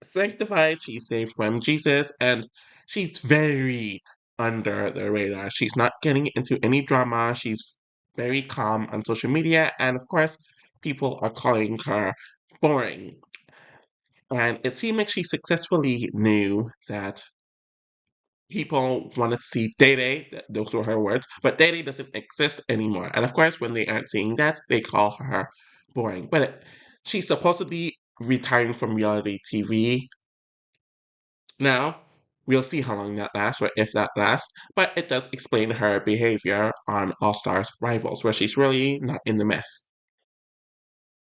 sanctified, she's saved from Jesus, and she's very under the radar. She's not getting into any drama. She's very calm on social media, and of course, people are calling her boring. And it seemed like she successfully knew that people wanted to see Day Day, those were her words, but Day Day doesn't exist anymore. And of course, when they aren't seeing that, they call her boring. But she's supposedly retiring from reality TV now. We'll see how long that lasts, or if that lasts, but it does explain her behavior on All Stars Rivals, where she's really not in the mess.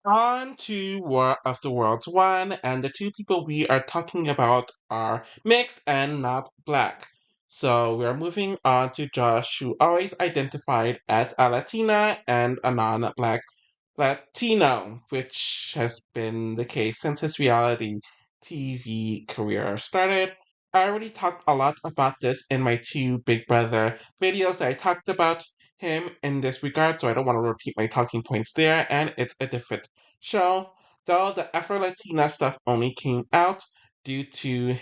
On to War of the Worlds 1, and the two people we are talking about are mixed and not black. So we're moving on to Josh, who always identified as a Latina and a non black Latino, which has been the case since his reality TV career started. I already talked a lot about this in my two Big Brother videos. I talked about him in this regard, so I don't want to repeat my talking points there, and it's a different show. Though the Afro Latina stuff only came out due to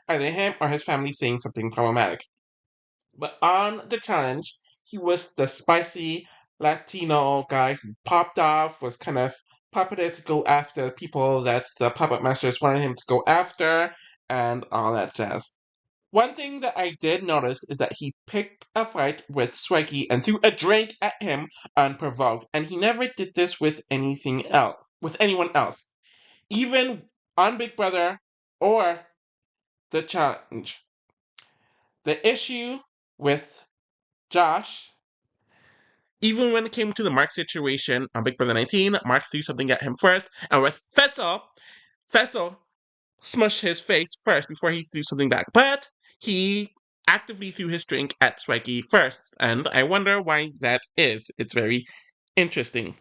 either him or his family saying something problematic. But on the challenge, he was the spicy Latino guy who popped off, was kind of puppeted to go after the people that the puppet masters wanted him to go after, and all that jazz. One thing that I did notice is that he picked a fight with Swaggy and threw a drink at him unprovoked, and he never did this with anything else, with anyone else, even on Big Brother or the challenge. The issue with Josh, even when it came to the Mark situation on Big Brother 19, Mark threw something at him first, and with Fessel smushed his face first before he threw something back. But he actively threw his drink at Swaggy first, and I wonder why that is. It's very interesting.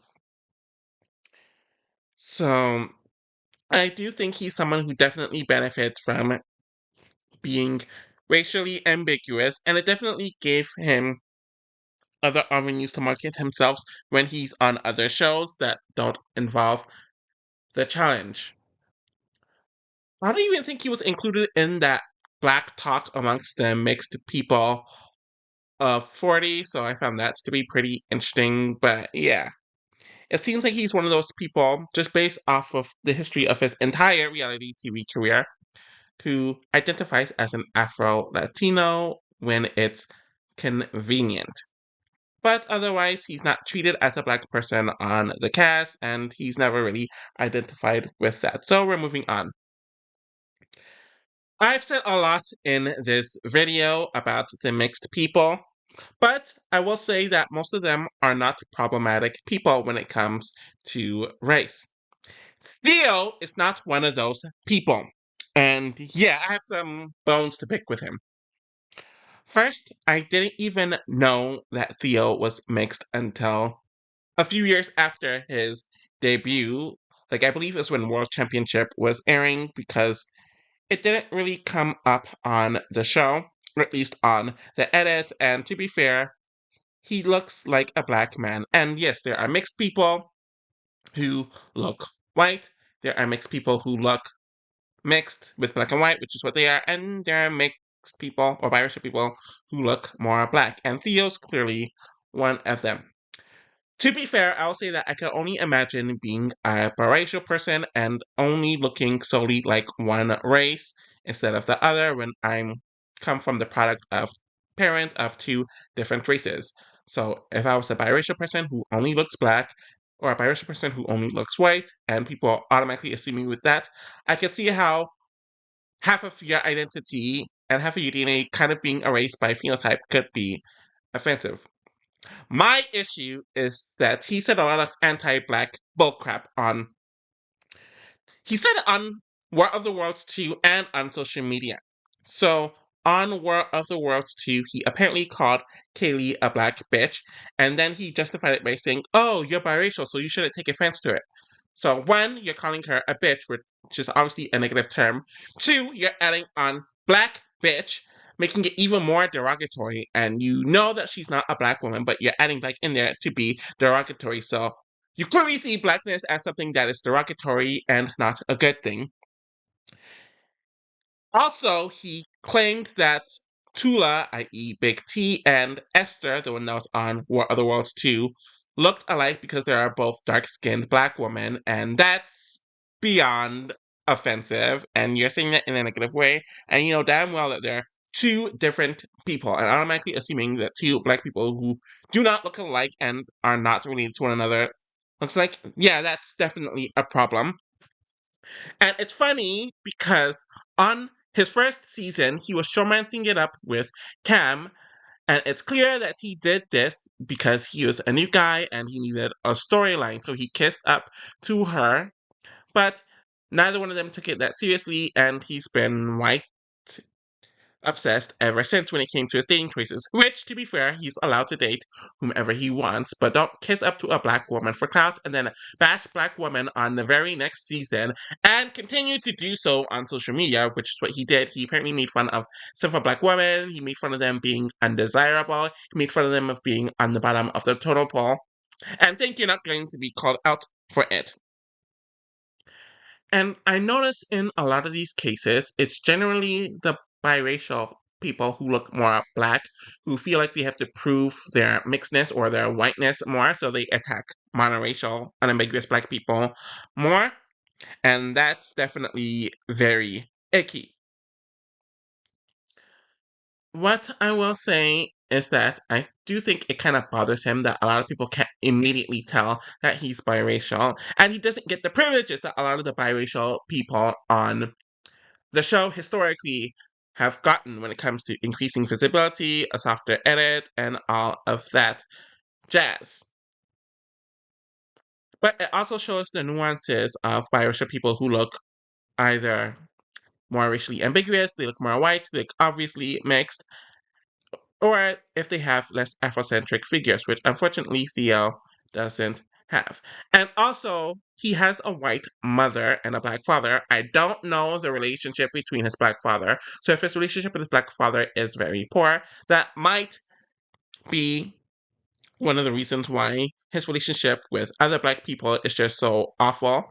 So, I do think he's someone who definitely benefits from being racially ambiguous, and it definitely gave him other avenues to market himself when he's on other shows that don't involve the challenge. I don't even think he was included in that black talk amongst the mixed people of 40, so I found that to be pretty interesting. But yeah, it seems like he's one of those people, just based off of the history of his entire reality TV career, who identifies as an Afro Latino when it's convenient. But otherwise, he's not treated as a black person on the cast, and he's never really identified with that. So we're moving on. I've said a lot in this video about the mixed people, but I will say that most of them are not problematic people when it comes to race. Theo is not one of those people. And yeah, I have some bones to pick with him. First, I didn't even know that Theo was mixed until a few years after his debut. Like, I believe it was when World Championship was airing, because it didn't really come up on the show, or at least on the edit. And to be fair, he looks like a black man. And yes, there are mixed people who look white. There are mixed people who look mixed with black and white, which is what they are. And there are mixed people or biracial people who look more black. And Theo's clearly one of them. To be fair, I'll say that I can only imagine being a biracial person and only looking solely like one race instead of the other when I'm come from the product of parents of two different races. So if I was a biracial person who only looks black, or a biracial person who only looks white, and people automatically assuming with that, I could see how half of your identity and half of your DNA kind of being erased by phenotype could be offensive. My issue is that he said a lot of anti-black bullcrap on. He said it on War of the Worlds 2 and on social media. So on War of the Worlds 2, he apparently called Kayleigh a black bitch, and then he justified it by saying, "Oh, you're biracial, so you shouldn't take offense to it." So one, you're calling her a bitch, which is obviously a negative term. Two, you're adding on black bitch, making it even more derogatory. And you know that she's not a black woman, but you're adding black in there to be derogatory. So you clearly see blackness as something that is derogatory and not a good thing. Also, he claimed that Tula, i.e., Big T, and Esther, the one that was on War of the Worlds 2, looked alike because they are both dark skinned black women, and that's beyond offensive and you're saying that in a negative way, and you know damn well that they're two different people, and automatically assuming that two black people who do not look alike and are not related to one another looks like, yeah, that's definitely a problem. And it's funny because on his first season, he was showmancing it up with Kam, and it's clear that he did this because he was a new guy and he needed a storyline, so he kissed up to her. But neither one of them took it that seriously, and he's been white obsessed ever since when it came to his dating choices. Which, to be fair, he's allowed to date whomever he wants, but don't kiss up to a black woman for clout and then bash black women on the very next season and continue to do so on social media, which is what he did. He apparently made fun of several black women. He made fun of them being undesirable. He made fun of them of being on the bottom of the totem pole. And think you're not going to be called out for it. And I notice in a lot of these cases, it's generally the biracial people who look more black, who feel like they have to prove their mixedness or their whiteness more, so they attack monoracial, unambiguous black people more. And that's definitely very icky. What I will say is that I do think it kind of bothers him that a lot of people can't immediately tell that he's biracial, and he doesn't get the privileges that a lot of the biracial people on the show historically have gotten when it comes to increasing visibility, a softer edit, and all of that jazz. But it also shows the nuances of biracial people who look either more racially ambiguous, they look more white, they look obviously mixed, or if they have less Afrocentric figures, which unfortunately Theo doesn't have. And also, he has a white mother and a black father. I don't know the relationship between his black father. So if his relationship with his black father is very poor, that might be one of the reasons why his relationship with other black people is just so awful.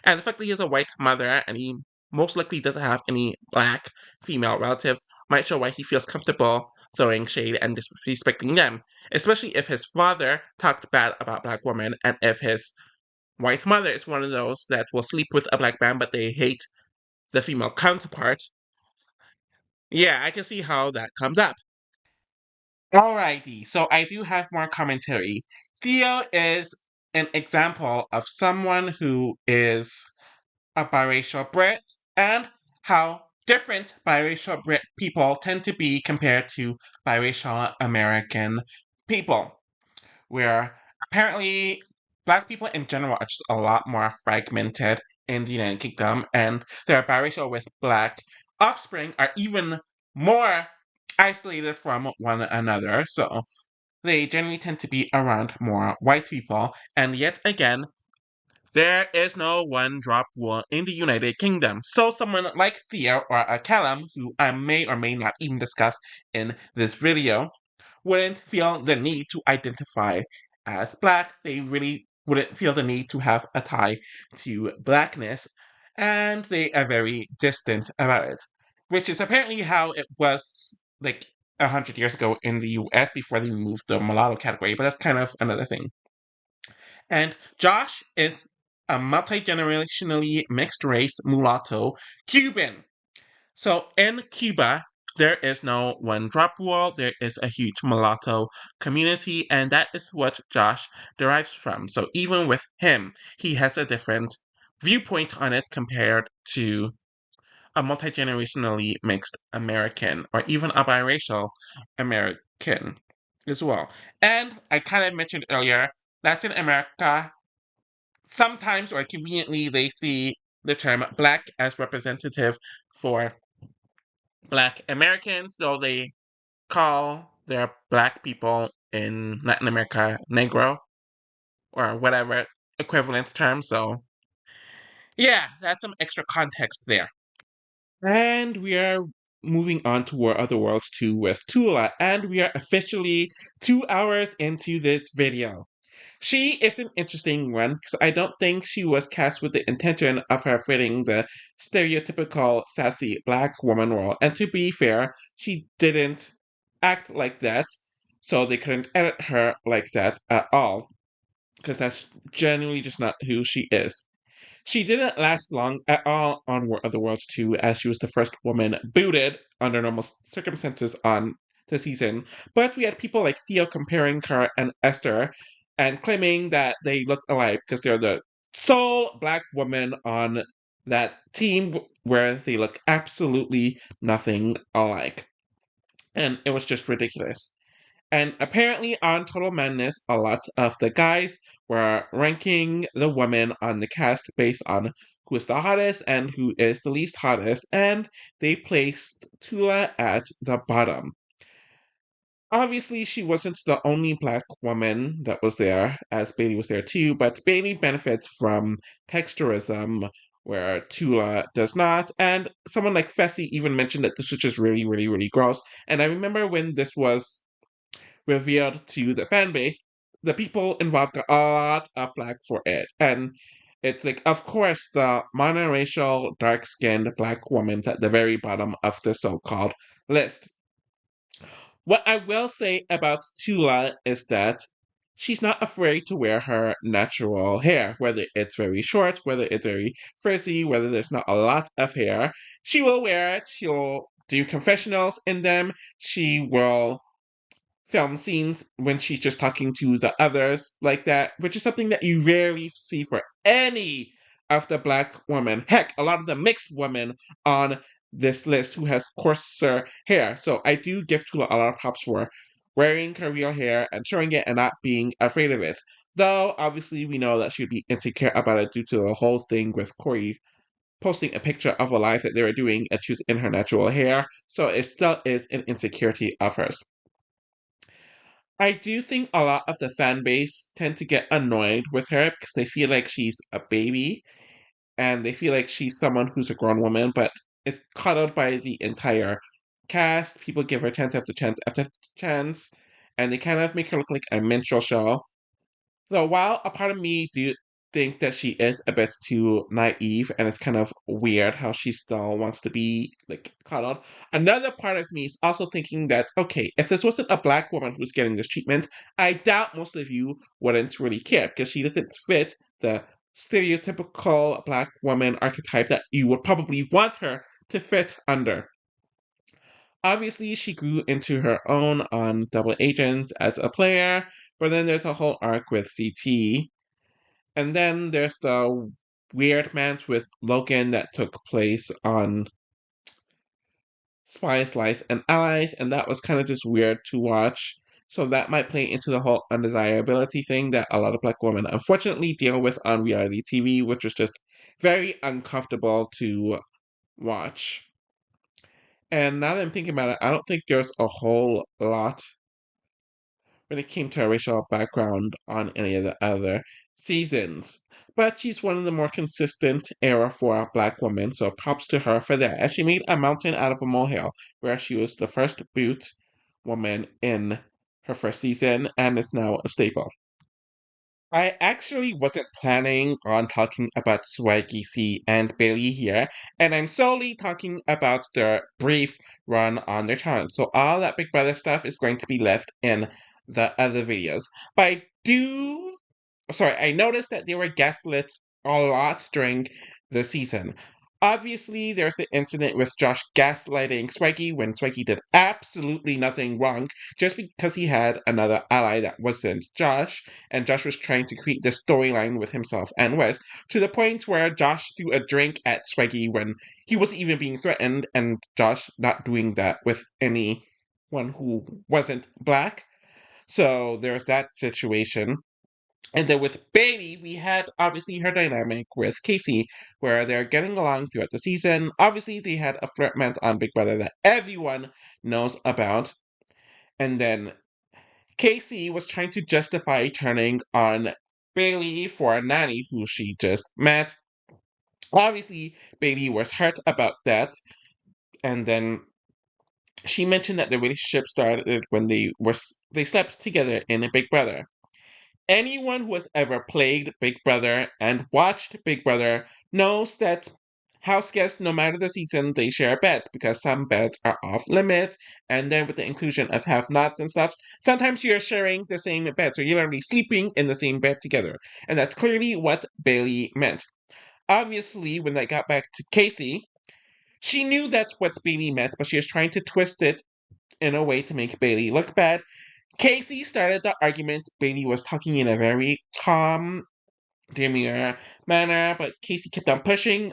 And the fact that he has a white mother and he most likely doesn't have any black female relatives might show why he feels comfortable throwing shade and disrespecting them, especially if his father talked bad about black women and if his white mother is one of those that will sleep with a black man but they hate the female counterpart. Yeah, I can see how that comes up. Alrighty, so I do have more commentary. Theo is an example of someone who is a biracial Brit and how different biracial Brit people tend to be compared to biracial American people, where apparently black people in general are just a lot more fragmented in the United Kingdom, and their biracial with black offspring are even more isolated from one another. So they generally tend to be around more white people, and yet again, there is no one drop rule in the United Kingdom. So someone like Theo or a Callum, who I may or may not even discuss in this video, wouldn't feel the need to identify as black. They really wouldn't feel the need to have a tie to blackness, and they are very distant about it. Which is apparently how it was like 100 years ago in the US before they moved the mulatto category, but that's kind of another thing. And Josh is a multi-generationally mixed race mulatto Cuban. So in Cuba, there is no one drop rule. There is a huge mulatto community, and that is what Josh derives from. So even with him, he has a different viewpoint on it compared to a multi-generationally mixed American or even a biracial American as well. And I kind of mentioned earlier, Latin America, sometimes or conveniently, they see the term black as representative for Black Americans, though they call their black people in Latin America Negro or whatever equivalent term. So, yeah, that's some extra context there. And we are moving on to War of the Worlds 2 with Tula, and we are officially 2 hours into this video. She is an interesting one because I don't think she was cast with the intention of her fitting the stereotypical sassy black woman role. And to be fair, she didn't act like that, so they couldn't edit her like that at all because that's genuinely just not who she is. She didn't last long at all on War of the Worlds 2, as she was the first woman booted under normal circumstances on the season. But we had people like Theo comparing her and Esther and claiming that they look alike because they're the sole black woman on that team where they look absolutely nothing alike. And it was just ridiculous. And apparently, on Total Madness, a lot of the guys were ranking the women on the cast based on who is the hottest and who is the least hottest, and they placed Tula at the bottom. Obviously, she wasn't the only black woman that was there, as Bayleigh was there too, but Bayleigh benefits from texturism, where Tula does not, and someone like Fessy even mentioned that this was just really, really, really gross. And I remember when this was revealed to the fan base, the people involved got a lot of flack for it. And it's like, of course, the monoracial, dark skinned black woman's at the very bottom of the so called list. What I will say about Tula is that she's not afraid to wear her natural hair, whether it's very short, whether it's very frizzy, whether there's not a lot of hair. She will wear it. She'll do confessionals in them. She will film scenes when she's just talking to the others like that, which is something that you rarely see for any of the black women. Heck, a lot of the mixed women on this list who has coarser hair. So I do give Tula a lot of props for wearing her real hair and showing it and not being afraid of it. Though, obviously, we know that she'd be insecure about it due to the whole thing with Cory posting a picture of a live that they were doing and she was in her natural hair. So it still is an insecurity of hers. I do think a lot of the fan base tend to get annoyed with her because they feel like she's a baby and they feel like she's someone who's a grown woman, but is coddled by the entire cast. People give her chance after chance after chance, and they kind of make her look like a minstrel show. Though while a part of me do think that she is a bit too naive and it's kind of weird how she still wants to be like coddled, another part of me is also thinking that okay, if this wasn't a black woman who's getting this treatment, I doubt most of you wouldn't really care because she doesn't fit the stereotypical black woman archetype that you would probably want her to fit under. Obviously, she grew into her own on Double Agent as a player, but then there's a whole arc with CT. And then there's the weird match with Logan that took place on Spies, Lies, and Allies, and that was kind of just weird to watch. So that might play into the whole undesirability thing that a lot of black women unfortunately deal with on reality TV, which was just very uncomfortable to watch. And now that I'm thinking about it, I don't think there's a whole lot when it came to her racial background on any of the other seasons. But she's one of the more consistent era for a black woman, so props to her for that. As she made a mountain out of a molehill, where she was the first boot woman in her first season and is now a staple. I actually wasn't planning on talking about Swaggy C and Bayleigh here, and I'm solely talking about their brief run on their channel. So all that Big Brother stuff is going to be left in the other videos. But I noticed that they were gaslit a lot during the season. Obviously, there's the incident with Josh gaslighting Swaggy when Swaggy did absolutely nothing wrong just because he had another ally that wasn't Josh, and Josh was trying to create this storyline with himself and Wes, to the point where Josh threw a drink at Swaggy when he wasn't even being threatened, and Josh not doing that with anyone who wasn't black. So there's that situation. And then with Bayleigh, we had obviously her dynamic with Casey, where they're getting along throughout the season. Obviously, they had a flirtment on Big Brother that everyone knows about. And then Casey was trying to justify turning on Bayleigh for a nanny who she just met. Obviously, Bayleigh was hurt about that. And then she mentioned that the relationship started when they slept together in a Big Brother. Anyone who has ever played Big Brother and watched Big Brother knows that house guests, no matter the season, they share beds because some beds are off limits. And then with the inclusion of have nots and stuff, sometimes you're sharing the same bed. So you're literally sleeping in the same bed together. And that's clearly what Bayleigh meant. obviously, when they got back to Casey, she knew that's what Bayleigh meant, but she was trying to twist it in a way to make Bayleigh look bad. Casey started the argument. Bayleigh was talking in a very calm, demure manner, but Casey kept on pushing,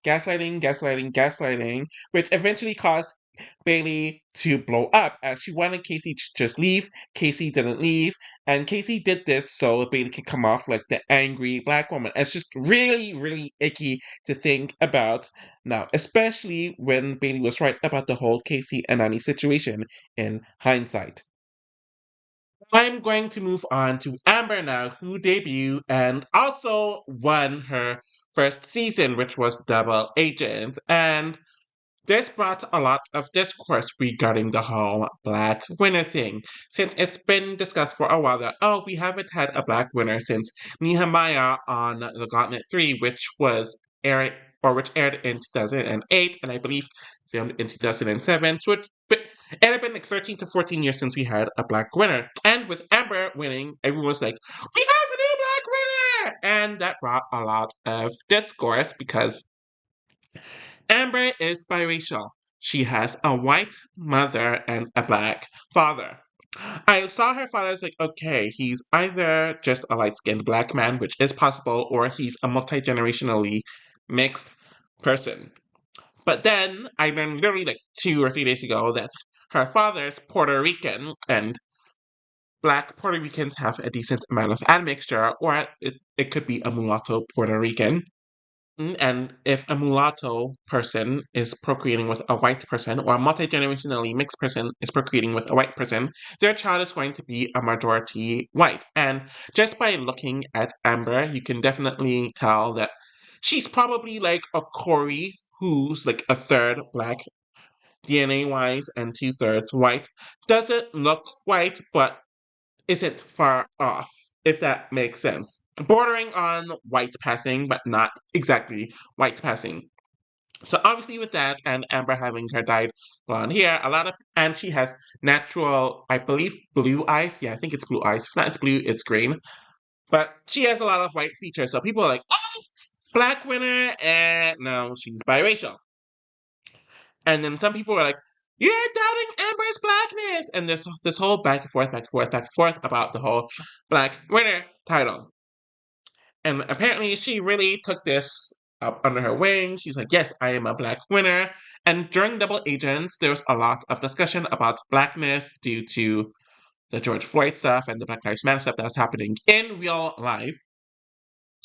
gaslighting, which eventually caused Bayleigh to blow up as she wanted Casey to just leave. Casey didn't leave, and Casey did this so Bayleigh could come off like the angry black woman. It's just really, really icky to think about now, especially when Bayleigh was right about the whole Casey and Annie situation in hindsight. I'm going to move on to Amber now, who debuted and also won her first season, which was Double Agent. And this brought a lot of discourse regarding the whole black winner thing, since it's been discussed for a while that, oh, we haven't had a black winner since Nehemiah on The Gauntlet 3, which was which aired in 2008, and I believe filmed in 2007. So it had been like 13 to 14 years since we had a black winner. And with Amber winning, everyone was like, we have a new black winner! And that brought a lot of discourse because Amber is biracial. She has a white mother and a black father. I saw her father as like, okay, he's either just a light skinned black man, which is possible, or he's a multi generationally mixed person. But then I learned literally like 2 or 3 days ago that her father's Puerto Rican, and black Puerto Ricans have a decent amount of admixture, or it could be a mulatto Puerto Rican. And if a mulatto person is procreating with a white person, or a multi-generationally mixed person is procreating with a white person, their child is going to be a majority white. And just by looking at Amber, you can definitely tell that she's probably like a Cory, who's like a third black DNA-wise and 2/3 white. Doesn't look white, but isn't far off, if that makes sense. Bordering on white passing, but not exactly white passing. So obviously with that, and Amber having her dyed blonde hair, and she has natural, I believe, blue eyes. Yeah, I think it's blue eyes. If not, it's blue, it's green. But she has a lot of white features, so people are like, oh, black winner, and no, she's biracial. And then some people are like, you're doubting Amber's blackness! And this whole back and forth about the whole black winner title. And apparently she really took this up under her wing. She's like, yes, I am a black winner. And during Double Agents, there was a lot of discussion about blackness due to the George Floyd stuff and the Black Lives Matter stuff that was happening in real life.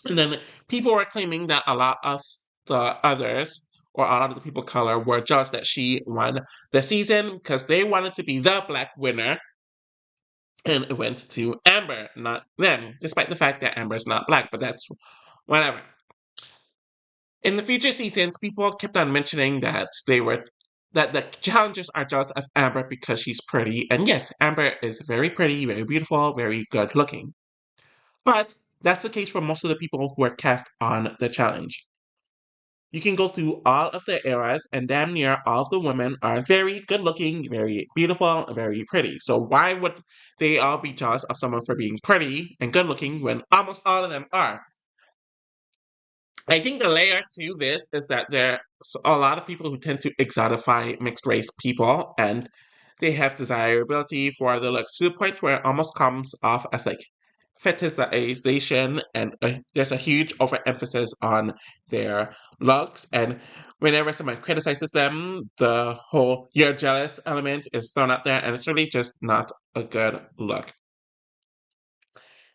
And then people were claiming that a lot of the others, or a lot of the people of color, were just that she won the season because they wanted to be the black winner. And it went to Amber, not them, despite the fact that Amber's not black, but that's whatever. In the future seasons, people kept on mentioning that the challenges are just of Amber because she's pretty. And yes, Amber is very pretty, very beautiful, very good looking. But that's the case for most of the people who are cast on the challenge. You can go through all of the eras, and damn near all of the women are very good looking, very beautiful, very pretty. So why would they all be jealous of someone for being pretty and good looking when almost all of them are? I think the layer to this is that there's a lot of people who tend to exotify mixed race people, and they have desirability for the looks to the point where it almost comes off as like fetishization, and there's a huge overemphasis on their looks. And whenever someone criticizes them, the whole "you're jealous" element is thrown out there, and it's really just not a good look.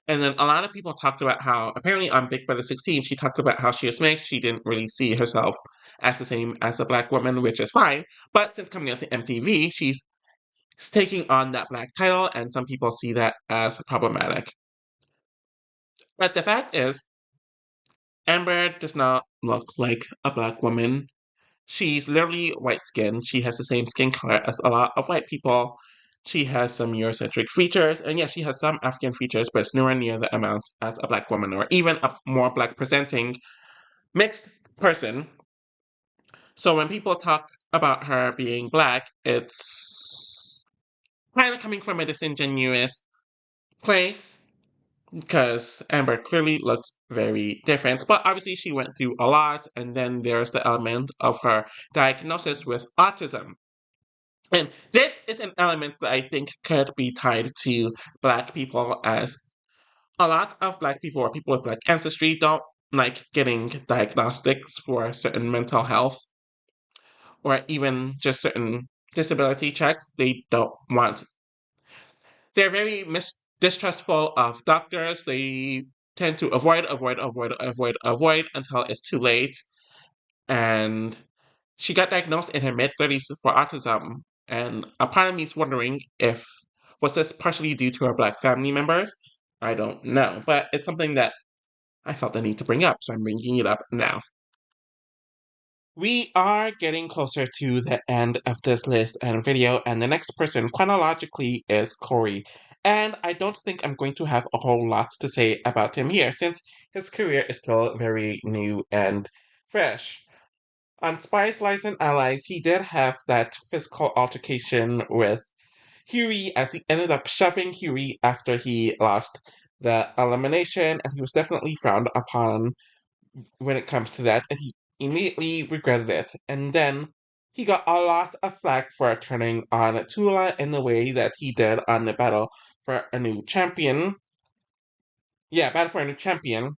And then a lot of people talked about how, apparently on Big Brother 16, she talked about how she was mixed. She didn't really see herself as the same as a black woman, which is fine. But since coming out to MTV, she's taking on that black title, and some people see that as problematic. But the fact is, Amber does not look like a black woman. She's literally white skinned. She has the same skin color as a lot of white people. She has some Eurocentric features, and yes, she has some African features, but it's nowhere near the amount as a black woman or even a more black presenting mixed person. So when people talk about her being black, it's kind of coming from a disingenuous place. because Amber clearly looks very different. But obviously, she went through a lot, and then there's the element of her diagnosis with autism. And this is an element that I think could be tied to Black people, as a lot of Black people or people with Black ancestry don't like getting diagnostics for certain mental health or even just certain disability checks. They don't want. They're very distrustful of doctors. They tend to avoid until it's too late. And she got diagnosed in her mid 30s for autism. And a part of me is wondering if was this partially due to her Black family members? I don't know, but it's something that I felt the need to bring up, so I'm bringing it up now. We are getting closer to the end of this list and video, and the next person chronologically is Cory. And I don't think I'm going to have a whole lot to say about him here, since his career is still very new and fresh. On Spies, Lies, and Allies, he did have that physical altercation with Huey, as he ended up shoving Huey after he lost the elimination, and he was definitely frowned upon when it comes to that, and he immediately regretted it. And then he got a lot of flack for turning on Tula in the way that he did on the Battle for a New Champion. Yeah, Battle for a New Champion,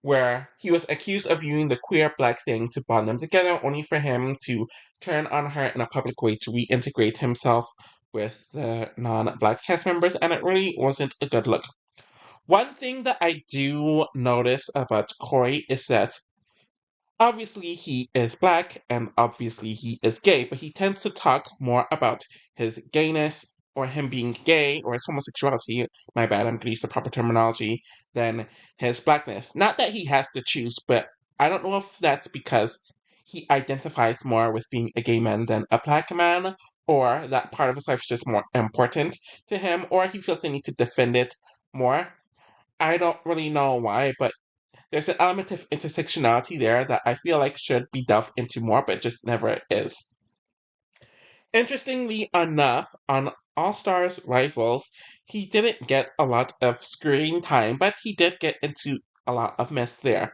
where he was accused of using the queer Black thing to bond them together, only for him to turn on her in a public way to reintegrate himself with the non-Black cast members, and it really wasn't a good look. One thing that I do notice about Cory is that obviously he is Black and obviously he is gay, but he tends to talk more about his gayness or him being gay or his homosexuality, my bad, I'm going to use the proper terminology, than his Blackness. Not that he has to choose, but I don't know if that's because he identifies more with being a gay man than a Black man, or that part of his life is just more important to him, or he feels the need to defend it more. I don't really know why, but there's an element of intersectionality there that I feel like should be delved into more, but just never is. Interestingly enough, on All Stars Rivals, he didn't get a lot of screen time, but he did get into a lot of mess there.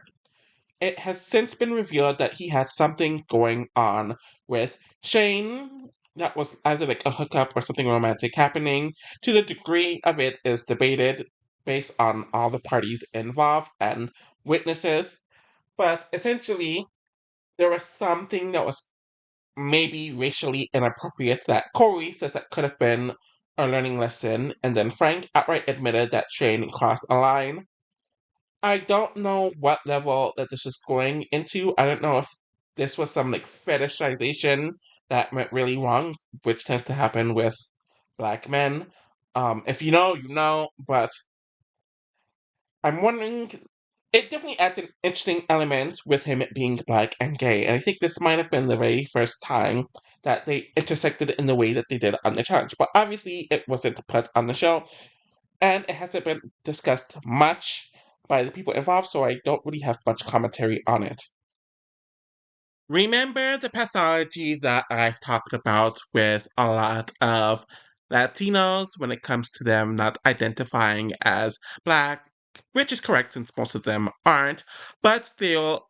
It has since been revealed that he has something going on with Cheyenne. That was either like a hookup or something romantic happening. To the degree of it is debated based on all the parties involved and witnesses. But essentially, there was something that was maybe racially inappropriate that Cory says that could have been a learning lesson, and then Frank outright admitted that Shane crossed a line. I don't know what level that this is going into. I don't know if this was some like fetishization that went really wrong, which tends to happen with Black men. If you know, you know, but I'm wondering, it definitely adds an interesting element with him being Black and gay, and I think this might have been the very first time that they intersected in the way that they did on the challenge. But obviously, it wasn't put on the show, and it hasn't been discussed much by the people involved, so I don't really have much commentary on it. Remember the pathology that I've talked about with a lot of Latinos when it comes to them not identifying as Black, which is correct since most of them aren't, but they'll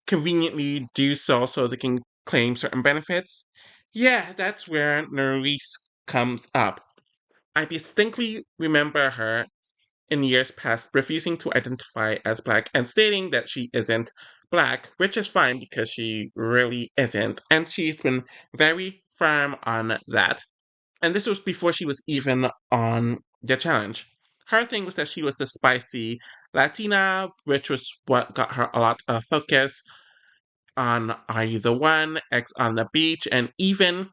conveniently do so they can claim certain benefits? Yeah, that's where Nurys comes up. I distinctly remember her in years past refusing to identify as Black and stating that she isn't Black, which is fine because she really isn't. And she's been very firm on that. And this was before she was even on the challenge. Her thing was that she was the spicy Latina, which was what got her a lot of focus on Are You the One, X on the Beach, and even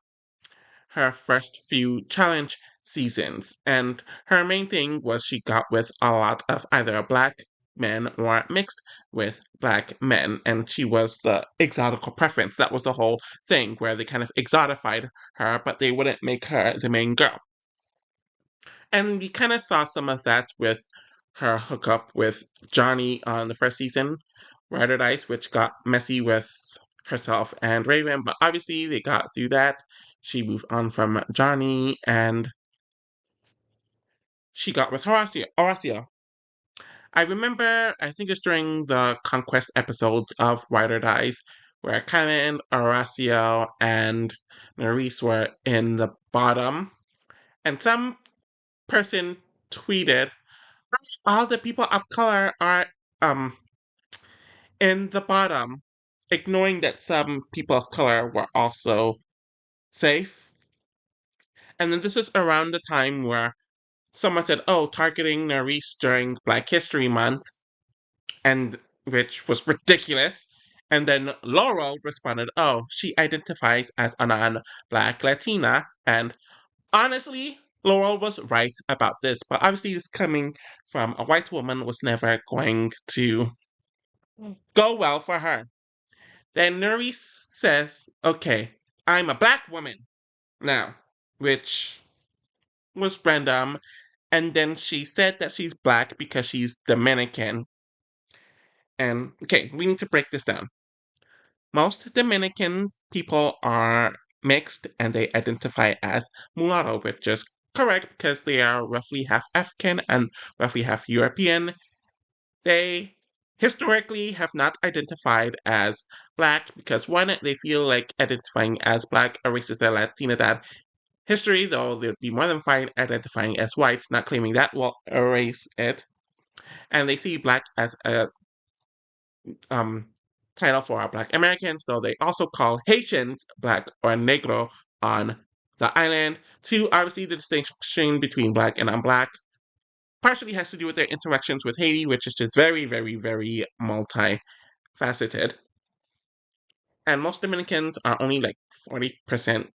her first few challenge seasons. And her main thing was she got with a lot of either Black men or mixed with Black men. And she was the exotical preference. That was the whole thing where they kind of exotified her, but they wouldn't make her the main girl. And we kind of saw some of that with her hookup with Johnny on the first season, Ride or Dice, which got messy with herself and Raven, but obviously they got through that. She moved on from Johnny and she got with Horacio. I remember, I think it's during the Conquest episodes of Ride or Dies, where Kyland, Biracial, and Nurys were in the bottom, and some person tweeted, all the people of color are um in the bottom, ignoring that some people of color were also safe. And then this is around the time where someone said, oh, targeting Nurys during Black History Month, and which was ridiculous. And then Laurel responded, oh, she identifies as a non Black Latina. And honestly, Laurel was right about this, but obviously, this coming from a white woman was never going to go well for her. Then Nurys says, okay, I'm a Black woman now, which was random. And then she said that she's Black because she's Dominican. And okay, we need to break this down. Most Dominican people are mixed and they identify as mulatto, which is correct because they are roughly half African and roughly half European. They historically have not identified as Black because, one, they feel like identifying as Black erases their Latinidad history, though they'd be more than fine identifying as white, not claiming that will erase it. And they see Black as a um, title for our Black Americans, though they also call Haitians Black or Negro on the island. Two, obviously, the distinction between Black and non-Black partially has to do with their interactions with Haiti, which is just very, very, very multifaceted. And most Dominicans are only like 40%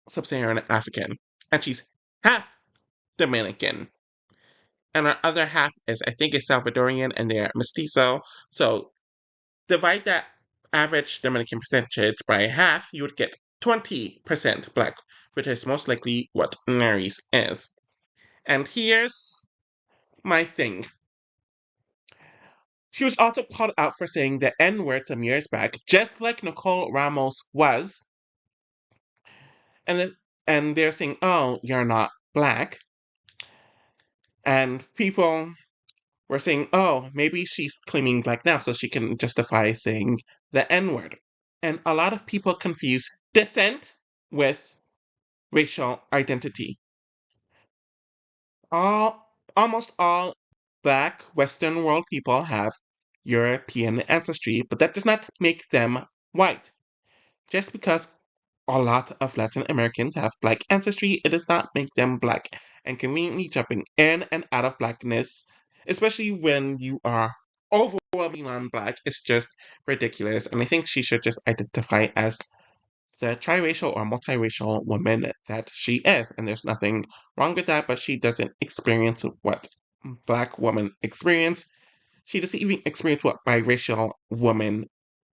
sub-Saharan African, and she's half Dominican. And our other half is, I think, is Salvadorian, and they're mestizo. So divide that average Dominican percentage by half, you would get 20% Black, which is most likely what Nurys is. And here's my thing. She was also called out for saying the N word some years back, just like Nicole Ramos was. And they're saying, oh, you're not Black. And people were saying, oh, maybe she's claiming Black now so she can justify saying the N word. And a lot of people confuse descent with racial identity. Almost all Black Western world people have European ancestry, but that does not make them white. Just because a lot of Latin Americans have Black ancestry, it does not make them Black. And conveniently jumping in and out of Blackness, especially when you are overwhelmingly non-Black, is just ridiculous. And I think she should just identify as the triracial or multiracial woman that she is. And there's nothing wrong with that, but she doesn't experience what Black women experience. She doesn't even experience what biracial women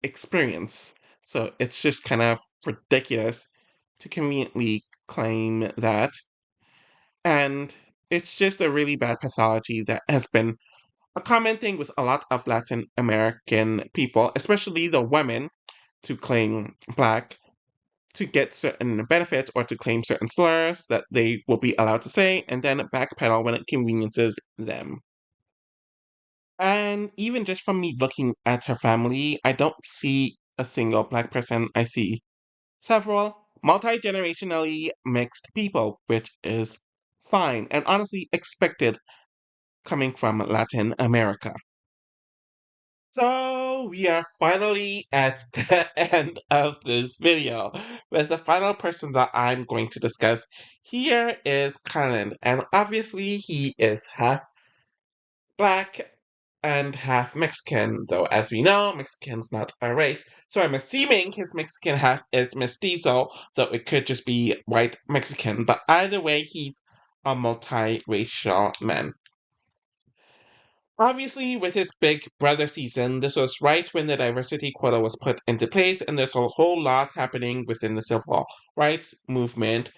experience. So it's just kind of ridiculous to conveniently claim that. And it's just a really bad pathology that has been a common thing with a lot of Latin American people, especially the women, to claim Black to get certain benefits or to claim certain slurs that they will be allowed to say and then backpedal when it conveniences them. And even just from me looking at her family, I don't see a single Black person. I see several multi-generationally mixed people, which is fine and honestly expected coming from Latin America. So we are finally at the end of this video with the final person that I'm going to discuss. Here is Kyland, and obviously he is half Black and half Mexican, though as we know, Mexican's not a race. So I'm assuming his Mexican half is mestizo, though it could just be white Mexican. But either way, he's a multiracial man. Obviously, with his Big Brother season, this was right when the diversity quota was put into place, and there's a whole lot happening within the civil rights movement.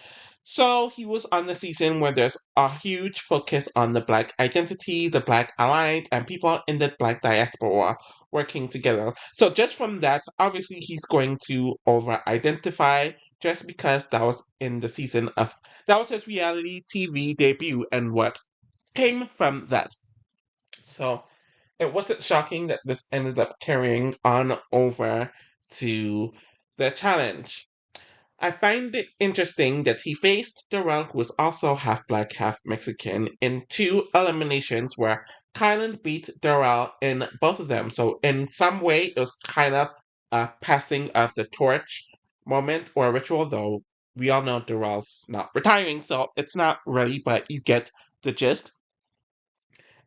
So he was on the season where there's a huge focus on the Black identity, the Black alliance, and people in the Black diaspora working together. So just from that, obviously he's going to over-identify just because that was in the season of, that was his reality TV debut and what came from that. So it wasn't shocking that this ended up carrying on over to the challenge. I find it interesting that he faced Darrell, who was also half black, half Mexican, in two eliminations where Kyland beat Darrell in both of them. So, in some way, it was kind of a passing of the torch moment or a ritual, though we all know Darrell's not retiring, so it's not really, but you get the gist.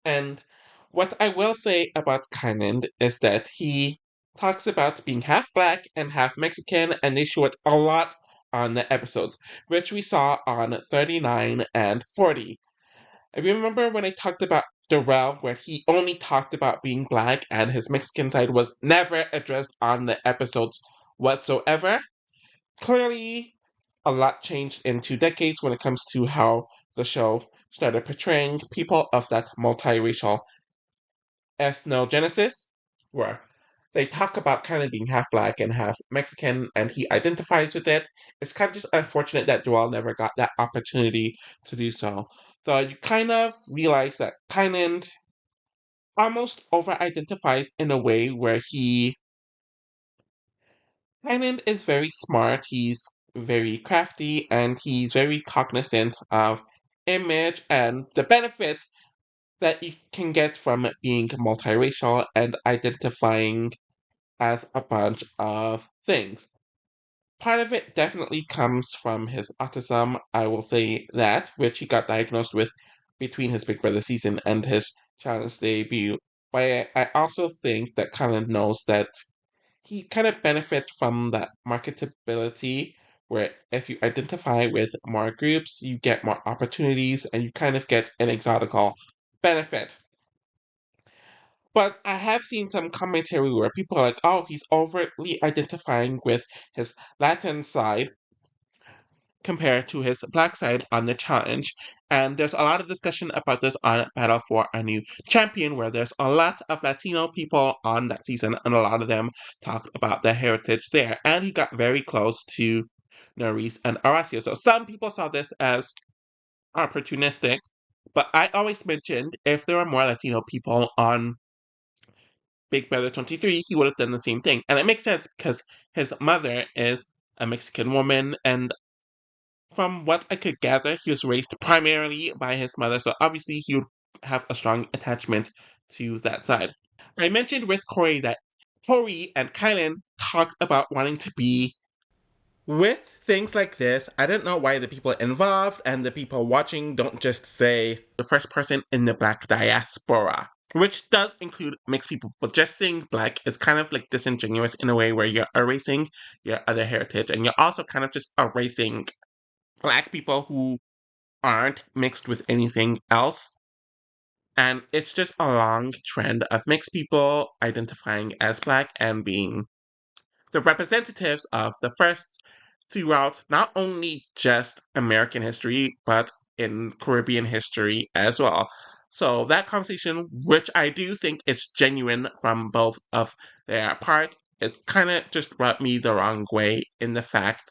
And what I will say about Kyland is that he talks about being half black and half Mexican, and they show it a lot on the episodes, which we saw on 39 and 40. I remember when I talked about Darrell, where he only talked about being black and his Mexican side was never addressed on the episodes whatsoever. Clearly, a lot changed in 2 decades when it comes to how the show started portraying people of that multiracial ethnogenesis, where they talk about kind of being half black and half Mexican, and he identifies with it. It's kind of just unfortunate that Joel never got that opportunity to do so. Though you kind of realize that Kyland almost over identifies in a way where Kyland is very smart, he's very crafty, and he's very cognizant of image and the benefits that you can get from being multiracial and identifying as a bunch of things. Part of it definitely comes from his autism, I will say that, which he got diagnosed with between his Big Brother season and his challenge debut. But I also think that Kylan knows that he kind of benefits from that marketability, where if you identify with more groups, you get more opportunities and you kind of get an exotical benefit. But I have seen some commentary where people are like, oh, he's overtly identifying with his Latin side compared to his black side on the challenge. And there's a lot of discussion about this on Battle for a New Champion, where there's a lot of Latino people on that season, and a lot of them talk about their heritage there. And he got very close to Nurys and Horacio. So some people saw this as opportunistic, but I always mentioned if there were more Latino people on Big Brother 23, he would have done the same thing. And it makes sense because his mother is a Mexican woman, and from what I could gather, he was raised primarily by his mother, so obviously he would have a strong attachment to that side. I mentioned with Cory that Cory and Kylan talked about wanting to be with things like this. I don't know why the people involved and the people watching don't just say the first person in the black diaspora, which does include mixed people, but just saying black is kind of like disingenuous in a way where you're erasing your other heritage and you're also kind of just erasing black people who aren't mixed with anything else. And it's just a long trend of mixed people identifying as black and being the representatives of the first throughout not only just American history, but in Caribbean history as well. So that conversation, which I do think is genuine from both of their part, it kind of just rubbed me the wrong way in the fact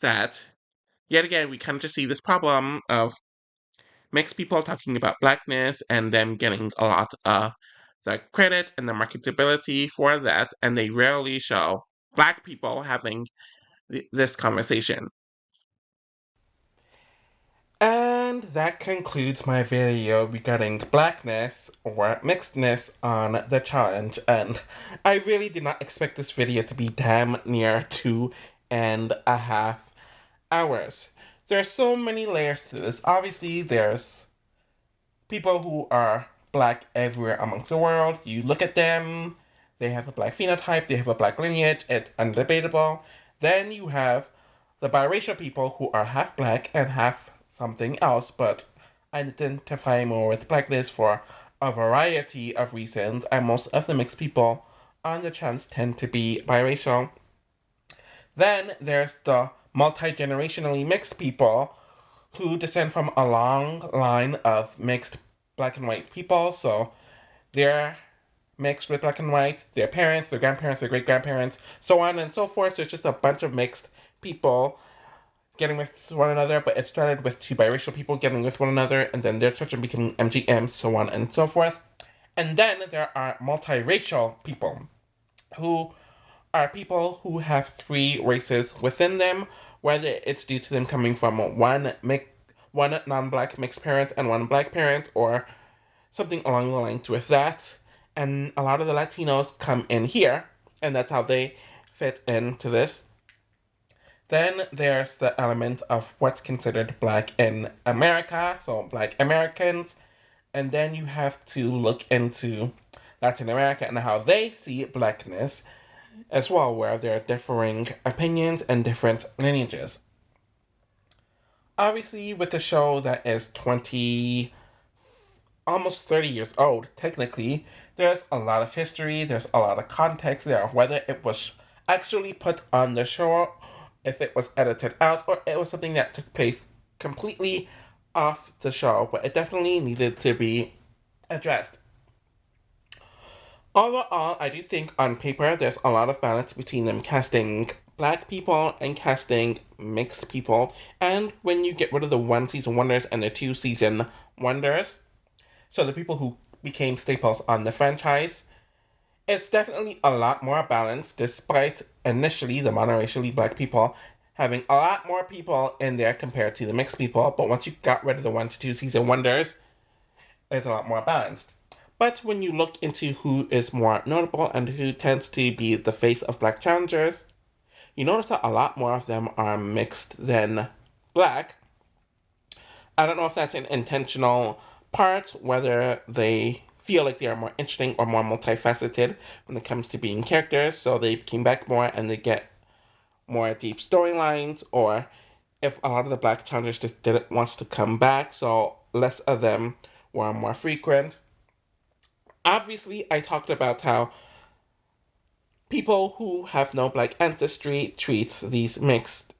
that, yet again, we kind of just see this problem of mixed people talking about blackness and them getting a lot of the credit and the marketability for that, and they rarely show black people having this conversation. And that concludes my video regarding blackness or mixedness on the challenge. And I really did not expect this video to be damn near 2.5 hours. There's so many layers to this. Obviously, there's people who are black everywhere amongst the world. You look at them, they have a black phenotype, they have a black lineage, it's undebatable. Then you have the biracial people who are half black and half something else, but identify more with blackness for a variety of reasons, and most of the mixed people on the trans tend to be biracial. Then there's the multi-generationally mixed people who descend from a long line of mixed black and white people. So they're mixed with black and white, their parents, their grandparents, their great grandparents, so on and so forth. So it's just a bunch of mixed people getting with one another, but it started with two biracial people getting with one another, and then their children becoming MGMs, so on and so forth. And then there are multiracial people, who are people who have three races within them, whether it's due to them coming from one non-black mixed parent and one black parent, or something along the lines with that. And a lot of the Latinos come in here, and that's how they fit into this. Then there's the element of what's considered black in America, so black Americans. And then you have to look into Latin America and how they see blackness as well, where there are differing opinions and different lineages. Obviously, with a show that is 20, almost 30 years old, technically, there's a lot of history, there's a lot of context there, whether it was actually put on the show, if it was edited out, or it was something that took place completely off the show, but it definitely needed to be addressed. Overall, I do think on paper there's a lot of balance between them casting black people and casting mixed people, and when you get rid of the one season wonders and the two season wonders, so the people who became staples on the franchise, it's definitely a lot more balanced, despite initially the monoracially black people having a lot more people in there compared to the mixed people. But once you got rid of the 1 to 2 season wonders, it's a lot more balanced. But when you look into who is more notable and who tends to be the face of black challengers, you notice that a lot more of them are mixed than black. I don't know if that's an intentional part, whether they feel like they are more interesting or more multifaceted when it comes to being characters, so they came back more and they get more deep storylines, or if a lot of the black challengers just didn't want to come back, so less of them were more frequent. Obviously, I talked about how people who have no black ancestry treat these mixed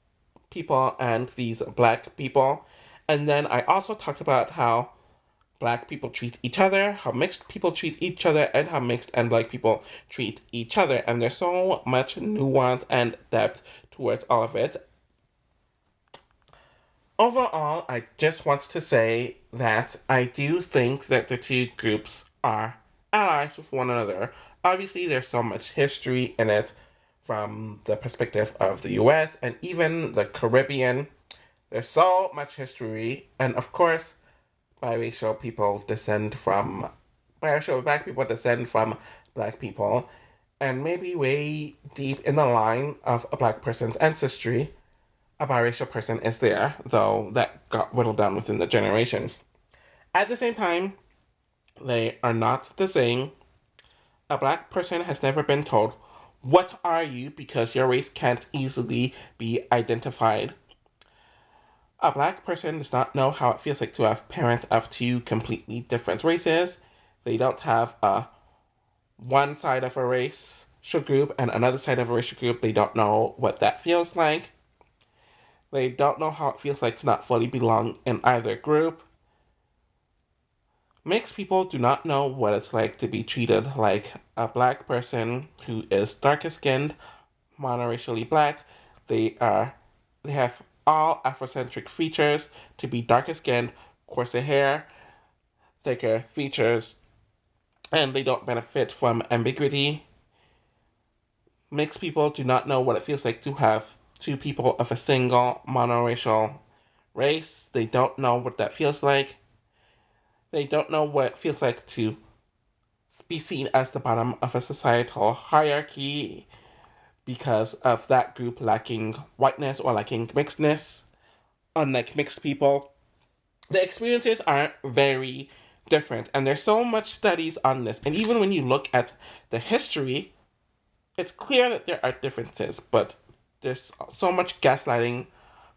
people and these black people. And then I also talked about how black people treat each other, how mixed people treat each other, and how mixed and black people treat each other. And there's so much nuance and depth towards all of it. Overall, I just want to say that I do think that the two groups are allies with one another. Obviously, there's so much history in it from the perspective of the US and even the Caribbean. There's so much history, and of course, biracial black people descend from black people, and maybe way deep in the line of a black person's ancestry, a biracial person is there, though that got whittled down within the generations. At the same time, they are not the same. A black person has never been told, "What are you?" because your race can't easily be identified. A black person does not know how it feels like to have parents of two completely different races. They don't have one side of a racial group and another side of a racial group. They don't know what that feels like. They don't know how it feels like to not fully belong in either group. Mixed people do not know what it's like to be treated like a black person who is darker skinned, monoracially black. They have all Afrocentric features to be darker skinned, coarser hair, thicker features, and they don't benefit from ambiguity. Mixed people do not know what it feels like to have two people of a single monoracial race. They don't know what that feels like. They don't know what it feels like to be seen as the bottom of a societal hierarchy because of that group lacking whiteness or lacking mixedness. Unlike mixed people, the experiences are very different, and there's so much studies on this. And even when you look at the history, it's clear that there are differences, but there's so much gaslighting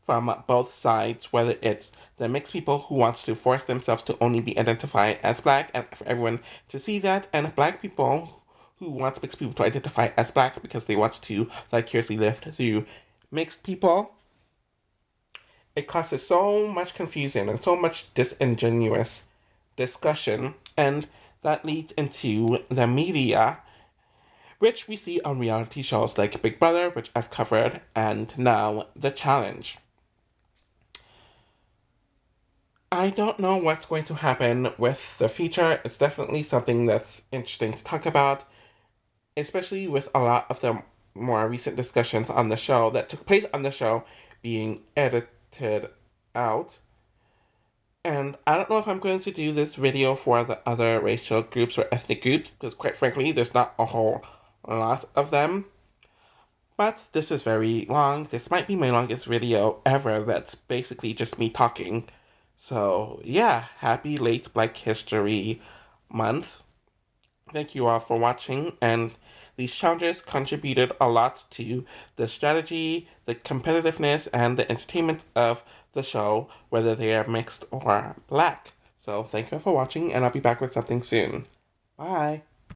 from both sides, whether it's the mixed people who wants to force themselves to only be identified as black and for everyone to see that, and black people who wants mixed people to identify as black because they want to vicariously live through mixed people. It causes so much confusion and so much disingenuous discussion, and that leads into the media, which we see on reality shows like Big Brother, which I've covered, and now The Challenge. I don't know what's going to happen with the future. It's definitely something that's interesting to talk about, especially with a lot of the more recent discussions on the show that took place on the show being edited out. And I don't know if I'm going to do this video for the other racial groups or ethnic groups, because quite frankly, there's not a whole lot of them. But this is very long. This might be my longest video ever that's basically just me talking. So, yeah, happy late Black History Month. Thank you all for watching, and these challenges contributed a lot to the strategy, the competitiveness, and the entertainment of the show, whether they are mixed or black. So, thank you for watching, and I'll be back with something soon. Bye!